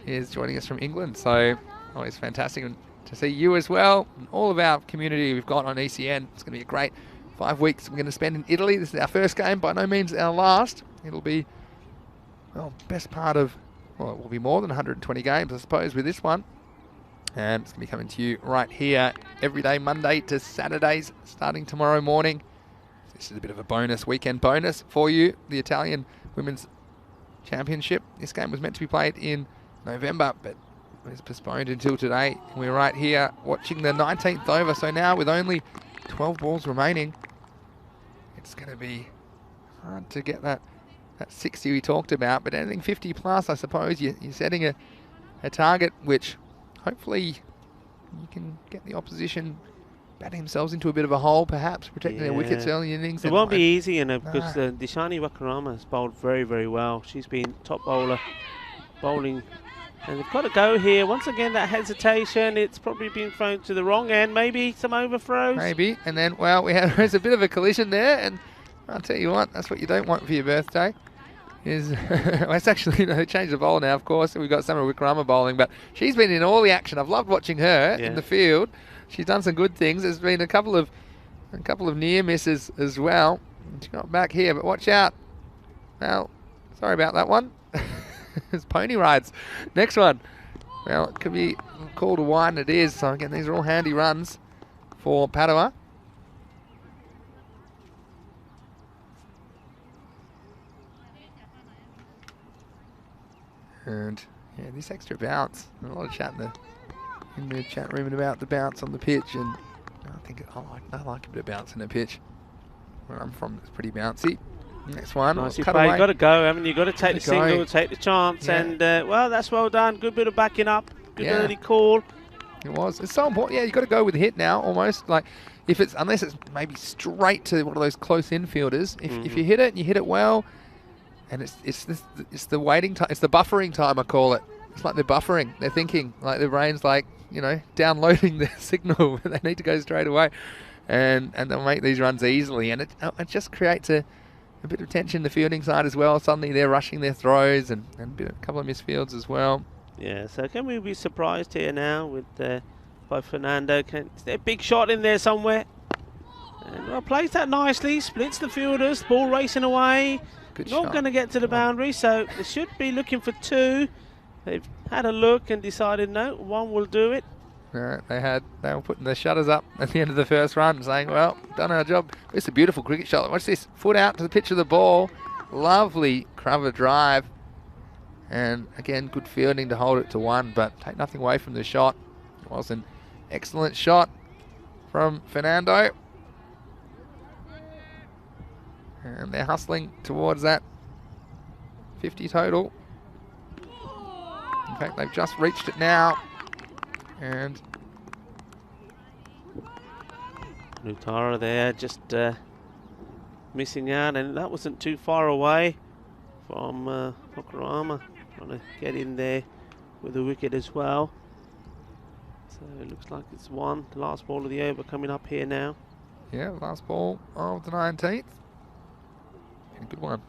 is joining us from England. So always fantastic to see you as well. And all of our community we've got on ECN. It's going to be a great 5 weeks we're going to spend in Italy. This is our first game, by no means our last. It'll be, well, best part of, well, it will be more than 120 games, I suppose, with this one. And it's going to be coming to you right here every day, Monday to Saturdays, starting tomorrow morning. This is a bit of a bonus, weekend bonus for you. The Italian Women's Championship. This game was meant to be played in November, but it was postponed until today. We're right here watching the 19th over. So now with only 12 balls remaining, it's going to be hard to get that 60 we talked about. But anything 50 plus, I suppose, you're setting a target which hopefully you can get the opposition batting themselves into a bit of a hole, perhaps protecting their wickets early in innings. It won't be easy, you know, because Dishani Wakarama has bowled very, very well. She's been top bowler, bowling, and they've got to go here. Once again, that hesitation, it's probably been thrown to the wrong end. Maybe some overthrows. Maybe, and then, well, there's a bit of a collision there, and I'll tell you what, that's what you don't want for your birthday. Is well, it's actually changed the bowl now, of course. We've got Summer Wickrama bowling, but she's been in all the action. I've loved watching her in the field. She's done some good things. There's been a couple of near misses as well. She got back here, but watch out. Well, sorry about that one. It's pony rides. Next one. Well, it could be called a wide, and it is. So again, these are all handy runs for Padova. And yeah, this extra bounce. A lot of chat in the chat room about the bounce on the pitch, and I think I like a bit of bounce in the pitch. Where I'm from, it's pretty bouncy. Next one. Nice, you've got to go, haven't you? Got to take the single, take the chance, and well, that's well done. Good bit of backing up. Good early call. It was. It's so important. Yeah, you've got to go with a hit now, almost. Like, unless it's maybe straight to one of those close infielders. If you hit it and you hit it well, and it's the waiting time, it's the buffering time, I call it. It's like they're buffering. They're thinking, like their brain's like, downloading the signal. They need to go straight away, and they'll make these runs easily. And it just creates a bit of tension in the fielding side as well. Suddenly they're rushing their throws and a couple of misfields as well. Yeah, so can we be surprised here now with by Fernando? Is there a big shot in there somewhere? And well, plays that nicely, splits the fielders, ball racing away. Good Not going to get to the boundary, so they should be looking for 2. They've had a look and decided no, 1 will do it. They were putting their shutters up at the end of the first run, saying, well, done our job. It's a beautiful cricket shot. Watch this, foot out to the pitch of the ball. Lovely cover drive. And again, good fielding to hold it to 1, but take nothing away from the shot. It was an excellent shot from Fernando. And they're hustling towards that 50 total. In fact, they've just reached it now. And Nutara there just missing out, and that wasn't too far away from Okarama, trying to get in there with the wicket as well. So it looks like it's 1, the last ball of the over coming up here now. Yeah, last ball of the 19th. A good one.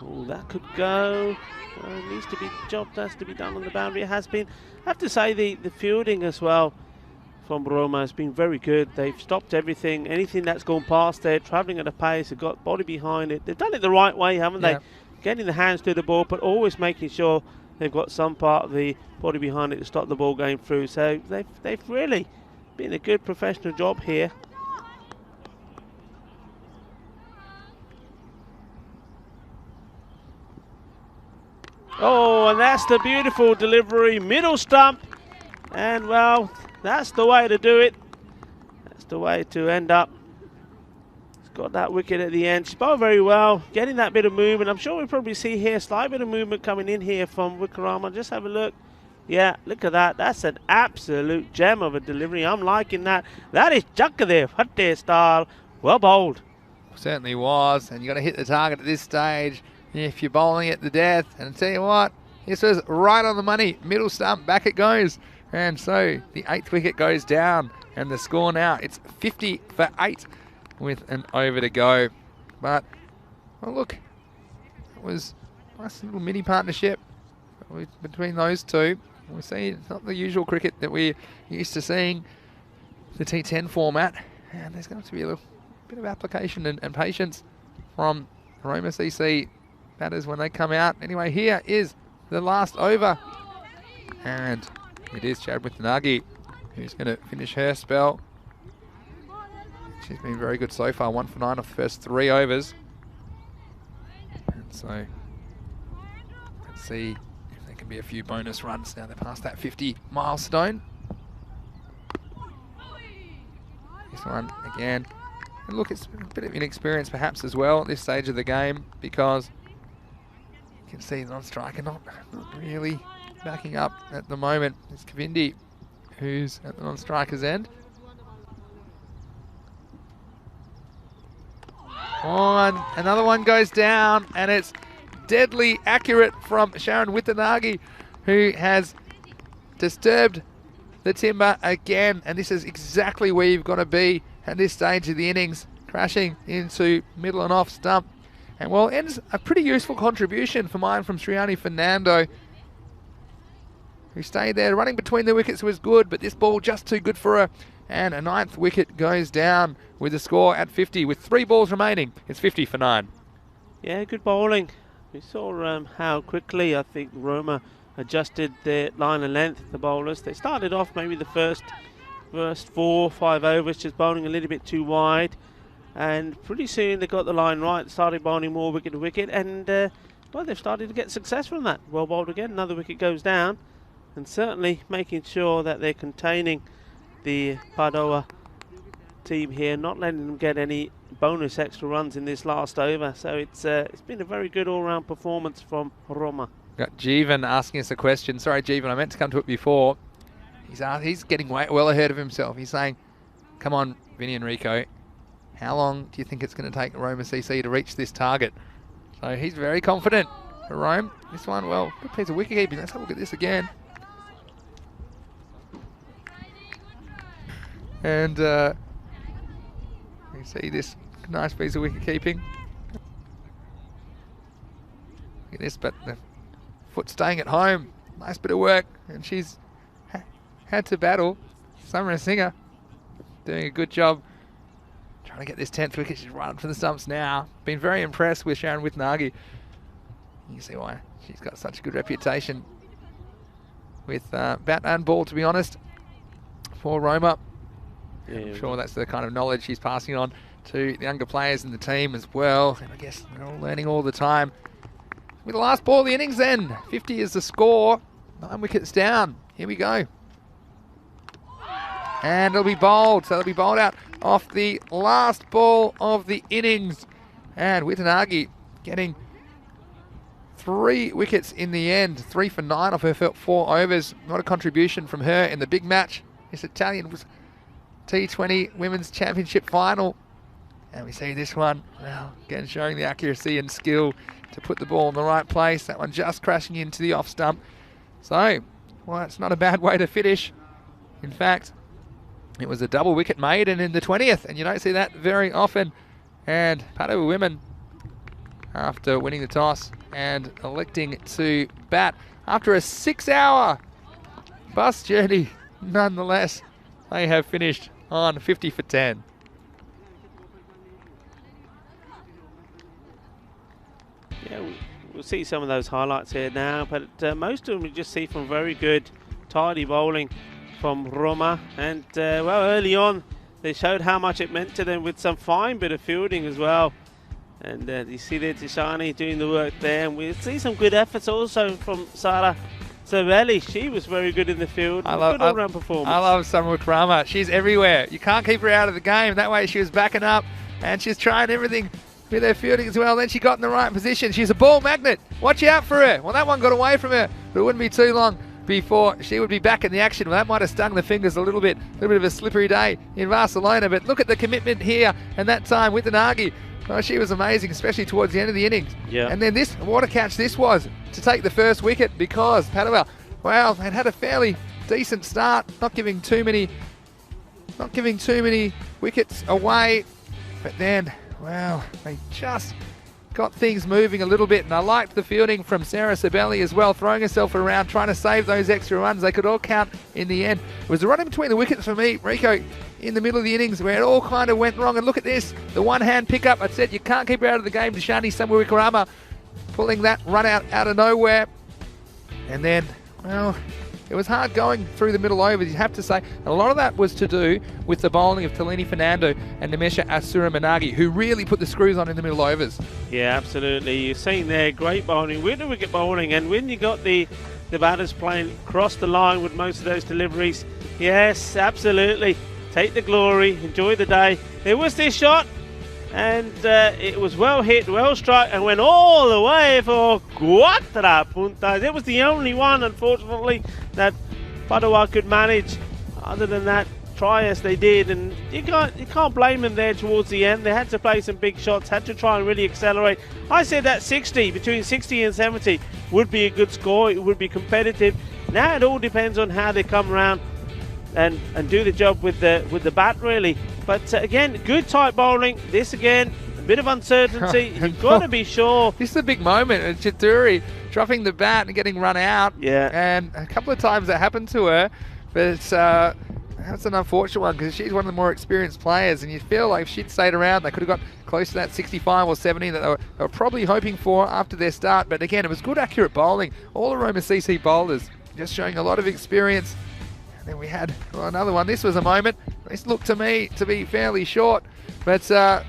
Oh, that could go. Needs to be job has to be done on the boundary. It has been. I have to say the fielding as well from Roma has been very good. They've stopped everything. Anything that's gone past there, travelling at a pace. They've got body behind it. They've done it the right way, haven't they? Getting the hands to the ball, but always making sure they've got some part of the body behind it to stop the ball going through. So they've really been a good professional job here. Oh, and that's the beautiful delivery, middle stump, And, well, that's the way to do it. That's the way to end up. She's got that wicket at the end. She's bowled very well, getting that bit of movement. I'm sure we'll probably see here a slight bit of movement coming in here from Wickrama. Just have a look. Yeah, look at that. That's an absolute gem of a delivery. I'm liking that. That is Jakadev, Hatte style. Well bowled. Certainly was, and you got to hit the target at this stage if you're bowling it to death. And I tell you what, this was right on the money. Middle stump, back it goes. And so the 8th wicket goes down, and the score now, it's 50 for 8 with an over to go. But, well, look, it was a nice little mini partnership between those two. We see it's not the usual cricket that we're used to seeing, the T10 format, and there's going to be a little bit of application and patience from Roma CC batters when they come out. Anyway, here is the last over, and it is Chad Wittanagi who's going to finish her spell. She's been very good so far, 1 for 9 off the first 3 overs. And so let's see if there can be a few bonus runs now they're past that 50 milestone. This one again. And look, it's a bit of inexperience perhaps as well at this stage of the game, because you can see the non-striker not really backing up at the moment. It's Kavindi who's at the non-striker's end. Another one goes down, and it's deadly accurate from Sharon Wittanagi, who has disturbed the timber again, and this is exactly where you've got to be at this stage of the innings, crashing into middle and off stump. And well, ends a pretty useful contribution for mine from Sriani Fernando, who stayed there. Running between the wickets was good, but this ball just too good for her. And a 9th wicket goes down with the score at 50 with 3 balls remaining. It's 50 for 9. Yeah, good bowling. We saw how quickly I think Roma adjusted their line and length, the bowlers. They started off maybe the first 4-5 overs just bowling a little bit too wide, and pretty soon they got the line right, started bowling more wicket to wicket, and well, they've started to get success from that. Well bowled again, another wicket goes down, and certainly making sure that they're containing the Padova team here, not letting them get any bonus extra runs in this last over. So it's been a very good all-round performance from Roma. Got Jeevan asking us a question. Sorry, Jeevan, I meant to come to it before. He's getting well ahead of himself. He's saying, come on, Vinny and Rico, how long do you think it's going to take Roma CC to reach this target? So he's very confident for Rome. This one, well, good piece of wicket keeping. Let's have a look at this again. And you see this nice piece of wicket keeping. Look at this, but the foot staying at home. Nice bit of work, and she's had to battle. Summer Singer doing a good job trying to get this 10th wicket. She's running for the stumps now. Been very impressed with Sharon Wittanagi. You can see why she's got such a good reputation with bat and ball, to be honest, for Roma. Yeah, I'm sure that's the kind of knowledge she's passing on to the younger players in the team as well. And I guess they're all learning all the time. With the last ball of the innings then. 50 is the score. 9 wickets down. Here we go. And it'll be bowled. So it'll be bowled out off the last ball of the innings. And Wittanagi getting 3 wickets in the end. 3 for 9 off her 4 overs. Not a contribution from her in the big match. This Italian was T20 Women's Championship final. And we see this one, well, again showing the accuracy and skill to put the ball in the right place. That one just crashing into the off stump. So, well, it's not a bad way to finish. In fact, it was a double wicket maiden in the 20th, and you don't see that very often. And Padova women, after winning the toss and electing to bat after a 6-hour bus journey, nonetheless, they have finished on 50 for 10. Yeah, we'll see some of those highlights here now, but most of them we just see from very good, tidy bowling from Roma. And well, early on they showed how much it meant to them with some fine bit of fielding as well. And you see there Tishani doing the work there, and we'll see some good efforts also from Sara Savelli, she was very good in the field. Good all-round performance. I love Summer Wikrama. She's everywhere. You can't keep her out of the game. That way she was backing up and she's trying everything with her fielding as well. Then she got in the right position. She's a ball magnet. Watch out for her. Well, that one got away from her, but it wouldn't be too long before she would be back in the action. Well, that might have stung the fingers a little bit of a slippery day in Barcelona, but look at the commitment here and that time with Nagi. Oh, she was amazing, especially towards the end of the innings. Yeah. And then this, what a catch this was to take the first wicket, because Padova, well, they'd had a fairly decent start, not giving too many wickets away, but then, well, they just got things moving a little bit, and I liked the fielding from Sarah Sabelli as well, throwing herself around, trying to save those extra runs. They could all count in the end. It was the run in between the wickets for me, Rico, in the middle of the innings where it all kind of went wrong. And look at this, the one-hand pickup. I said you can't keep her out of the game. Deshani Samwikarama pulling that run out of nowhere. And then, well, it was hard going through the middle overs, you have to say. And a lot of that was to do with the bowling of Talini Fernando and Nimesha Asura Managi, who really put the screws on in the middle overs. Yeah, absolutely. You're seeing there, great bowling, wicket bowling, and when you got the batters playing across the line with most of those deliveries, yes, absolutely. Take the glory, enjoy the day. There was this shot, and it was well hit, well struck, and went all the way for Cuatro puntas. It was the only one, unfortunately, that Padova could manage. Other than that, try as they did, and you can't blame them there towards the end. They had to play some big shots, had to try and really accelerate. I said that 60, between 60 and 70 would be a good score. It would be competitive. Now it all depends on how they come around and do the job with the bat, really. But again, good tight bowling. This again, a bit of uncertainty. You've got to be sure. This is a big moment. And Chituri dropping the bat and getting run out. Yeah. And a couple of times that happened to her, but that's an unfortunate one because she's one of the more experienced players, and you feel like if she'd stayed around, they could have got close to that 65 or 70 that they were probably hoping for after their start. But again, it was good, accurate bowling. All the Roma CC bowlers just showing a lot of experience. Then we had another one. This was a moment. This looked to me to be fairly short, but the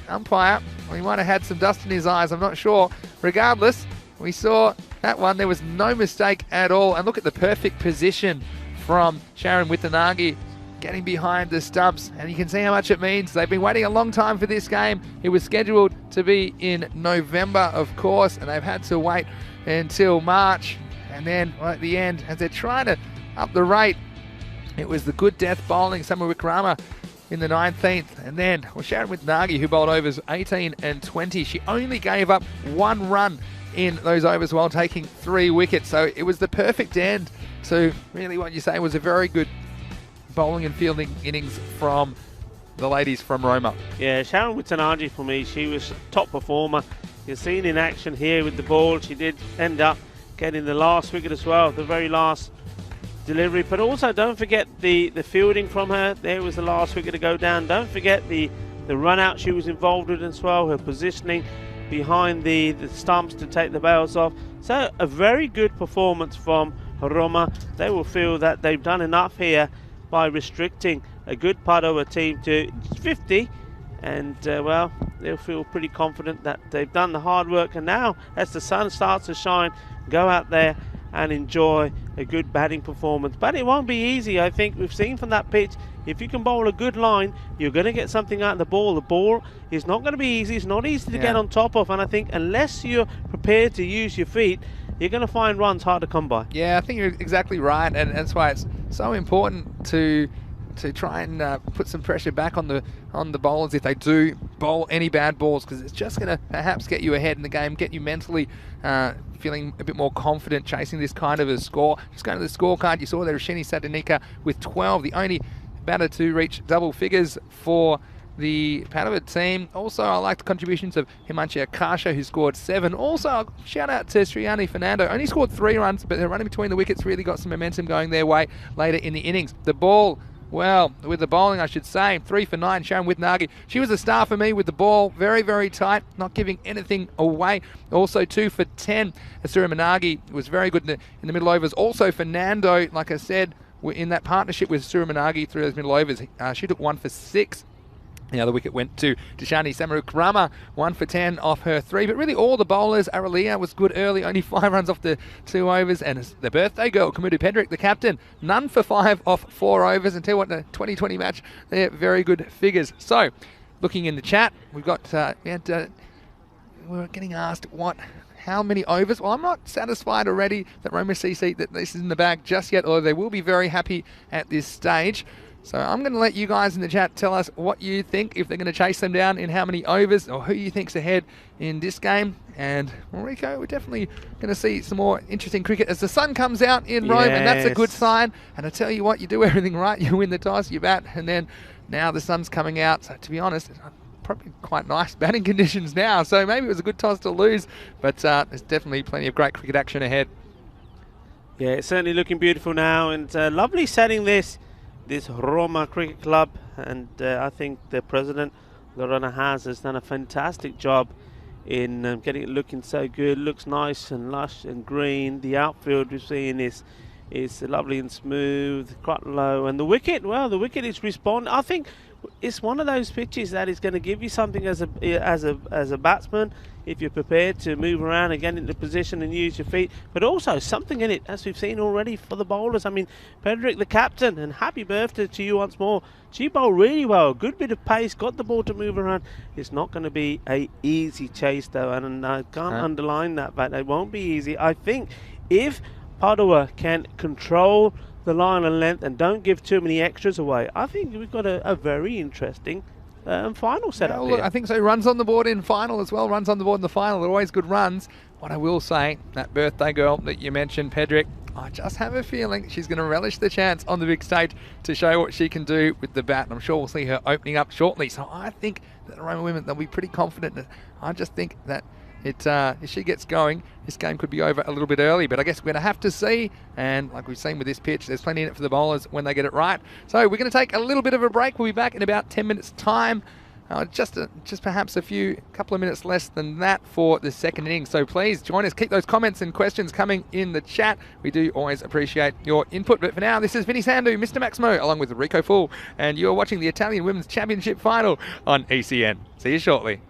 umpire, well, he might have had some dust in his eyes, I'm not sure. Regardless, we saw that one. There was no mistake at all. And look at the perfect position from Sharon Witanagi getting behind the stumps. And you can see how much it means. They've been waiting a long time for this game. It was scheduled to be in November, of course, and they've had to wait until March. And then at the end, as they're trying to up the rate, it was the good death bowling, Summer Wikrama in the 19th. And then, well, Sharon Witanagi, who bowled overs 18 and 20. She only gave up one run in those overs while taking 3 wickets. So it was the perfect end to really what you say was a very good bowling and fielding innings from the ladies from Roma. Yeah, Sharon Witanagi for me, she was top performer. You're seeing in action here with the ball. She did end up getting the last wicket as well, the very last delivery. But also don't forget the fielding from her. There was the last wicket to go down. Don't forget the run out she was involved with as well, her positioning behind the stumps to take the bails off. So a very good performance from Roma. They will feel that they've done enough here by restricting a good Padova team to 50, and well, they'll feel pretty confident that they've done the hard work. And now as the sun starts to shine, go out there and enjoy a good batting performance. But it won't be easy. I think we've seen from that pitch, if you can bowl a good line, you're going to get something out of the ball. The ball is not going to be easy. It's not easy to get on top of, and I think unless you're prepared to use your feet, you're going to find runs hard to come by. Yeah, I think you're exactly right, and that's why it's so important to try and put some pressure back on the bowlers if they do bowl any bad balls, because it's just going to perhaps get you ahead in the game, get you mentally feeling a bit more confident chasing this kind of a score. Just going to the scorecard, you saw there Rashini Satanika with 12, the only batter to reach double figures for the Padova team. Also, I like the contributions of Himanshi Akasha, who scored 7. Also, shout out to Sriani Fernando. Only scored 3 runs, but they're running between the wickets, really got some momentum going their way later in the innings. The ball, well, with the bowling, I should say, 3 for 9, Sharon Witanagi. She was a star for me with the ball, very, very tight, not giving anything away. Also 2 for 10, Asura Managi was very good in the middle overs. Also, Fernando, like I said, in that partnership with Asura Managi through those middle overs, she took 1 for 6. The other wicket went to Dishani Samarukrama, 1 for 10 off her 3. But really all the bowlers, Aralia was good early, only 5 runs off the 2 overs. And the birthday girl, Kamudu Pedrick, the captain, none for 5 off 4 overs. And tell you what, the 2020 match, they're very good figures. So, looking in the chat, we've got, we were getting asked how many overs? Well, I'm not satisfied already that Roma CC, that this is in the bag just yet, although they will be very happy at this stage. So I'm going to let you guys in the chat tell us what you think, if they're going to chase them down in how many overs, or who you think's ahead in this game. And Rico, we're definitely going to see some more interesting cricket as the sun comes out in Rome, and that's a good sign. And I tell you what, you do everything right. You win the toss, you bat, and then now the sun's coming out. So to be honest, probably quite nice batting conditions now. So maybe it was a good toss to lose, but there's definitely plenty of great cricket action ahead. Yeah, it's certainly looking beautiful now, and lovely setting this Roma Cricket Club, and I think the president, Lorena Haas, has done a fantastic job in getting it looking so good. Looks nice and lush and green. The outfield we're seeing is lovely and smooth, quite low, and the wicket, well, the wicket is responding. I think it's one of those pitches that is going to give you something as a batsman, if you're prepared to move around and get into position and use your feet, but also something in it, as we've seen already, for the bowlers. I mean, Pedrick, the captain, and happy birthday to you once more. She bowled really well, good bit of pace, got the ball to move around. It's not going to be a easy chase though, and I can't underline that, but it won't be easy. I think if Padova can control the line and length and don't give too many extras away, I think we've got a very interesting final setup here. I think so. Runs on the board in final as well. Runs on the board in the final. They're always good runs. What I will say, that birthday girl that you mentioned, Pedrick, I just have a feeling she's going to relish the chance on the big stage to show what she can do with the bat. And I'm sure we'll see her opening up shortly. So I think that the Roma women, they'll be pretty confident. I just think that if she gets going, this game could be over a little bit early, but I guess we're going to have to see. And like we've seen with this pitch, there's plenty in it for the bowlers when they get it right. So we're going to take a little bit of a break. We'll be back in about 10 minutes time. Just perhaps couple of minutes less than that for the second innings. So please join us. Keep those comments and questions coming in the chat. We do always appreciate your input. But for now, this is Vinny Sandu, Mr. Maximo, along with Rico Fool, and you're watching the Italian Women's Championship Final on ECN. See you shortly.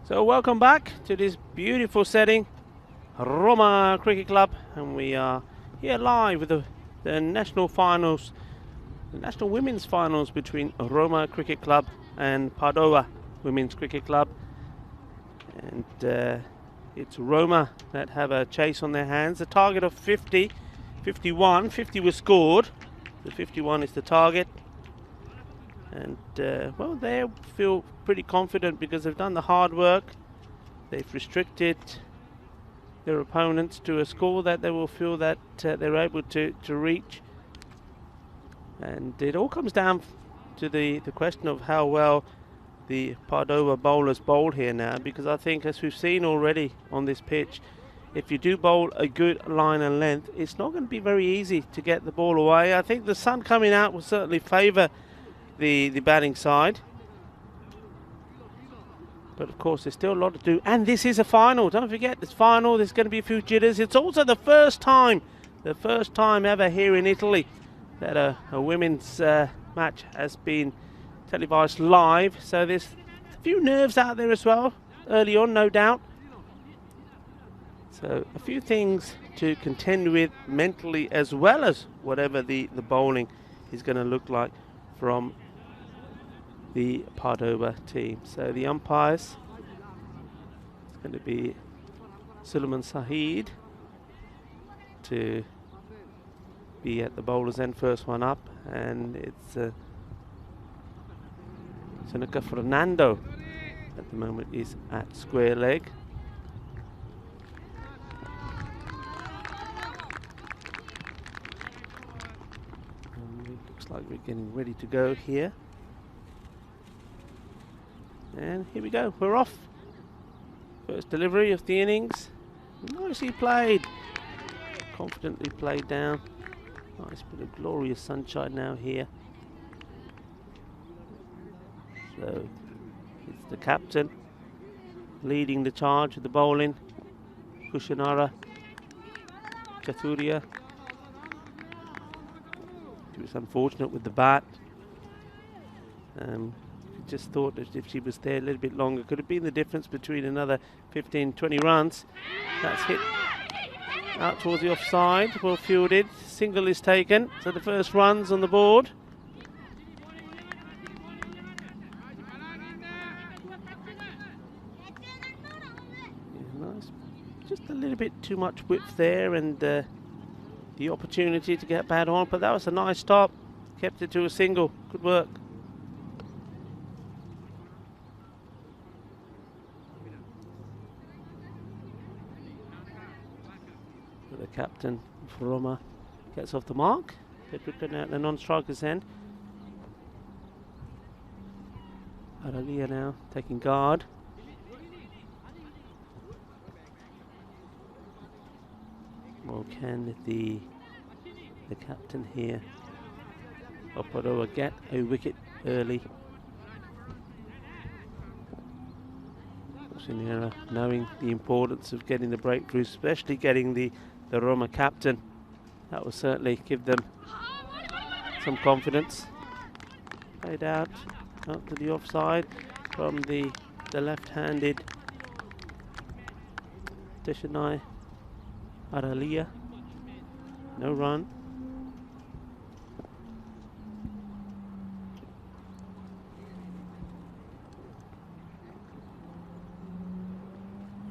So welcome back to this beautiful setting, Roma Cricket Club, and we are here live with the national finals, the national women's finals between Roma Cricket Club and Padova Women's Cricket Club. And it's Roma that have a chase on their hands. A target of 50, 51, 50 was scored. The 51 is the target. And well, they feel pretty confident because they've done the hard work. They've restricted their opponents to a score that they will feel that they're able to reach. And it all comes down to the question of how well the Padova bowlers bowl here now, because I think, as we've seen already on this pitch, if you do bowl a good line and length, it's not going to be very easy to get the ball away. I think the sun coming out will certainly favour the batting side. But of course there's still a lot to do, and this is a final. Don't forget, this final, there's going to be a few jitters. It's also the first time ever here in Italy that a women's match has been televised live, so there's a few nerves out there as well early on, no doubt. So a few things to contend with mentally, as well as whatever the bowling is going to look like from the Padova team. So the umpires, it's going to be Suleiman Saeed to be at the bowler's end, first one up, and it's Seneca Fernando at the moment is at square leg. And it looks like we're getting ready to go here. And here we go, we're off. First delivery of the innings. Nicely played. Confidently played down. Nice bit of glorious sunshine now here. So it's the captain leading the charge of the bowling. Kushanara Chathuria. She was unfortunate with the bat. Just thought that if she was there a little bit longer, could have been the difference between another 15-20 runs. That's hit out towards the offside, well fielded, single is taken, so the first run's on the board. Yeah, nice. Just a little bit too much width there, and the opportunity to get bat on, but that was a nice stop, kept it to a single, good work. The captain for Roma gets off the mark. Pedrick out the non-striker's end. Aralia now taking guard. Well, can the captain here of Padova get a wicket early? Sinera, knowing the importance of getting the breakthrough, especially getting the Roma captain, that will certainly give them some confidence. Played out to the offside from the left-handed Teshanai Aralia. No run.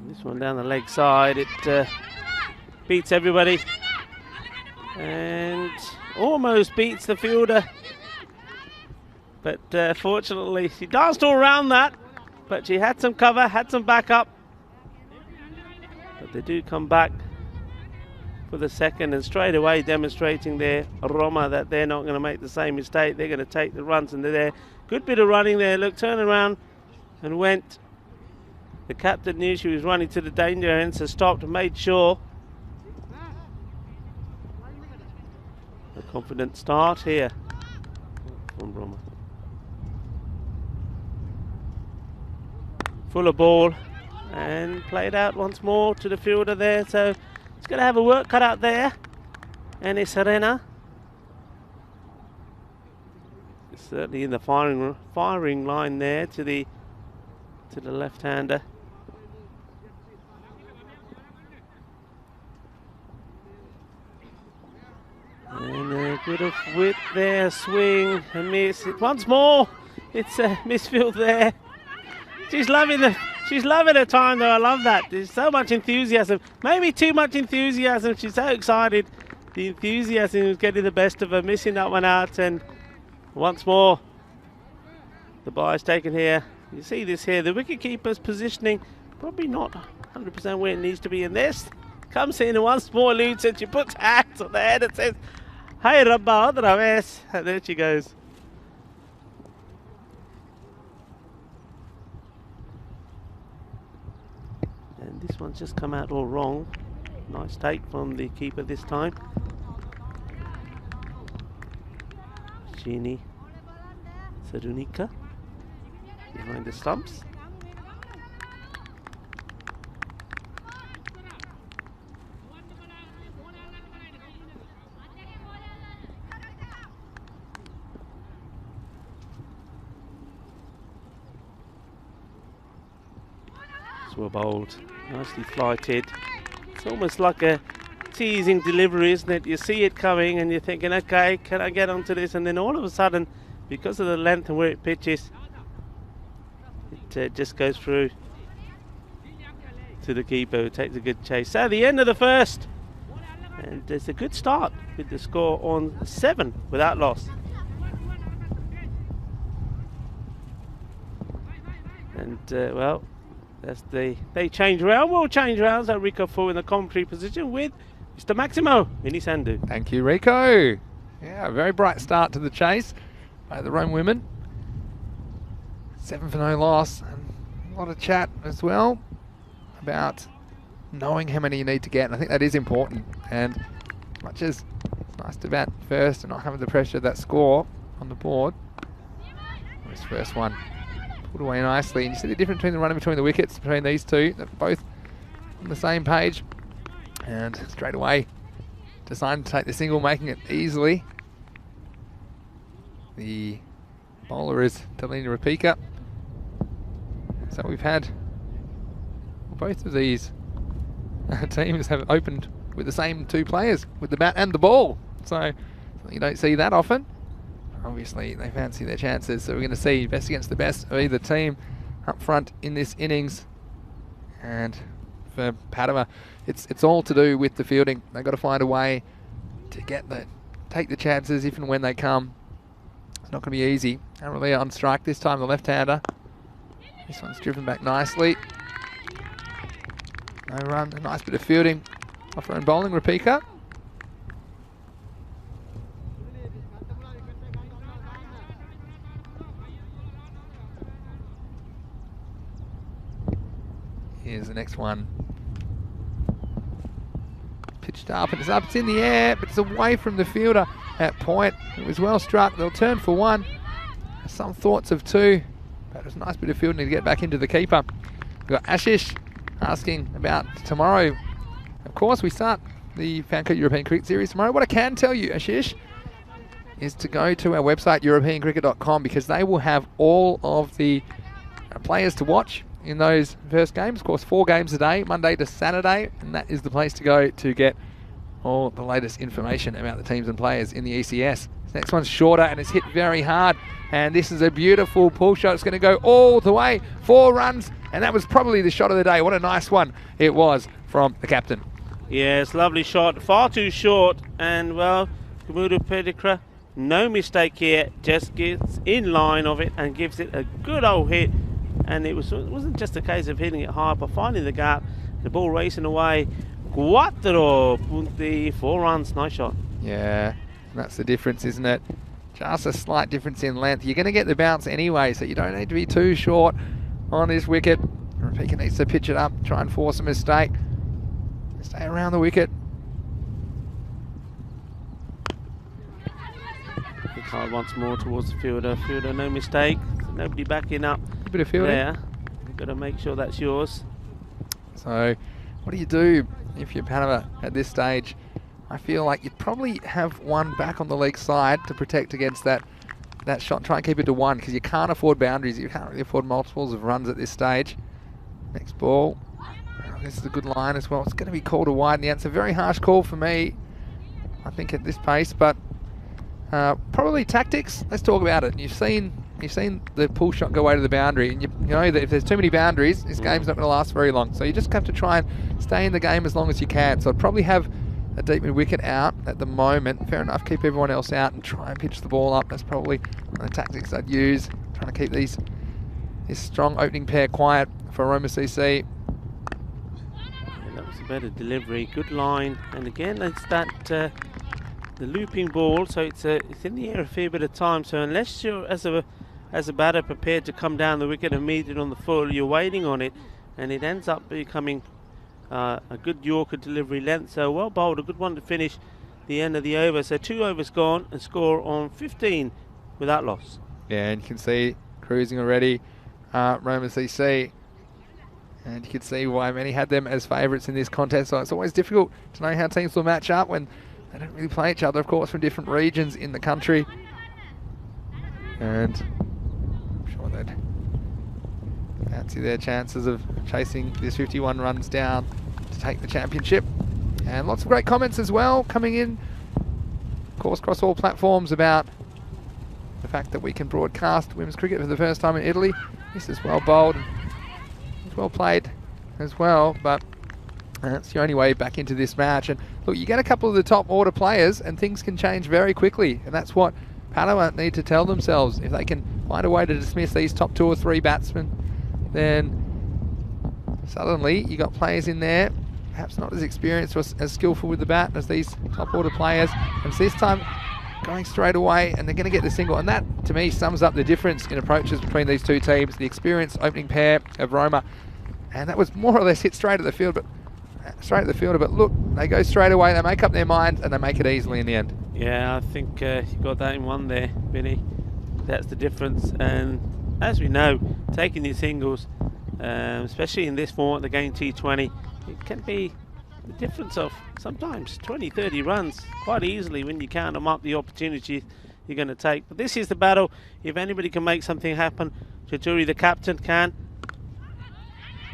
This one down the leg side, it beats everybody and almost beats the fielder, but fortunately she danced all around that, but she had some cover, had some backup. But they do come back for the second, and straight away demonstrating their Roma that they're not going to make the same mistake. They're going to take the runs, and they're there. Good bit of running there. Look, turn around and went. The captain knew she was running to the danger end, so stopped and made sure. A confident start here from Roma. Full of ball and played out once more to the fielder there, so it's going to have a work cut out there. And it's Serena. It's certainly in the firing line there to the left-hander. A bit of width there, swing, a miss. Once more, it's a misfield there. She's loving her time though. I love that. There's so much enthusiasm. Maybe too much enthusiasm. She's so excited. The enthusiasm is getting the best of her, missing that one out. And once more, the ball is taken here. You see this here. The wicketkeeper's positioning probably not 100% where it needs to be. And this comes in and once more eludes and she puts hands on the head and says, "Hey Rabba, otra vez." And there she goes. And this one's just come out all wrong. Nice take from the keeper this time. Jeannie Sarunika behind the stumps. Were bowled, nicely flighted. It's almost like a teasing delivery, isn't it? You see it coming and you're thinking, okay, can I get onto this? And then all of a sudden, because of the length and where it pitches, it just goes through to the keeper who takes a good chase. So the end of the first, and it's a good start with the score on 7 without loss. And well, they change round. We'll change round. So Rico Fu in the commentary position with Mr. Maximo Minisandu. Thank you, Rico. Yeah, a very bright start to the chase by the Rome women. 7 for no loss. And a lot of chat as well about knowing how many you need to get. And I think that is important. And as much as it's nice to bat first and not having the pressure of that score on the board, this first one put away nicely, and you see the difference between the running between the wickets between these two. They're both on the same page, and straight away decided to take the single, making it easily. The bowler is Talina Rapika. So we've had both of these teams have opened with the same 2 players with the bat and the ball, so you don't see that often. Obviously, they fancy their chances, so we're going to see best against the best of either team up front in this innings. And for Padova, it's all to do with the fielding. They've got to find a way to take the chances if and when they come. It's not going to be easy. Aurelia on strike this time, the left-hander. This one's driven back nicely. No run, a nice bit of fielding off her own bowling, Rapika. Here's the next one. Pitched up, and it's up, it's in the air, but it's away from the fielder at point. It was well struck. They'll turn for 1. Some thoughts of 2, but it was a nice bit of fielding to get back into the keeper. We've got Ashish asking about tomorrow. Of course, we start the Fanco European Cricket Series tomorrow. What I can tell you, Ashish, is to go to our website, europeancricket.com, because they will have all of the players to watch in those first games. Of course, 4 games a day, Monday to Saturday, and that is the place to go to get all the latest information about the teams and players in the ECS. This next one's shorter and it's hit very hard, and this is a beautiful pull shot. It's going to go all the way, 4 runs, and that was probably the shot of the day. What a nice one it was from the captain. Yes, lovely shot, far too short, and well, Kamudu Pedikra, no mistake here, just gets in line of it and gives it a good old hit. And it wasn't just a case of hitting it hard, but finding the gap, the ball racing away. 4 punti, 4 runs, nice shot. Yeah, that's the difference, isn't it? Just a slight difference in length. You're going to get the bounce anyway, so you don't need to be too short on this wicket. Rapika needs to pitch it up, try and force a mistake. Stay around the wicket. Hit hard once more towards the fielder. Fielder, no mistake. Nobody backing up. A bit of fielding there. You've got to make sure that's yours. So, what do you do if you're Padova at this stage? I feel like you'd probably have 1 back on the leg side to protect against that shot. Try and keep it to 1, because you can't afford boundaries. You can't really afford multiples of runs at this stage. Next ball. This is a good line as well. It's going to be called a wide in the end. It's a very harsh call for me, I think, at this pace, but Probably tactics. Let's talk about it. You've seen the pull shot go away to the boundary, and you know that if there's too many boundaries, this game's not going to last very long. So you just have to try and stay in the game as long as you can. So I'd probably have a deep mid wicket out at the moment. Fair enough. Keep everyone else out and try and pitch the ball up. That's probably one of the tactics I'd use. Trying to keep this strong opening pair quiet for Roma CC. Yeah, that was a better delivery. Good line, and again it's that the looping ball. So it's in the air a fair bit of time. So unless you're as a batter prepared to come down the wicket and meet it on the full, you're waiting on it, and it ends up becoming a good Yorker delivery length. So well bowled, a good one to finish the end of the over. So 2 overs gone and score on 15 without loss. Yeah, and you can see cruising already, Roma CC. And you can see why many had them as favourites in this contest. So it's always difficult to know how teams will match up when they don't really play each other, of course, from different regions in the country. And I'm sure they'd fancy their chances of chasing this 51 runs down to take the championship. And lots of great comments as well coming in, of course, across all platforms about the fact that we can broadcast women's cricket for the first time in Italy. This is well bowled, and it's well played as well, but it's the only way back into this match. And look, you get a couple of the top order players and things can change very quickly, and that's what Padova need to tell themselves. If they can find a way to dismiss these top 2 or 3 batsmen, then suddenly you got players in there perhaps not as experienced or as skillful with the bat as these top order players, and so this time going straight away, and they're going to get the single. And that to me sums up the difference in approaches between these two teams. The experienced opening pair of Roma, and that was more or less hit straight at the fielder, but look, they go straight away, they make up their mind, and they make it easily in the end. Yeah, I think you got that in one there, Billy. That's the difference. And as we know, taking these singles, especially in this format, the game T20, it can be the difference of sometimes 20, 30 runs quite easily when you count them up, the opportunities you're going to take. But this is the battle. If anybody can make something happen, Chituri, the captain, can.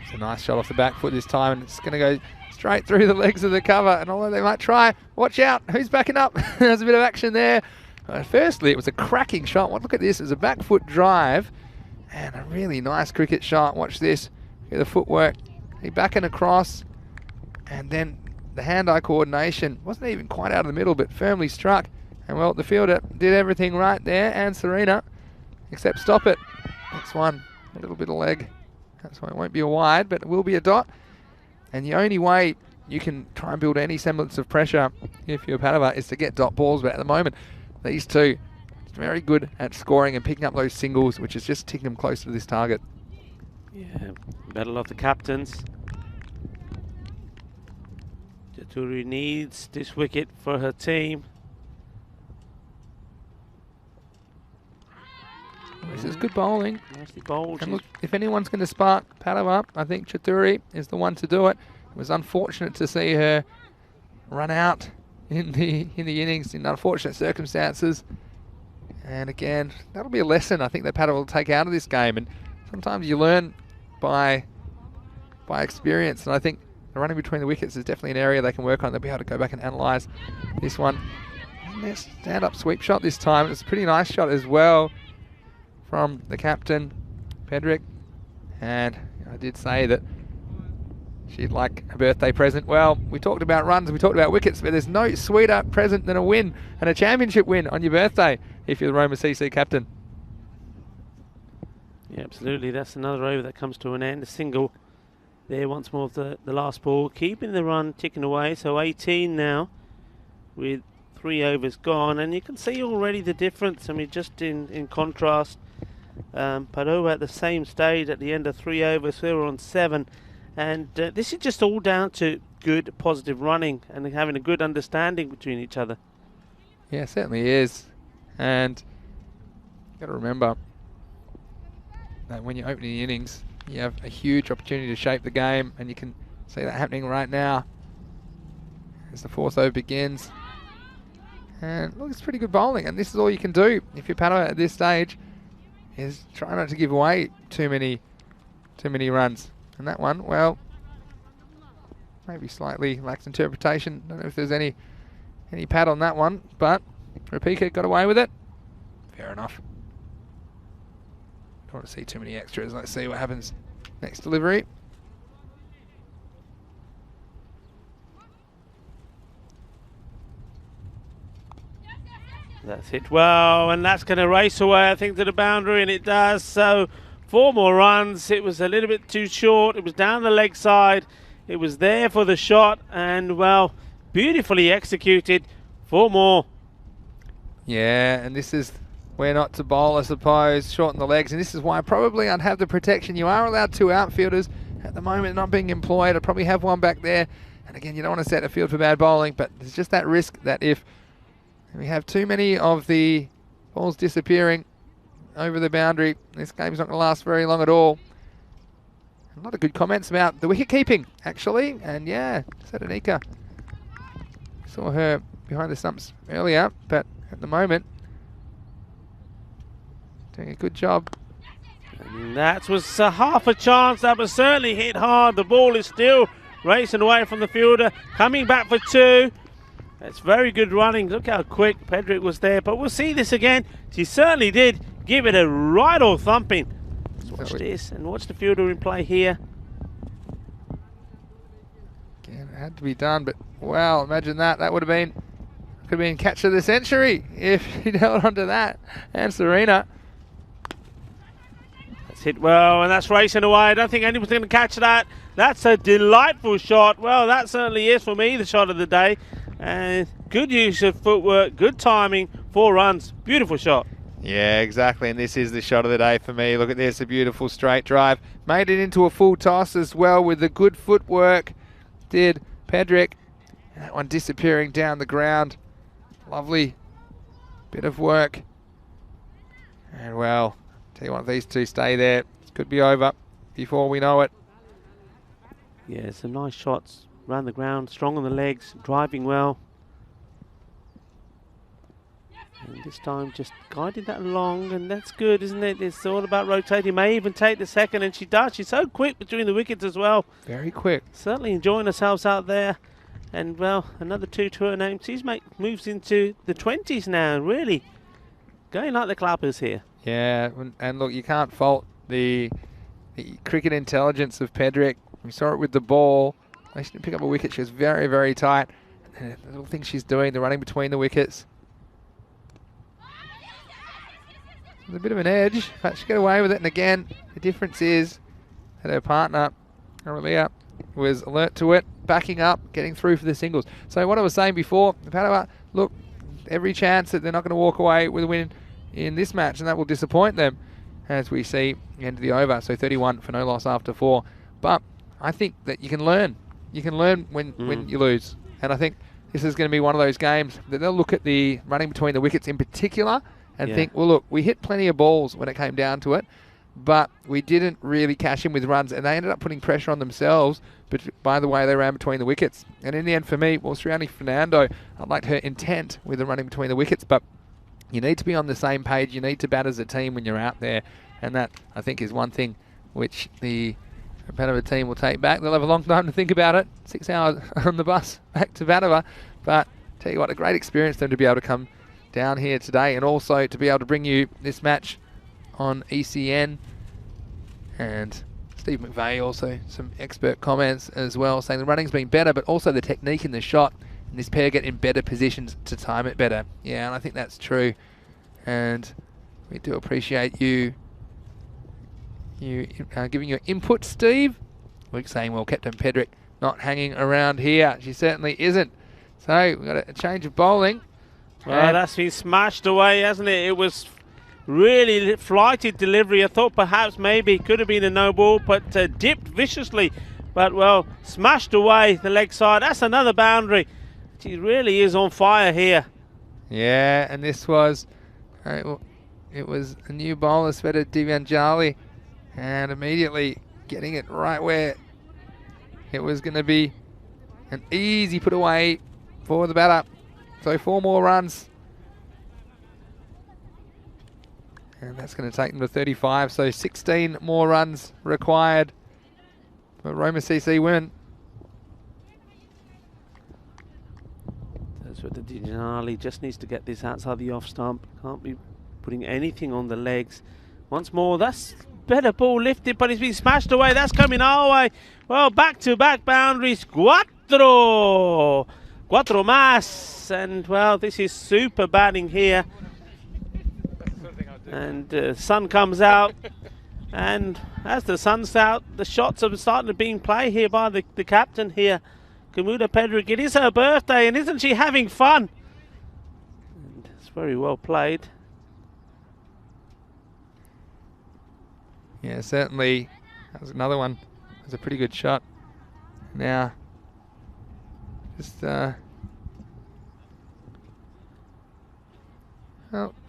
It's a nice shot off the back foot this time, and it's going to go straight through the legs of the cover. And although they might try, watch out, who's backing up? There's a bit of action there. Firstly, it was a cracking shot. Look at this, it's a back foot drive and a really nice cricket shot. Watch this, look at the footwork. He backing across, and then the hand-eye coordination wasn't even quite out of the middle, but firmly struck. And well, the fielder did everything right there, and Serena, except stop it. Next one, a little bit of leg. That's why it won't be a wide, but it will be a dot. And the only way you can try and build any semblance of pressure if you're Padova is to get dot balls. But at the moment, these two very good at scoring and picking up those singles, which is just taking them closer to this target. Yeah, battle of the captains. Chituri needs this wicket for her team. This is good bowling. Nicely bowled. And look, if anyone's going to spark Padova, I think Chituri is the one to do it. It was unfortunate to see her run out in the innings in unfortunate circumstances. And again, that'll be a lesson I think that Padova will take out of this game. And sometimes you learn by experience. And I think the running between the wickets is definitely an area they can work on. They'll be able to go back and analyse this one. And their stand-up sweep shot this time. It's a pretty nice shot as well from the captain, Pedrick. And I did say that she'd like a birthday present. Well, we talked about runs, we talked about wickets, but there's no sweeter present than a win, and a championship win on your birthday if you're the Roma CC captain. Yeah, absolutely. That's another over that comes to an end. A single there once more of the last ball. Keeping the run ticking away. So 18 now with 3 overs gone. And you can see already the difference. I mean, just in contrast, Padova at the same stage at the end of 3 overs. We were on 7. And this is just all down to good, positive running and having a good understanding between each other. Yeah, it certainly is. And you've got to remember that when you're opening the innings, you have a huge opportunity to shape the game, and you can see that happening right now as the 4th over begins. And look, it's pretty good bowling, and this is all you can do if you're Padova at this stage, is try not to give away too many runs. And that one, well, maybe slightly lacks interpretation. Don't know if there's any pad on that one, but Rapika got away with it. Fair enough. Don't want to see too many extras. Let's see what happens next delivery. That's hit well, and that's going to race away, I think, to the boundary, and it does. So 4 more runs. It was a little bit too short. It was down the leg side. It was there for the shot, and, well, beautifully executed. 4 more. Yeah, and this is where not to bowl, I suppose, shorten the legs, and this is why probably I'd have the protection. You are allowed 2 outfielders. At the moment, not being employed. I'd probably have one back there. And again, you don't want to set a field for bad bowling, but there's just that risk that if we have too many of the balls disappearing over the boundary, this game's not going to last very long at all. A lot of good comments about the wicket keeping, actually. And yeah, Sadanika. Saw her behind the stumps earlier, but at the moment, doing a good job. And that was half a chance. That was certainly hit hard. The ball is still racing away from the fielder. Coming back for 2. That's very good running. Look how quick Pedrick was there. But we'll see this again. She certainly did give it a right old thumping. Let's watch this and watch the fielder in play here. Again, it had to be done, but wow, imagine that. That would have been catch of the century if he'd held on to that. And Serena. That's hit well, and that's racing away. I don't think anyone's going to catch that. That's a delightful shot. Well, that certainly is for me the shot of the day. And good use of footwork, good timing, 4 runs, beautiful shot. Yeah, exactly, and this is the shot of the day for me. Look at this, a beautiful straight drive. Made it into a full toss as well with the good footwork. Did Pedrick. That one disappearing down the ground. Lovely bit of work. And well, tell you what, these 2 stay there. It could be over before we know it. Yeah, some nice shots. Around the ground, strong on the legs, driving well. And this time just guided that along, and that's good, isn't it? It's all about rotating. May even take the second, and she does. She's so quick between the wickets as well. Very quick. Certainly enjoying herself out there. And, well, another 2 to her name. She's moves into the 20s now, really. Going like the clappers here. Yeah, and look, you can't fault the cricket intelligence of Pedrick. We saw it with the ball. She didn't pick up a wicket. She was very, very tight. And the little things she's doing, the running between the wickets. There's a bit of an edge, but she got away with it. And again, the difference is that her partner, Aurelia, was alert to it, backing up, getting through for the singles. So what I was saying before, Padova, look, every chance that they're not going to walk away with a win in this match, and that will disappoint them, as we see the end of the over. So 31 for no loss after 4. But I think that you can learn. You can learn when you lose. And I think this is going to be one of those games that they'll look at the running between the wickets in particular and think, well, look, we hit plenty of balls when it came down to it, but we didn't really cash in with runs, and they ended up putting pressure on themselves but by the way they ran between the wickets. And in the end, for me, well, surrounding Fernando, I liked her intent with the running between the wickets, but you need to be on the same page. You need to bat as a team when you're out there, and that, I think, is one thing which the Padova team will take back. They'll have a long time to think about it. 6 hours on the bus back to Padova. But tell you what, a great experience for them to be able to come down here today, and also to be able to bring you this match on ECN. And Steve McVeigh also some expert comments as well, saying the running's been better, but also the technique in the shot. And this pair get in better positions to time it better. Yeah, and I think that's true. And we do appreciate you giving your input, Steve. Luke saying, well, Captain Pedrick not hanging around here. She certainly isn't. So we've got a change of bowling. Well, that's been smashed away, hasn't it? It was really flighted delivery. I thought perhaps maybe it could have been a no ball, but dipped viciously. But, well, smashed away the leg side. That's another boundary. She really is on fire here. Yeah, and this was, it was a new bowler, Sveta Divanjali, and immediately getting it right where it was going to be an easy put away for the batter. So 4 more runs. And that's going to take them to 35. So 16 more runs required for Roma CC women. Those with the Dinali. Just needs to get this outside the off stump. Can't be putting anything on the legs. Once more, that's better ball lifted, but it's been smashed away. That's coming our way. Well, back-to-back boundaries. Cuatro más. And, well, this is super batting here. And sun comes out. And as the sun's out, the shots are starting to being played here by the captain here, Kamuda Pedrick. It is her birthday, and isn't she having fun? And it's very well played. Yeah, certainly. That was another one. It was a pretty good shot. Now, just oh,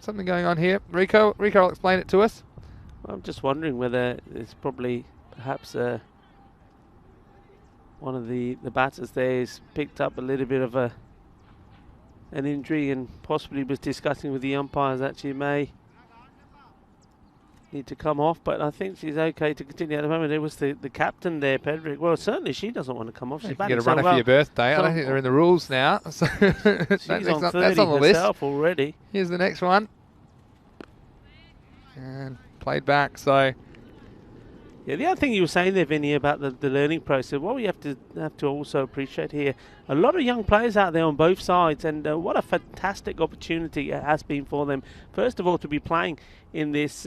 something going on here. Rico will explain it to us. I'm just wondering whether it's probably perhaps one of the batters there has picked up a little bit of an injury and possibly was discussing with the umpires that she may need to come off, but I think she's okay to continue at the moment. It was the captain there, Pedrick. Well, certainly she doesn't want to come off. She's you get a runner for your birthday. I don't think they're in the rules now. So she's on 30 that's on the herself list already. Here's the next one. And played back, so yeah. The other thing you were saying there, Vinny, about the learning process, what we have to also appreciate here, a lot of young players out there on both sides, and what a fantastic opportunity it has been for them. First of all, to be playing in this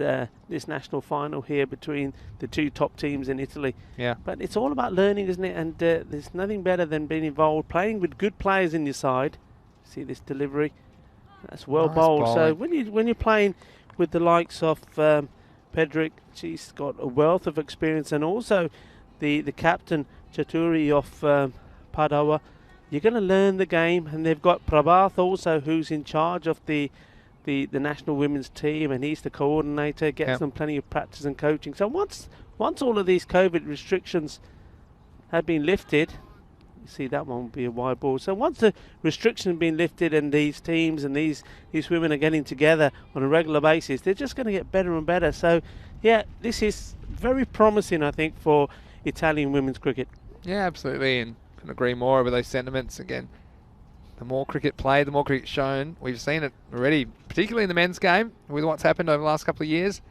this national final here between the two top teams in Italy. Yeah. But it's all about learning, isn't it? And there's nothing better than being involved, playing with good players in your side. See this delivery? That's well Nice bowled. bowling. So when you're playing with the likes of Pedrick, she's got a wealth of experience, and also the captain Chaturi of Padova, you're going to learn the game. And they've got Prabhath also, who's in charge of the national women's team, and he's the coordinator, gets them plenty of practice and coaching. So once all of these COVID restrictions have been lifted, you see that one will be a wide ball. So once the restrictions have been lifted and these teams and these women are getting together on a regular basis, they're just going to get better and better. So yeah, this is very promising, I think, for Italian women's cricket. yeah, absolutely, and couldn't agree more with those sentiments. Again, the more cricket played, the more cricket shown. We've seen it already, particularly in the men's game, with what's happened over the last couple of years.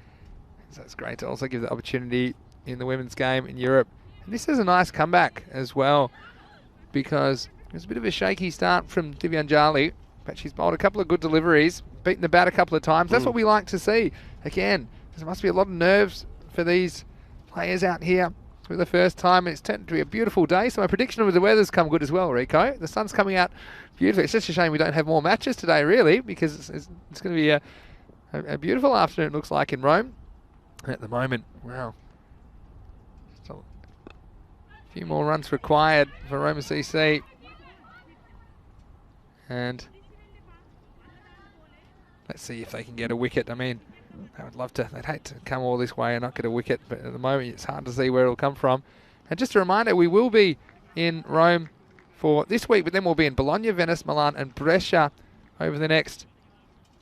So it's great to also give the opportunity in the women's game in Europe. And this is a nice comeback as well, because it was a bit of a shaky start from Divyanjali, but she's bowled a couple of good deliveries, beaten the bat a couple of times. That's what we like to see. Again, there must be a lot of nerves for these players out here for the first time. It's turned to be a beautiful day, so my prediction of the weather's come good as well, Rico. The sun's coming out beautifully. It's just a shame we don't have more matches today, really, because it's going to be a beautiful afternoon, it looks like, in Rome at the moment. Wow. Still a few more runs required for Roma CC. And let's see if they can get a wicket. I mean, they would love to. They'd hate to come all this way and not get a wicket, but at the moment it's hard to see where it'll come from. And just a reminder, we will be in Rome for this week, but then we'll be in Bologna, Venice, Milan and Brescia over the next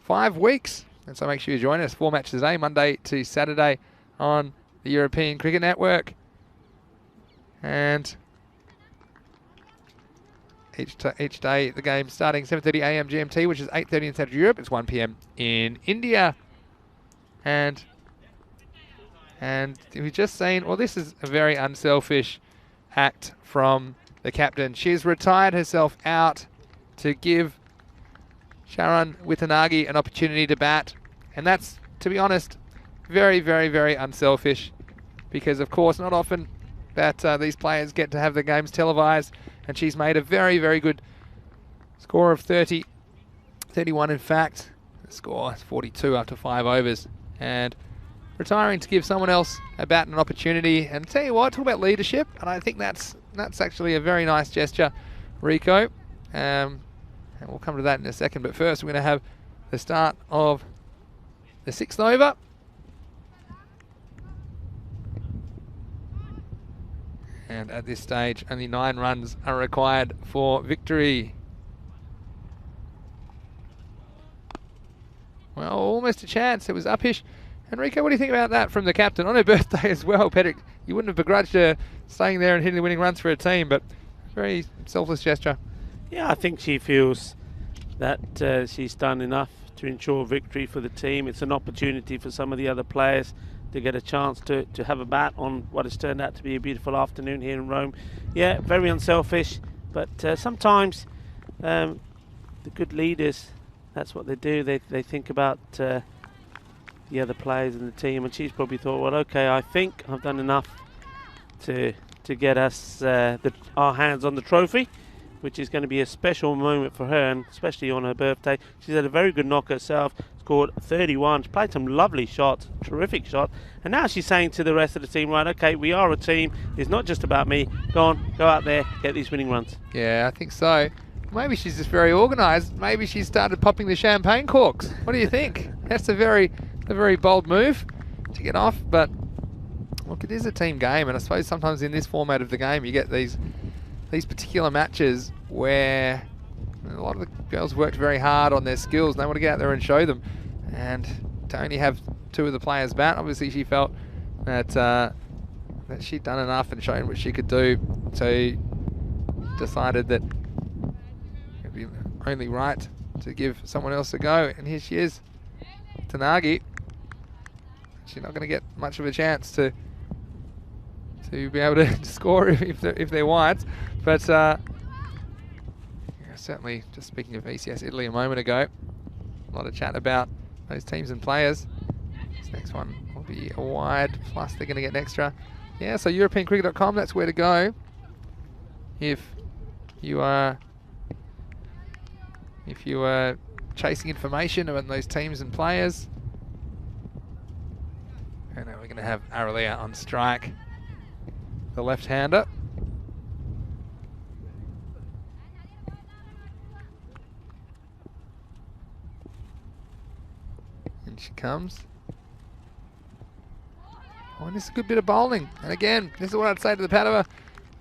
5 weeks. And so make sure you join us. 4 matches a day, Monday to Saturday on the European Cricket Network. And each day the game starting 7:30 AM GMT, which is 8:30 in Central Europe. It's 1 PM in India. And we've just seen, well, this is a very unselfish act from the captain. She's retired herself out to give Sharon Witanagi an opportunity to bat. And that's, to be honest, very, very, very unselfish, because, of course, not often that these players get to have the games televised. And she's made a very, very good score of 30, 31 in fact. The score is 42 after 5 overs. And retiring to give someone else a bat and an opportunity. And tell you what, talk about leadership. And I think that's actually a very nice gesture, Rico. And we'll come to that in a second. But first, we're going to have the start of the 6th over. And at this stage, only 9 runs are required for victory. Well, almost a chance. It was uppish. Enrico, what do you think about that from the captain? On her birthday as well, Pedrick. You wouldn't have begrudged her staying there and hitting the winning runs for her team, but very selfless gesture. Yeah, I think she feels that she's done enough to ensure victory for the team. It's an opportunity for some of the other players to get a chance to have a bat on what has turned out to be a beautiful afternoon here in Rome. Yeah, very unselfish, but sometimes the good leaders, that's what they do. They think about the other players in the team, and she's probably thought, well, okay, I think I've done enough to get us our hands on the trophy, which is going to be a special moment for her, and especially on her birthday. She's had a very good knock herself, scored 31, she played some lovely shots, terrific shot, and now she's saying to the rest of the team, right, okay, we are a team, it's not just about me, go on, go out there, get these winning runs. Yeah, I think so. Maybe she's just very organised. Maybe she started popping the champagne corks. What do you think? That's a very bold move to get off, but look, it is a team game, and I suppose sometimes in this format of the game you get these particular matches where a lot of the girls worked very hard on their skills and they want to get out there and show them, and to only have two of the players bat, obviously she felt that she'd done enough and shown what she could do, so decided that it'd be only right to give someone else a go. And here she is, Tanagi. She's not going to get much of a chance to be able to score if they're whites, but certainly, just speaking of ECS Italy a moment ago, a lot of chat about those teams and players. This next one will be a wide, plus they're going to get an extra. Yeah, so EuropeanCricket.com, that's where to go if you are chasing information about those teams and players. And now we're going to have Aralia on strike, the left-hander. And she comes. Oh, and this is a good bit of bowling. And again, this is what I'd say to the Padova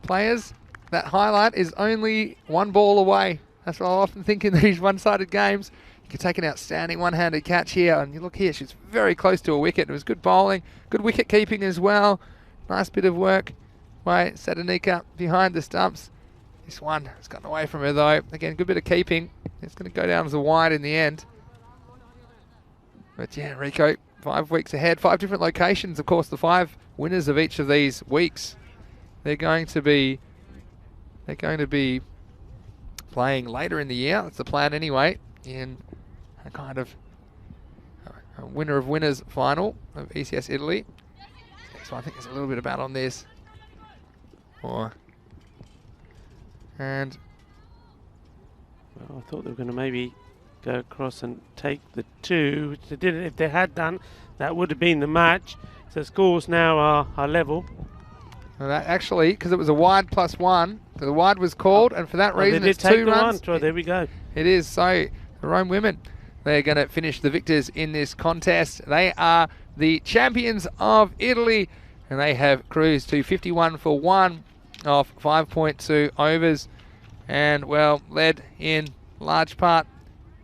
players. That highlight is only one ball away. That's what I often think in these one-sided games. You could take an outstanding one-handed catch here. And you look here, she's very close to a wicket. It was good bowling, good wicket keeping as well. Nice bit of work by Sadanika behind the stumps. This one has gotten away from her though. Again, good bit of keeping. It's going to go down as a wide in the end. But yeah, Rico, 5 weeks ahead, 5 different locations. Of course, the 5 winners of each of these weeks, they're going to be playing later in the year. That's the plan anyway, in a kind of a winner of winners final of ECS Italy. So I think there's a little bit of bat on this. And well, I thought they were going to maybe go across and take the 2, which they didn't. If they had done, that would have been the match. So scores now are level. Well, that actually, because it was a wide +1, so the wide was called, and for that reason they did it's take 2 the runs. Run. There we go. It is. So the Rome women, they're going to finish the victors in this contest. They are the champions of Italy, and they have cruised to 51 for 1 off 5.2 overs, and well, led in large part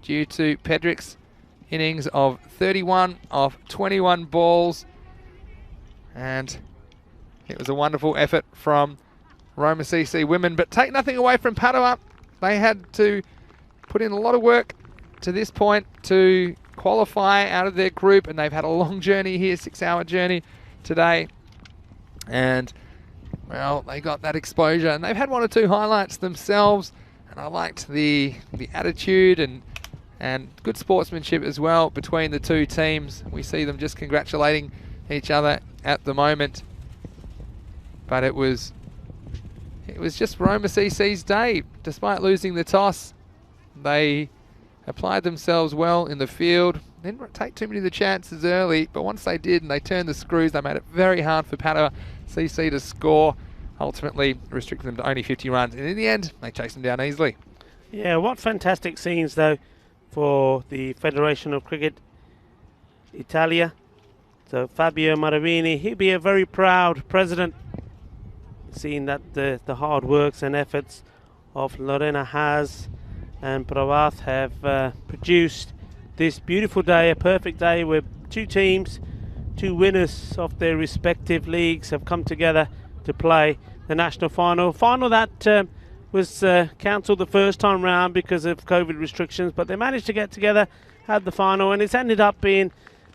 due to Pedrick's innings of 31 off 21 balls. And it was a wonderful effort from Roma CC women, but take nothing away from Padova. They had to put in a lot of work to this point to qualify out of their group, and they've had a long journey here, 6-hour journey today. And well, they got that exposure, and they've had 1 or 2 highlights themselves, and I liked the attitude and good sportsmanship as well between the 2 teams. We see them just congratulating each other at the moment, but it was just Roma CC's day. Despite losing the toss, they applied themselves well in the field. They didn't take too many of the chances early, but once they did and they turned the screws, they made it very hard for Padova CC to score, ultimately restricting them to only 50 runs. And in the end, they chased them down easily. Yeah, what fantastic scenes though for the Federation of Cricket Italia. So Fabio Maravini, he'll be a very proud president, seeing that the hard works and efforts of Lorena Haas and Pravath have produced this beautiful day, a perfect day where 2 teams, 2 winners of their respective leagues have come together to play the national final. Final that was cancelled the first time round because of COVID restrictions, but they managed to get together, had the final, and it's ended up being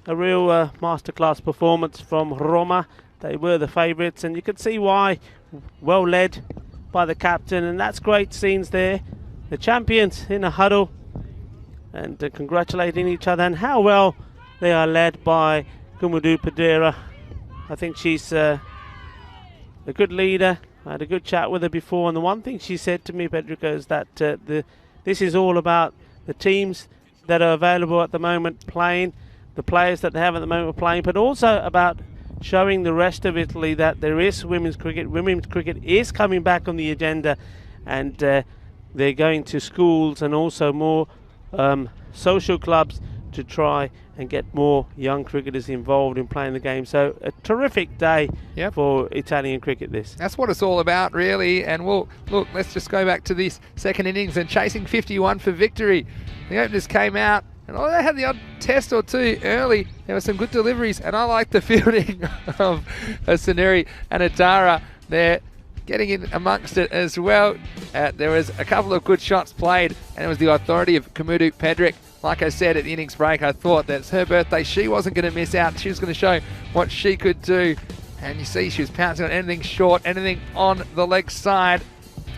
a real masterclass performance from Roma. They were the favourites, and you could see why. Well led by the captain, and that's great scenes there. The champions in a huddle and congratulating each other, and how well they are led by Gumudu Padera. I think she's a good leader. I had a good chat with her before, and the one thing she said to me, Pedrico, is that this is all about the teams that are available at the moment playing, the players that they have at the moment playing, but also about showing the rest of Italy that there is women's cricket. Women's cricket is coming back on the agenda, and they're going to schools and also more social clubs to try and get more young cricketers involved in playing the game. So a terrific day for Italian cricket this. That's what it's all about, really. And we'll look, let's just go back to this second innings and chasing 51 for victory. The openers came out, and although they had the odd test or two early, there were some good deliveries, and I like the fielding of Saneri and Atara there, getting in amongst it as well. There was a couple of good shots played, and it was the authority of Kamudu Pedrick. Like I said at the innings break, I thought that it's her birthday. She wasn't going to miss out. She was going to show what she could do. And you see she was pouncing on anything short, anything on the leg side.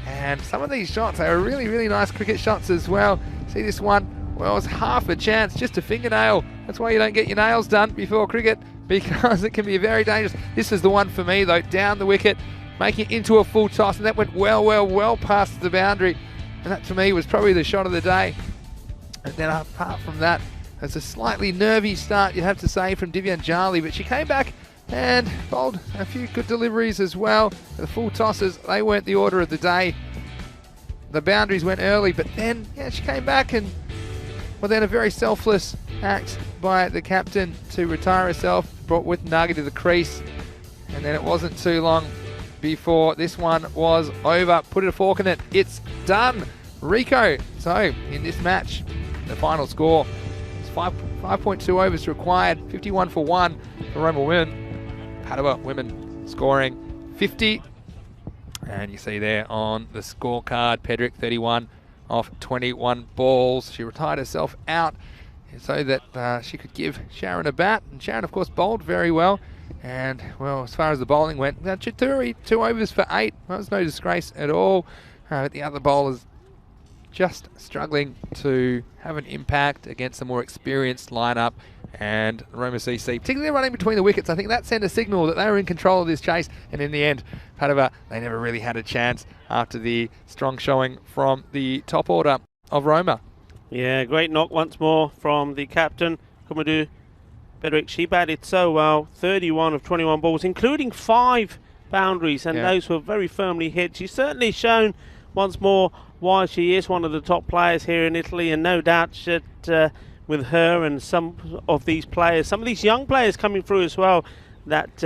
And some of these shots, they were really, really nice cricket shots as well. See this one? Well, it was half a chance, just a fingernail. That's why you don't get your nails done before cricket, because it can be very dangerous. This is the one for me, though, down the wicket, making it into a full toss, and that went well past the boundary. And that, to me, was probably the shot of the day. And then apart from that, it's a slightly nervy start, you'd have to say, from Divyanjali, but she came back and bowled a few good deliveries as well. The full tosses, they weren't the order of the day. The boundaries went early, but then, she came back, and well, then a very selfless act by the captain to retire herself, brought with Nagi to the crease, and then it wasn't too long before this one was over. Put a fork in it, it's done. Rico, so in this match, the final score is 5.2 overs required, 51 for 1 for Roma women. Padova women scoring 50. And you see there on the scorecard, Pedrick 31 off 21 balls. She retired herself out so that she could give Sharon a bat. And Sharon, of course, bowled very well. And, well, as far as the bowling went, Chituri, 2 overs for 8. That was no disgrace at all. But the other bowlers just struggling to have an impact against a more experienced lineup, and Roma CC, particularly running between the wickets, I think that sent a signal that they were in control of this chase, and in the end, Padova, they never really had a chance after the strong showing from the top order of Roma. Yeah, great knock once more from the captain, Kamudu Pedrick. She batted so well, 31 of 21 balls, including 5 boundaries, and those were very firmly hit. She's certainly shown once more why she is one of the top players here in Italy, and no doubt that with her and some of these players, some of these young players coming through as well, that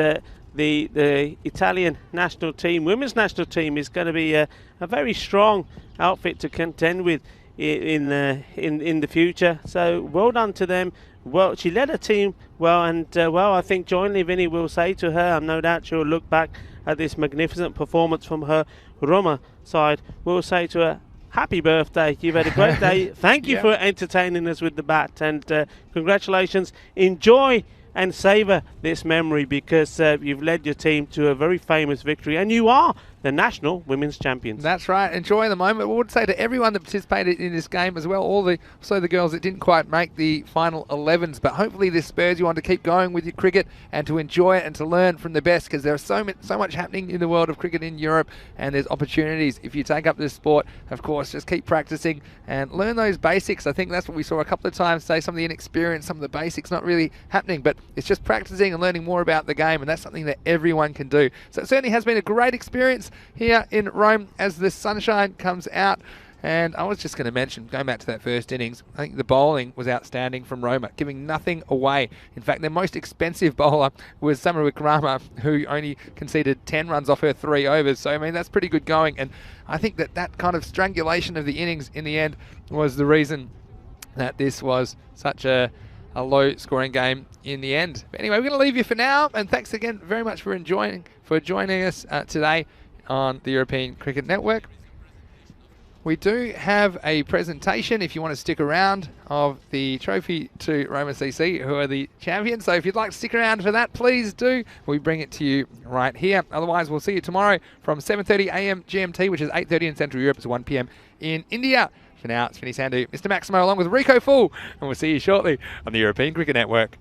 the Italian national team, women's national team, is going to be a very strong outfit to contend with in the future. So well done to them. Well, she led her team well, and I think jointly Vinny will say to her, I'm no doubt she'll look back at this magnificent performance from her Roma side. We'll say to her, happy birthday, you've had a great day. Thank you for entertaining us with the bat, and congratulations. Enjoy and savour this memory, because you've led your team to a very famous victory, and you are the national women's champions. That's right. Enjoy the moment. We would say to everyone that participated in this game as well, also the girls that didn't quite make the final 11s, but hopefully this spurs you on to keep going with your cricket and to enjoy it and to learn from the best, because there's so much happening in the world of cricket in Europe, and there's opportunities if you take up this sport. Of course, just keep practicing and learn those basics. I think that's what we saw a couple of times today, some of the inexperience, some of the basics not really happening, but it's just practicing and learning more about the game, and that's something that everyone can do. So it certainly has been a great experience here in Rome as the sunshine comes out. And I was just going to mention, going back to that first innings, I think the bowling was outstanding from Roma, giving nothing away. In fact, their most expensive bowler was Summer Wickrama, who only conceded 10 runs off her 3 overs. So, I mean, that's pretty good going. And I think that kind of strangulation of the innings in the end was the reason that this was such a low-scoring game in the end. But anyway, we're going to leave you for now, and thanks again very much for joining us today on the European Cricket Network. we do have a presentation, if you want to stick around, of the trophy to Roma CC, who are the champions. So if you'd like to stick around for that, please do. We bring it to you right here. Otherwise, we'll see you tomorrow from 7:30 a.m. GMT, which is 8:30 in Central Europe. It's 1 p.m. in India. For now, it's Finny Sandhu, Mr. Maximo, along with Rico Full, and we'll see you shortly on the European Cricket Network.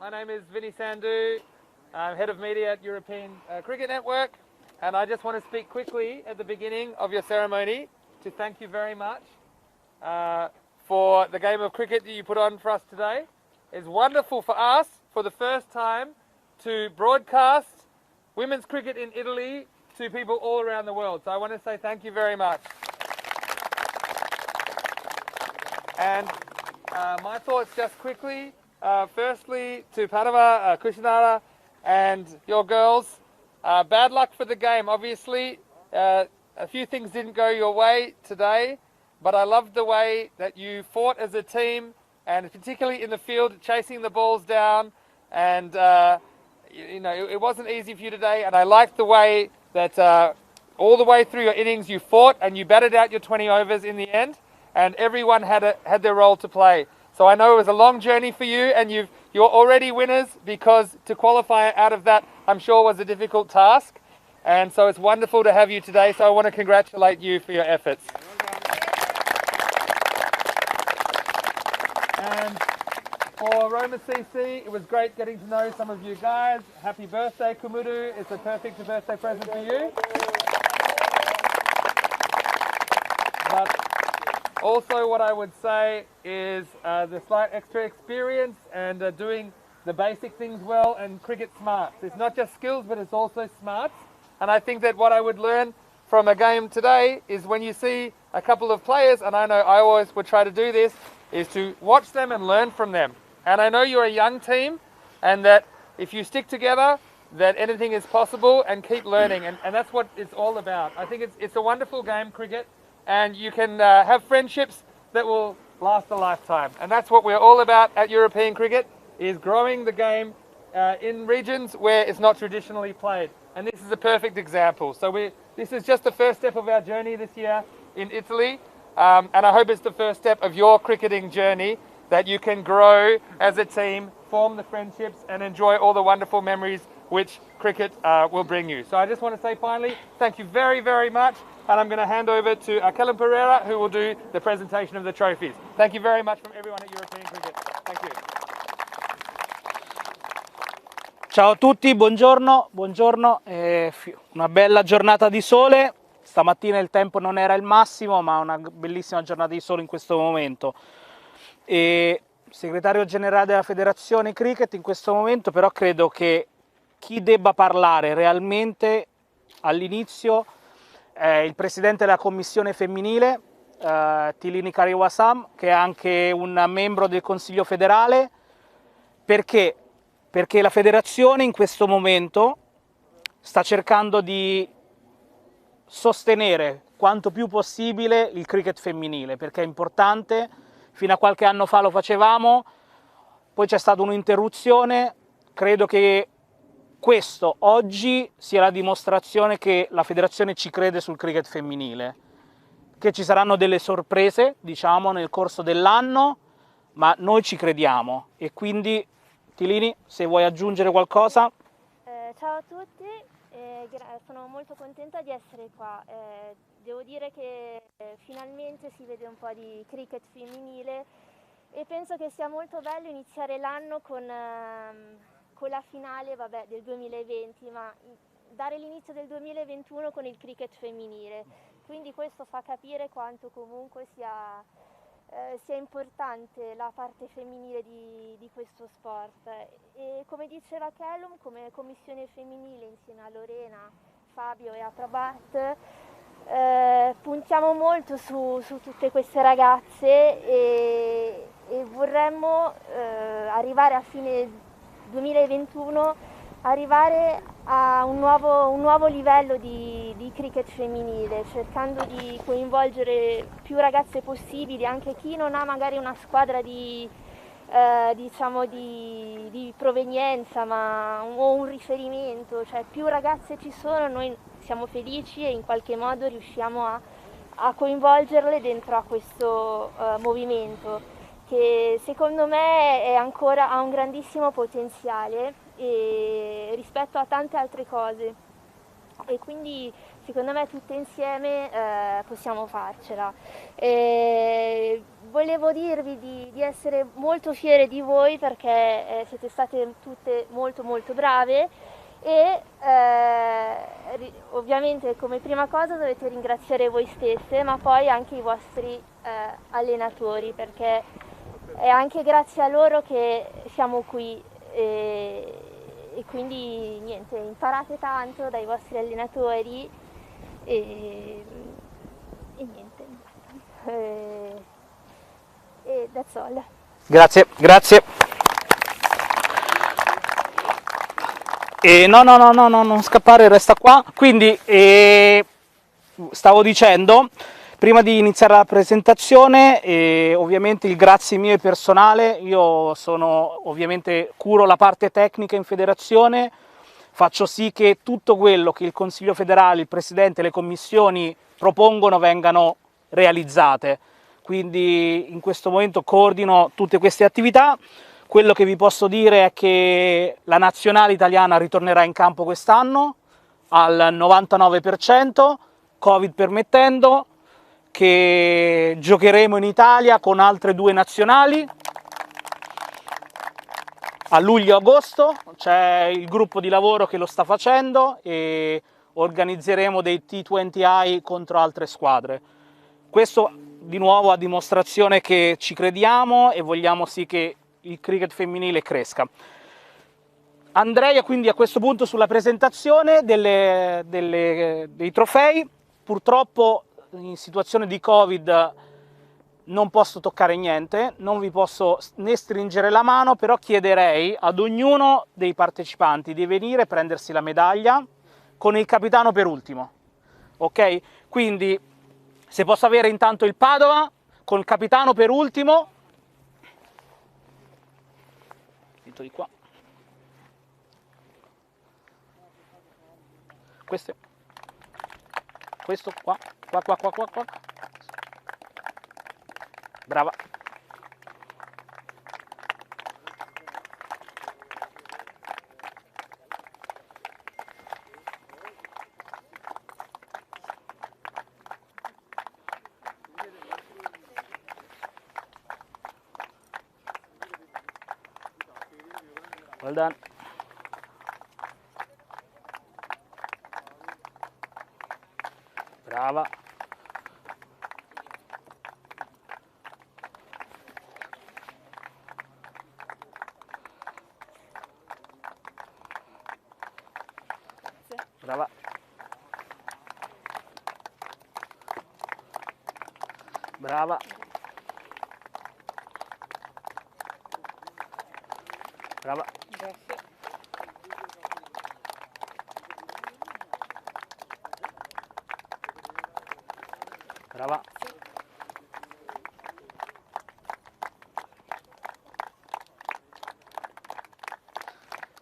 My name is Vinny Sandhu. I'm Head of Media at European Cricket Network, and I just want to speak quickly at the beginning of your ceremony to thank you very much for the game of cricket that you put on for us today. It's wonderful for us, for the first time, to broadcast women's cricket in Italy to people all around the world. So I want to say thank you very much. And my thoughts just quickly, firstly to Padova, Kushinara and your girls. Bad luck for the game, obviously. A few things didn't go your way today, but I loved the way that you fought as a team, and particularly in the field, chasing the balls down. And you know, it wasn't easy for you today, and I liked the way that all the way through your innings you fought and you batted out your 20 overs in the end, and everyone had their role to play. So I know it was a long journey for you, and you're already winners, because to qualify out of that, I'm sure, was a difficult task. And so it's wonderful to have you today, so I want to congratulate you for your efforts. And for Roma CC, it was great getting to know some of you guys. Happy birthday, Kumudu. It's a perfect birthday present for you. But also what I would say is the slight extra experience and doing the basic things well, and cricket smarts. It's not just skills, but it's also smarts. And I think that what I would learn from a game today is when you see a couple of players, and I know I always would try to do this, is to watch them and learn from them. And I know you're a young team, and that if you stick together, that anything is possible, and keep learning. And that's what it's all about. I think it's a wonderful game, cricket, and you can have friendships that will last a lifetime. And that's what we're all about at European Cricket, is growing the game in regions where it's not traditionally played. And this is a perfect example. So this is just the first step of our journey this year in Italy. And I hope it's the first step of your cricketing journey, that you can grow as a team, form the friendships, and enjoy all the wonderful memories which cricket will bring you. So I just want to say finally, thank you very, very much. And I'm going to hand over to Kellen Pereira, who will do the presentation of the trophies. Thank you very much from everyone at European Cricket. Thank you. Ciao a tutti, buongiorno, buongiorno. Una bella giornata di sole. Stamattina il tempo non era il massimo, ma una bellissima giornata di sole in questo momento. Segretario generale della Federazione Cricket in questo momento, però credo che chi debba parlare realmente all'inizio è il presidente della commissione femminile, Tilini Kariwasam, che è anche un membro del Consiglio federale. Perché? Perché la federazione in questo momento sta cercando di sostenere quanto più possibile il cricket femminile, perché è importante. Fino a qualche anno fa lo facevamo, poi c'è stata un'interruzione. Credo che questo oggi sia la dimostrazione che la federazione ci crede sul cricket femminile, che ci saranno delle sorprese, diciamo, nel corso dell'anno, ma noi ci crediamo. E quindi, Tilini, se vuoi aggiungere qualcosa. Ciao a tutti, sono molto contenta di essere qua. Devo dire che finalmente si vede un po' di cricket femminile e penso che sia molto bello iniziare l'anno con la finale, vabbè, del 2020, ma dare l'inizio del 2021 con il cricket femminile. Quindi questo fa capire quanto comunque sia importante la parte femminile di questo sport. E come diceva Callum, come commissione femminile insieme a Lorena, Fabio e a Prabat puntiamo molto su tutte queste ragazze e vorremmo arrivare a fine 2021 arrivare a un nuovo livello di cricket femminile, cercando di coinvolgere più ragazze possibili, anche chi non ha magari una squadra diciamo di provenienza o un riferimento. Cioè, più ragazze ci sono, noi siamo felici e in qualche modo riusciamo a coinvolgerle dentro a questo movimento, che secondo me ha un grandissimo potenziale e rispetto a tante altre cose, e quindi secondo me tutte insieme possiamo farcela. Volevo dirvi di essere molto fiere di voi perché siete state tutte molto molto brave e ovviamente come prima cosa dovete ringraziare voi stesse, ma poi anche i vostri allenatori, perché è anche grazie a loro che siamo qui e quindi niente, imparate tanto dai vostri allenatori e niente, e that's all. Grazie, grazie. No, non scappare, resta qua. Quindi, stavo dicendo, prima di iniziare la presentazione, ovviamente il grazie mio è personale. Io ovviamente curo la parte tecnica in federazione, faccio sì che tutto quello che il Consiglio federale, il Presidente e le commissioni propongono vengano realizzate. Quindi in questo momento coordino tutte queste attività. Quello che vi posso dire è che la nazionale italiana ritornerà in campo quest'anno al 99%, Covid permettendo, che giocheremo in Italia con altre 2 nazionali. A luglio-agosto c'è il gruppo di lavoro che lo sta facendo e organizzeremo dei T20I contro altre squadre. Questo di nuovo a dimostrazione che ci crediamo e vogliamo sì che il cricket femminile cresca. Andrei quindi a questo punto sulla presentazione dei trofei. Purtroppo in situazione di Covid non posso toccare niente, non vi posso né stringere la mano, però chiederei ad ognuno dei partecipanti di venire e prendersi la medaglia con il capitano per ultimo. Ok? Quindi se posso avere intanto il Padova con il capitano per ultimo. Dito di qua. Questo qua. Brava. Well done. Brava. Brava. Brava. Brava. Grazie. Brava.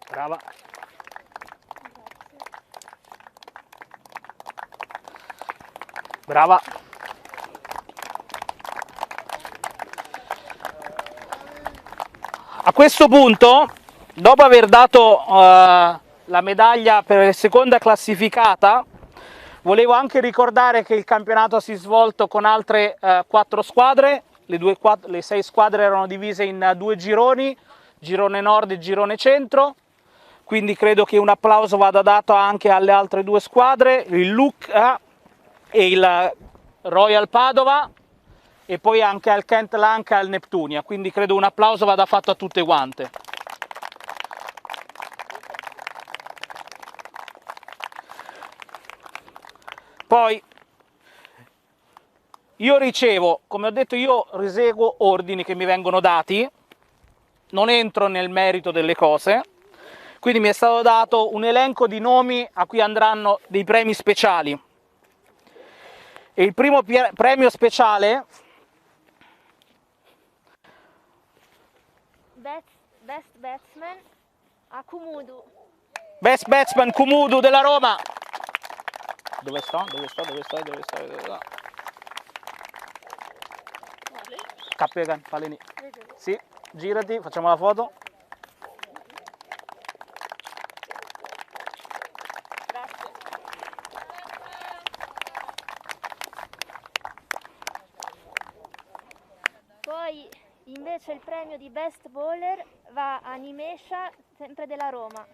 Brava. Brava. A questo punto, dopo aver dato la medaglia per seconda classificata, volevo anche ricordare che il campionato si è svolto con altre 4 squadre, le 6 squadre erano divise in 2 gironi, girone nord e girone centro, quindi credo che un applauso vada dato anche alle altre 2 squadre, il Lucca e il Royal Padova, e poi anche al Kent Lanka e al Neptunia, quindi credo un applauso vada fatto a tutte quante. Poi io ricevo, come ho detto, io riseguo ordini che mi vengono dati, non entro nel merito delle cose, quindi mi è stato dato un elenco di nomi a cui andranno dei premi speciali. E il primo premio speciale Best Batsman a Kumudu. Best Batsman Kumudu della Roma. Dove sto? Cappegan, Palini. Sì, girati, facciamo la foto. invece il premio di Best Bowler va a Nimesha, sempre della Roma.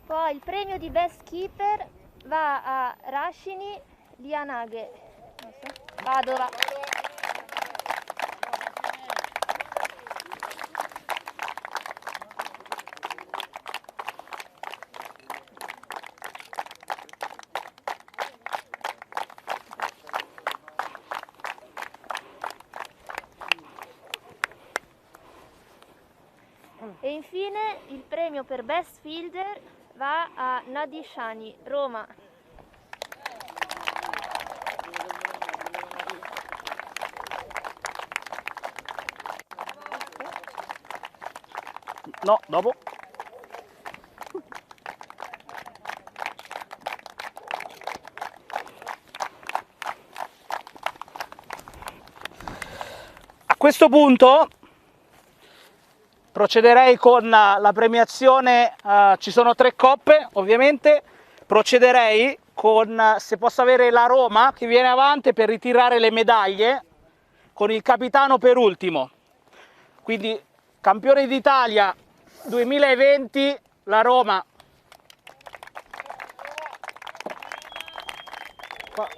Poi il premio di Best Keeper va a Rashini Lianaghe, Padova. E infine il premio per Best Fielder va a Nadishani, Roma. No, dopo. A questo punto procederei con la premiazione, ci sono 3 coppe ovviamente, procederei con, se posso avere la Roma che viene avanti per ritirare le medaglie, con il capitano per ultimo. Quindi campione d'Italia 2020, la Roma. Qua.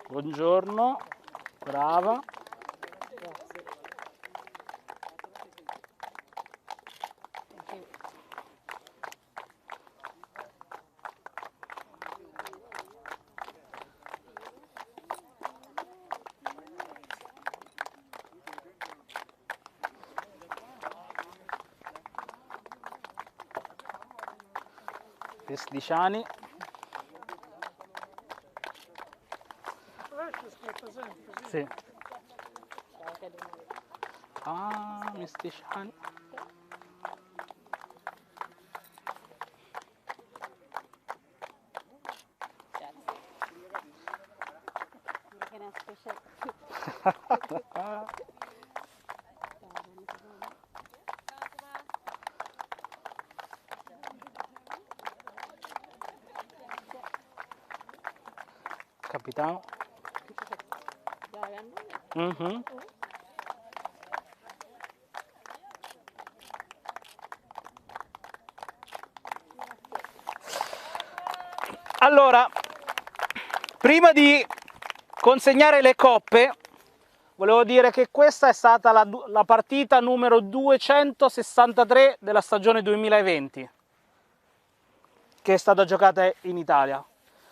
Buongiorno, brava. Pesdiciani. Sì. Ah, Pesdiciani. Capitano. Mhm. Allora, prima di consegnare le coppe, volevo dire che questa è stata la partita numero 263 della stagione 2020, che è stata giocata in Italia.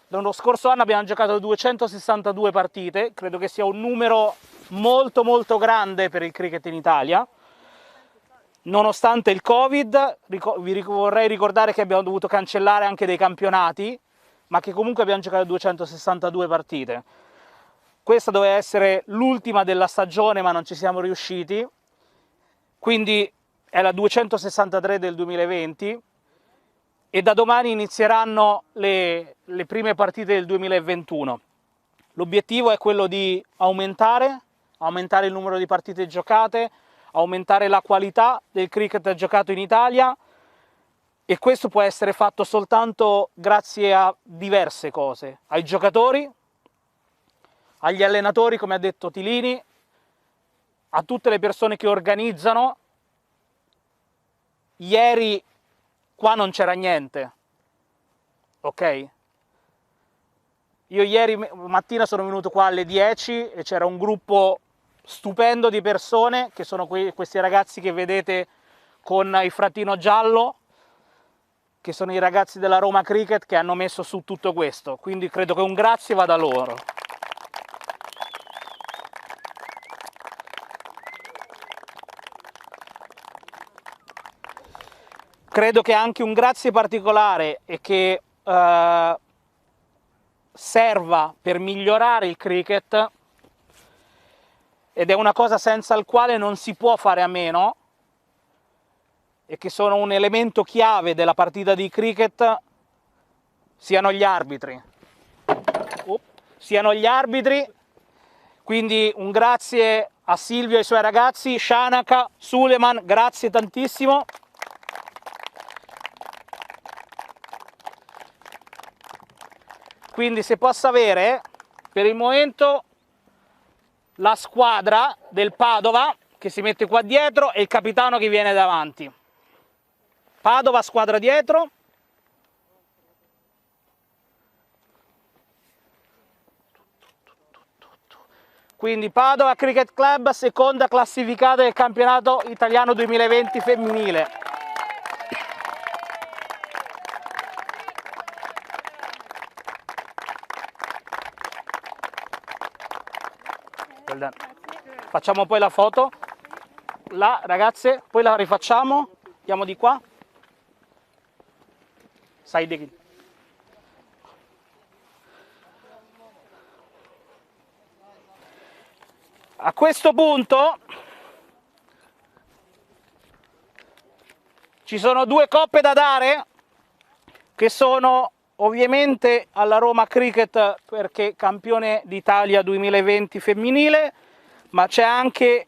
L'anno scorso anno abbiamo giocato 262 partite, credo che sia un numero molto molto grande per il cricket in Italia. Nonostante il Covid, vorrei ricordare che abbiamo dovuto cancellare anche dei campionati, ma che comunque abbiamo giocato 262 partite. questa doveva essere l'ultima della stagione ma non ci siamo riusciti, quindi è la 263 del 2020 e da domani inizieranno le prime partite del 2021. L'obiettivo è quello di aumentare il numero di partite giocate, aumentare la qualità del cricket giocato in Italia, e questo può essere fatto soltanto grazie a diverse cose: ai giocatori, agli allenatori, come ha detto Tilini, a tutte le persone che organizzano. Ieri qua non c'era niente, ok? Io ieri mattina sono venuto qua alle 10 e c'era un gruppo stupendo di persone, che sono questi ragazzi che vedete con il frattino giallo, che sono i ragazzi della Roma Cricket, che hanno messo su tutto questo, quindi credo che un grazie vada a loro. Credo che anche un grazie particolare e che serva per migliorare il cricket, ed è una cosa senza il quale non si può fare a meno, e che sono un elemento chiave della partita di cricket, siano gli arbitri. Quindi un grazie a Silvio e ai suoi ragazzi, Shanaka, Suleiman, grazie tantissimo. Quindi se posso avere per il momento la squadra del Padova che si mette qua dietro e il capitano che viene davanti. Padova, squadra dietro. Quindi Padova Cricket Club, seconda classificata del campionato italiano 2020 femminile. Facciamo poi la foto. Là, ragazze, poi la rifacciamo. Andiamo di qua. A questo punto ci sono due coppe da dare, che sono ovviamente alla Roma Cricket, perché campione d'Italia 2020 femminile, ma c'è anche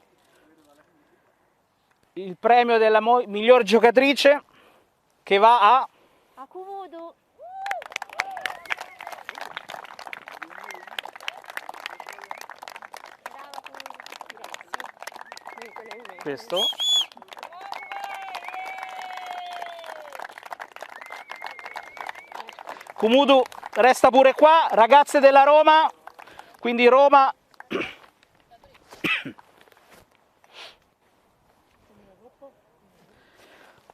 il premio della miglior giocatrice, che va a Kumudu. questo. Kumudu resta pure qua, ragazze della Roma, quindi Roma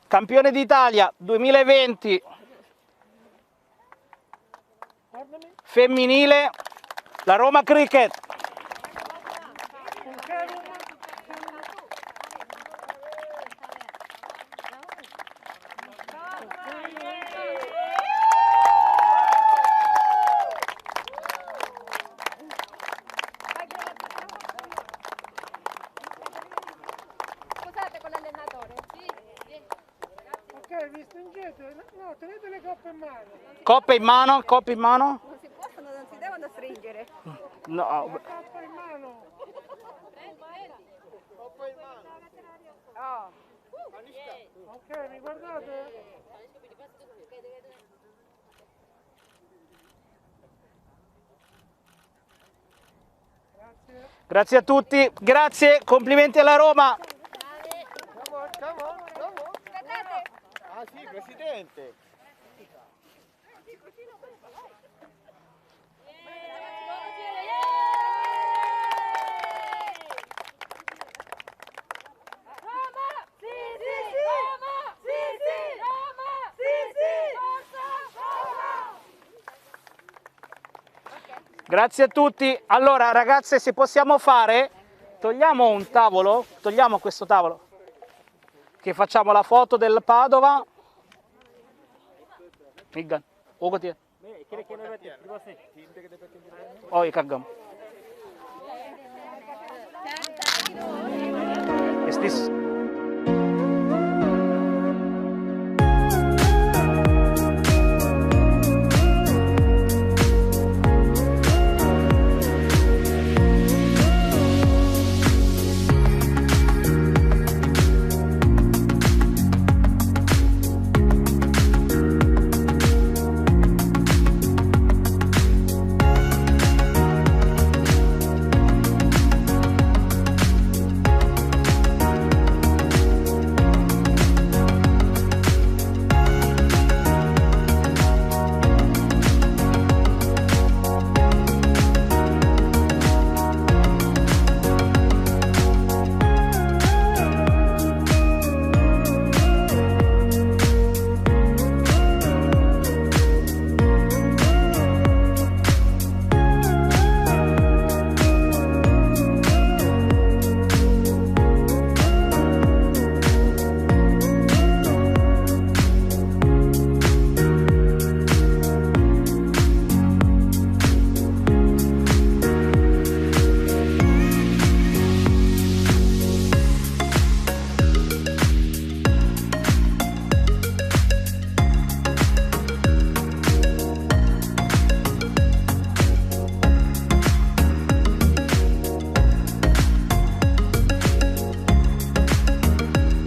campione d'Italia 2020 femminile, la Roma Cricket. Scusate con l'allenatore. Ok, vi stringete? No, tenete le coppe in mano. Coppe in mano, coppe in mano. Non si possono, non si devono stringere. No. Coppa in mano. Coppa in mano. Oh. Ok, mi guardate? Grazie. Grazie a tutti, grazie, complimenti alla Roma. Come on. Ah sì, presidente. Grazie a tutti. Allora ragazze, se possiamo fare, togliamo un tavolo, togliamo questo tavolo, che facciamo la foto del Padova. Oh, ikagam. Is this